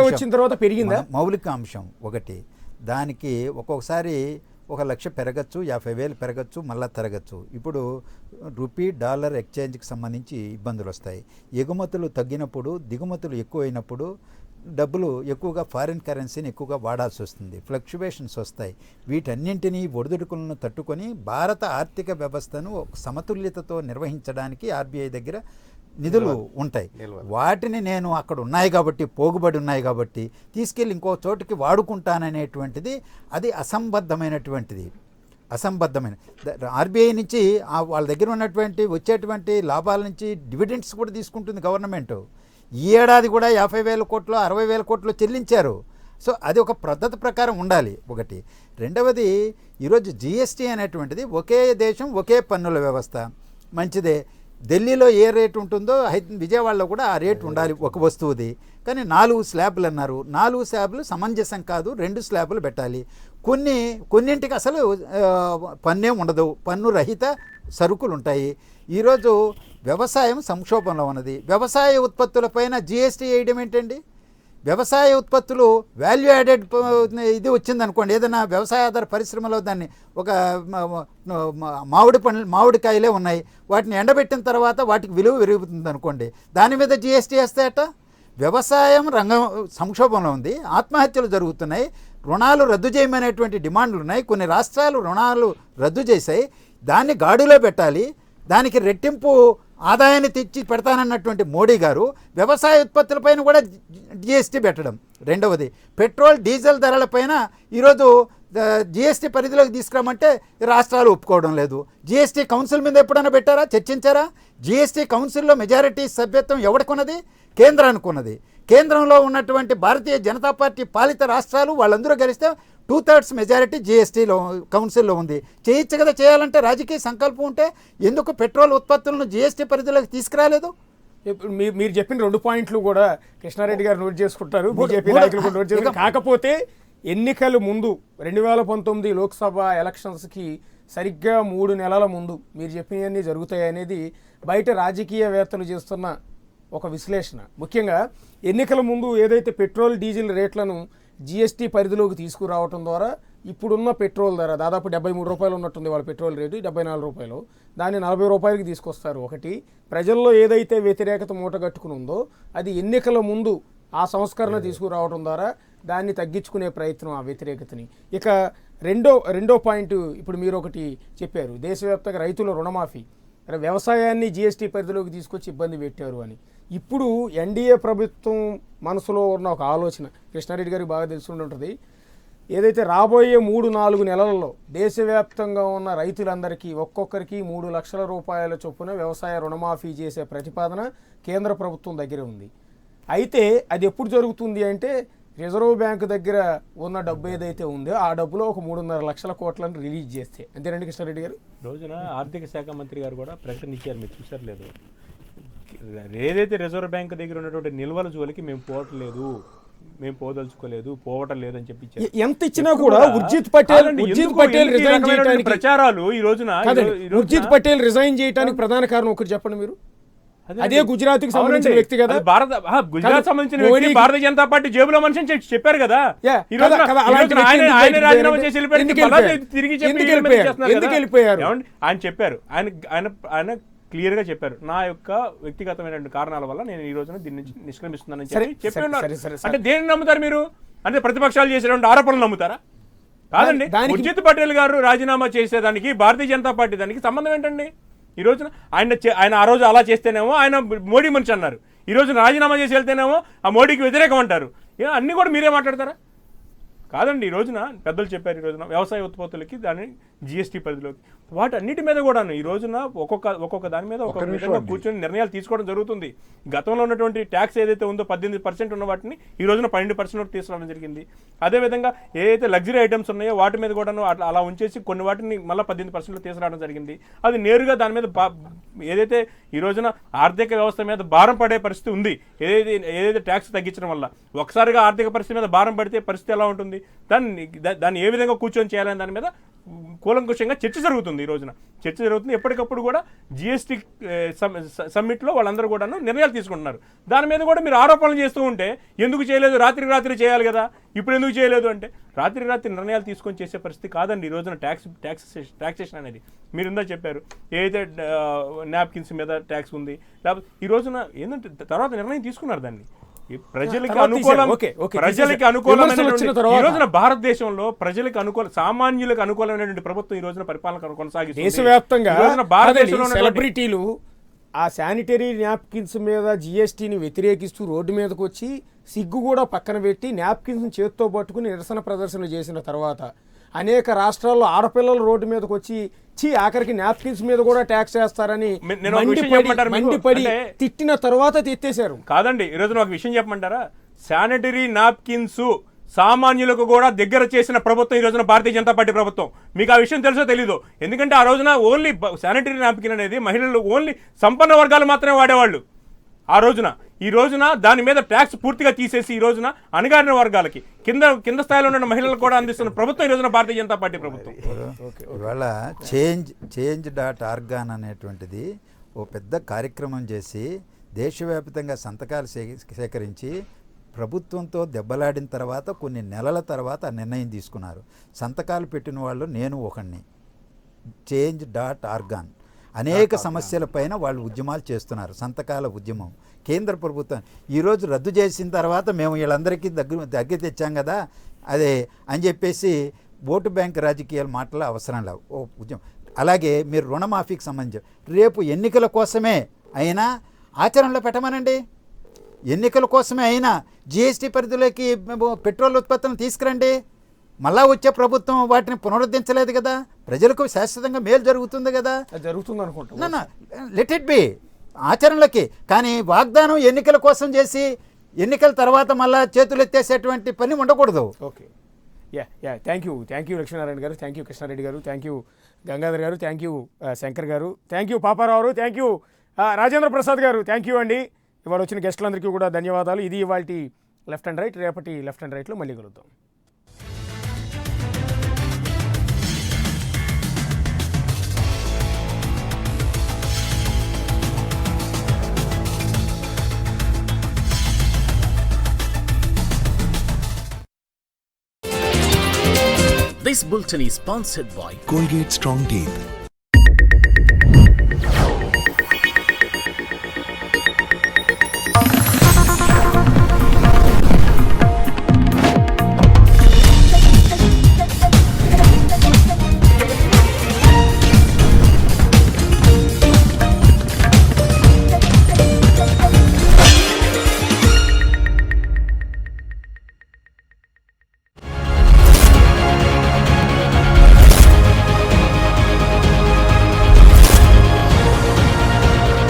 వచ్చిన తర్వాత పెరిగిందా మౌలిక అంశం ఒకటి. దానికి ఒక్కొక్కసారి 1,00,000 పెరగచ్చు, 50,000 పెరగచ్చు, మళ్ళీ తరగచ్చు. ఇప్పుడు రూపీ డాలర్ ఎక్స్చేంజ్కి సంబంధించి ఇబ్బందులు వస్తాయి. ఎగుమతులు తగ్గినప్పుడు, దిగుమతులు ఎక్కువైనప్పుడు డబ్బులు ఎక్కువగా ఫారిన్ కరెన్సీని ఎక్కువగా వాడాల్సి వస్తుంది, ఫ్లక్చువేషన్స్ వస్తాయి. వీటన్నింటినీ ఒడిదుడుకులను తట్టుకొని భారత ఆర్థిక వ్యవస్థను సమతుల్యతతో నిర్వహించడానికి ఆర్బీఐ దగ్గర నిధులు ఉంటాయి. వాటిని నేను అక్కడ ఉన్నాయి కాబట్టి, పోగుబడి ఉన్నాయి కాబట్టి తీసుకెళ్ళి ఇంకో చోటుకి వాడుకుంటాననేటువంటిది అది అసంబద్ధమైనటువంటిది. ఆర్బీఐ నుంచి వాళ్ళ దగ్గర ఉన్నటువంటి వచ్చేటువంటి లాభాల నుంచి డివిడెండ్స్ కూడా తీసుకుంటుంది గవర్నమెంట్. ఈ ఏడాది కూడా 50,000 కోట్లు 60,000 కోట్లు చెల్లించారు. సో అది ఒక పద్ధతి ప్రకారం ఉండాలి ఒకటి. రెండవది, ఈరోజు జిఎస్టీ అనేటువంటిది ఒకే దేశం ఒకే పన్నుల వ్యవస్థ మంచిదే. ఢిల్లీలో ఏ రేటు ఉంటుందో విజయవాడలో కూడా ఆ రేటు ఉండాలి ఒక వస్తువుది. కానీ 4 స్లాబ్లు అన్నారు. 4 స్లాబ్లు సమంజసం కాదు, 2 స్లాబులు పెట్టాలి. కొన్నింటికి అసలు పన్నే ఉండదు, పన్ను రహిత సరుకులు ఉంటాయి. ఈరోజు వ్యవసాయం సంక్షోభంలో ఉన్నది. వ్యవసాయ ఉత్పత్తులపైన జిఎస్టీ వేయడం ఏంటండి? వ్యవసాయ ఉత్పత్తులు వాల్యూ యాడెడ్ ఇది వచ్చిందనుకోండి, ఏదైనా వ్యవసాయ ఆధార పరిశ్రమలో దాన్ని ఒక మామిడికాయలే ఉన్నాయి, వాటిని ఎండబెట్టిన తర్వాత వాటికి విలువ పెరుగుతుంది అనుకోండి, దాని మీద జిఎస్టీ వేస్తాయట. వ్యవసాయం రంగం సంక్షోభంలో ఉంది, ఆత్మహత్యలు జరుగుతున్నాయి, రుణాలు రద్దు చేయమనేటువంటి డిమాండ్లు ఉన్నాయి. కొన్ని రాష్ట్రాలు రుణాలు రద్దు చేశాయి, దాన్ని గాడిలో పెట్టాలి, దానికి రెట్టింపు ఆదాయాన్ని తెచ్చి పెడతానన్నటువంటి మోడీ గారు వ్యవసాయ ఉత్పత్తులపైన కూడా జిఎస్టీ పెట్టడం. రెండవది పెట్రోల్ డీజిల్ ధరలపైన ఈరోజు జిఎస్టీ పరిధిలోకి తీసుకురామంటే రాష్ట్రాలు ఒప్పుకోవడం లేదు. జిఎస్టీ కౌన్సిల్ మీద ఎప్పుడైనా పెట్టారా, చర్చించారా? జిఎస్టీ కౌన్సిల్లో మెజారిటీ సభ్యత్వం ఎవరికున్నది? కేంద్రానికి ఉన్నది. కేంద్రంలో ఉన్నటువంటి భారతీయ జనతా పార్టీ పాలిత రాష్ట్రాలు వాళ్ళందరూ కలిస్తే 2/3 మెజారిటీ జిఎస్టీలో కౌన్సిల్లో ఉంది. చేయొచ్చు కదా. చేయాలంటే రాజకీయ సంకల్పం ఉంటే ఎందుకు పెట్రోల్ ఉత్పత్తులను జిఎస్టీ పరిధిలోకి తీసుకురాలేదు? ఇప్పుడు మీరు చెప్పిన 2 పాయింట్లు కూడా కృష్ణారెడ్డి గారు నోట్ చేసుకుంటారు, బీజేపీ నాయకులు కూడా నోట్ చేసుకుంటారు. కాకపోతే ఎన్నికల ముందు 2019 లోక్సభ ఎలక్షన్స్కి సరిగ్గా 3 నెలల ముందు మీరు చెప్పినవన్నీ జరుగుతాయనేది బయట రాజకీయవేత్తలు చేస్తున్న ఒక విశ్లేషణ. ముఖ్యంగా ఎన్నికల ముందు ఏదైతే పెట్రోల్ డీజిల్ రేట్లను జిఎస్టీ పరిధిలోకి తీసుకురావడం ద్వారా ఇప్పుడున్న పెట్రోల్ ధర దాదాపు 73 రూపాయలు ఉన్నట్టుంది వాళ్ళ పెట్రోల్ రేటు, 74 రూపాయలు, దాన్ని 40 రూపాయలకి తీసుకొస్తారు. ఒకటి, ప్రజల్లో ఏదైతే వ్యతిరేకత మూటగట్టుకుని ఉందో అది ఎన్నికల ముందు ఆ సంస్కరణ తీసుకురావడం ద్వారా దాన్ని తగ్గించుకునే ప్రయత్నం, ఆ వ్యతిరేకతని. ఇక రెండో పాయింట్, ఇప్పుడు మీరు ఒకటి చెప్పారు, దేశవ్యాప్తంగా రైతుల రుణమాఫీ, వ్యవసాయాన్ని జిఎస్టీ పరిధిలోకి తీసుకొచ్చి ఇబ్బంది పెట్టారు అని. ఇప్పుడు ఎన్డీఏ ప్రభుత్వం మనసులో ఉన్న ఒక ఆలోచన కృష్ణారెడ్డి గారికి బాగా తెలిసి ఉంటుంది. ఏదైతే రాబోయే 3-4 నెలలలో దేశవ్యాప్తంగా ఉన్న రైతులందరికీ ఒక్కొక్కరికి 3 లక్షల రూపాయల చొప్పున వ్యవసాయ రుణమాఫీ చేసే ప్రతిపాదన కేంద్ర ప్రభుత్వం దగ్గర ఉంది. అయితే అది ఎప్పుడు జరుగుతుంది అంటే రిజర్వ్ బ్యాంకు దగ్గర ఉన్న డబ్బు ఏదైతే ఉందో ఆ డబ్బులో ఒక 3.5 లక్షల కోట్లను రిలీజ్ చేస్తే. అంతేనండి కృష్ణారెడ్డి గారు? రోజున ఆర్థిక శాఖ మంత్రి గారు కూడా ప్రకటన ఇచ్చారు, మీరు చూసారు లేదు, ఏదైతే రిజర్వ్ బ్యాంక్ దగ్గర ఉన్నటువంటి నిల్వల జోలికి మేము పోవట్లేదు, మేము పోదలుచుకోలేదు, పోవటం లేదని చెప్పి ఎంత ఇచ్చినా కూడా ఉర్జిత్ పటేల్ రిజైన్ చేయడానికి ప్రచారాలు ఈ రోజున ఉర్జిత్ పటేల్ రిజైన్ చేయడానికి ప్రధాన కారణం ఒకటి చెప్పండి మీరు. అదే గుజరాత్ కి సంబంధించిన వ్యక్తి కదా, గుజరాత్ సంబంధించిన వ్యక్తి భారతీయ జనతా పార్టీ జేబులో మనిషి చెప్పారు కదా. ఆయన రాజీనామా చేసి ఎందుకు వెళ్ళిపోయారు ఆయన చెప్పారు. ఆయన క్లియర్ గా చెప్పారు, నా యొక్క వ్యక్తిగతమైన కారణాల వల్ల నేను ఈ రోజున దీని నుంచి నిష్క్రమిస్తున్నానని చెప్పి ఉన్నారు. అంటే దేన్ని నమ్ముతారు మీరు? అంటే ప్రతిపక్షాలు చేసేటువంటి ఆరోపణలు నమ్ముతారా? కాదండి. ఉర్జిత్ పటేల్ గారు రాజీనామా చేసేదానికి భారతీయ జనతా పార్టీ దానికి సంబంధం ఏంటండి? ఈ రోజున ఆయన ఆ రోజు అలా చేస్తేనేమో ఆయన మోడీ మనిషి అన్నారు, ఈ రోజున రాజీనామా చేసి వెళ్తేనేమో ఆ మోడీకి వ్యతిరేకం అంటారు. అన్నీ కూడా మీరే మాట్లాడతారా? కాదండి. ఈ రోజున పెద్దలు చెప్పారు, ఈ రోజున వ్యవసాయ ఉత్పత్తులకి దాన్ని జిఎస్టీ పరిధిలోకి, వాటన్నిటి మీద కూడాను ఈ రోజున ఒక్కొక్క దాని మీద ఒక్కొక్క విధంగా కూర్చొని నిర్ణయాలు తీసుకోవడం జరుగుతుంది. గతంలో ఉన్నటువంటి ట్యాక్స్ ఏదైతే ఉందో 18% ఉన్న వాటిని ఈ రోజున 12% తీసుకురావడం జరిగింది. అదేవిధంగా ఏదైతే లగ్జరీ ఐటమ్స్ ఉన్నాయో వాటి మీద కూడాను అలా ఉంచేసి కొన్ని వాటిని మళ్ళీ 18% తీసుకురావడం జరిగింది. అది నేరుగా దాని మీద ఏదైతే ఈ రోజున ఆర్థిక వ్యవస్థ మీద భారం పడే పరిస్థితి ఉంది, ఏదైతే ట్యాక్స్ తగ్గించడం వల్ల ఒకసారిగా ఆర్థిక పరిస్థితి మీద భారం పడితే పరిస్థితి ఎలా ఉంటుంది, దాన్ని ఏ విధంగా కూర్చొని చేయాలని దాని మీద కూలంకుషంగా చర్చ జరుగుతుంది. ఈ రోజున చర్చ జరుగుతుంది. ఎప్పటికప్పుడు కూడా జిఎస్టీ సమ్మిట్లో వాళ్ళందరూ కూడా నిర్ణయాలు తీసుకుంటున్నారు. దాని మీద కూడా మీరు ఆరోపణలు చేస్తూ ఉంటే ఎందుకు చేయలేదు, రాత్రి చేయాలి కదా, ఇప్పుడు ఎందుకు చేయలేదు అంటే రాత్రి నిర్ణయాలు తీసుకొని చేసే పరిస్థితి కాదండి ఈ రోజున ట్యాక్సేషన్ అనేది. మీరు ఇందా చెప్పారు ఏదైతే నాప్కిన్స్ మీద ట్యాక్స్ ఉంది, లేకపోతే ఈ రోజున ఏంటంటే తర్వాత నిర్ణయం తీసుకున్నారు దాన్ని ప్రజలకి అనుకూలమైన ఈ రోజున భారతదేశంలో ప్రజలకు సామాన్యులకు అనుకూలమైనటువంటి ప్రభుత్వం ఈ రోజున పరిపాలన కొనసాగిస్తుంది. దేశవ్యాప్తంగా సెలబ్రిటీలు ఆ శానిటరీ నాప్కిన్స్ మీద జిఎస్టీని వ్యతిరేకిస్తూ రోడ్డు మీదకి వచ్చి సిగ్గు కూడా పక్కన పెట్టి నాప్కిన్స్ చేతితో పట్టుకుని నిరసన ప్రదర్శనలు చేసిన తర్వాత అనేక రాష్ట్రాల్లో ఆడపిల్లలు రోడ్డు మీదకి వచ్చి ఆఖరికి నాప్కిన్స్ మీద కూడా ట్యాక్స్ వేస్తారని మండిపడి తిట్టిన తర్వాత తెచ్చేశారు. కాదండి, ఈ రోజున ఒక విషయం చెప్పమంటారా? శానిటరీ నాప్కిన్స్ సామాన్యులకు కూడా దగ్గర చేసిన ప్రభుత్వం ఈ రోజున భారతీయ జనతా పార్టీ ప్రభుత్వం. మీకు ఆ విషయం తెలుసో తెలీదు. ఎందుకంటే ఆ రోజున ఓన్లీ శానిటరీ నాప్కిన్ అనేది మహిళలు ఓన్లీ సంపన్న వర్గాలు మాత్రమే వాడేవాళ్ళు ఆ రోజున. ఈ రోజున దాని మీద ట్యాక్స్ పూర్తిగా తీసేసి ఈ రోజున అణగారిన వర్గాలకి కింద స్థాయిలో ఉన్న మహిళలకు కూడా అందిస్తున్న ప్రభుత్వం ఈ రోజున భారతీయ జనతా పార్టీ ప్రభుత్వం. ఇవాళ change.org అనేటువంటిది ఓ పెద్ద కార్యక్రమం చేసి దేశవ్యాప్తంగా సంతకాలు సేకరించి ప్రభుత్వంతో దెబ్బలాడిన తర్వాత కొన్ని నెలల తర్వాత నిర్ణయం తీసుకున్నారు. సంతకాలు పెట్టిన వాళ్ళు నేను ఒకడిని. change.org అనేక సమస్యలపైన వాళ్ళు ఉద్యమాలు చేస్తున్నారు. సంతకాల ఉద్యమం కేంద్ర ప్రభుత్వం ఈరోజు రద్దు చేసిన తర్వాత మేము వీళ్ళందరికీ దగ్గర తెచ్చాం కదా అదే అని చెప్పేసి ఓటు బ్యాంక్ రాజకీయాలు మాటలు అవసరం లేవు. ఓ ఉద్యమం. అలాగే మీరు రుణమాఫీకి సంబంధించి రేపు ఎన్నికల కోసమే అయినా ఆచరణలో పెట్టమనండి. ఎన్నికల కోసమే అయినా జిఎస్టీ పరిధిలోకి పెట్రోల్ ఉత్పత్తులను తీసుకురండి. మళ్ళా వచ్చే ప్రభుత్వం వాటిని పునరుద్ధరించలేదు కదా, ప్రజలకు శాశ్వతంగా మేలు జరుగుతుంది కదా. అది జరుగుతుంది అనుకుంటా. లెట్ ఇట్ బి ఆచరణలకి. కానీ వాగ్దానం ఎన్నికల కోసం చేసి ఎన్నికల తర్వాత మళ్ళా చేతులు ఎత్తేసేటువంటి పని ఉండకూడదు. Okay, yeah thank you Lakshminarayana గారు, థ్యాంక్ యూ కృష్ణారెడ్డి గారు, థ్యాంక్ యూ గంగాధర్ గారు, థ్యాంక్ యూ శంకర్ గారు, థ్యాంక్ యూ పాపారావు గారు, థ్యాంక్ యూ రాజేంద్ర ప్రసాద్ గారు, థ్యాంక్ యూ అండి. ఇవాళ వచ్చిన గెస్టులందరికీ కూడా ధన్యవాదాలు. ఇది ఇవాల్టి లెఫ్ట్ అండ్ రైట్. రేపటి లెఫ్ట్ అండ్ రైట్లో మళ్ళీ కలుద్దాం. This bulletin is sponsored by Colgate Strong Teeth.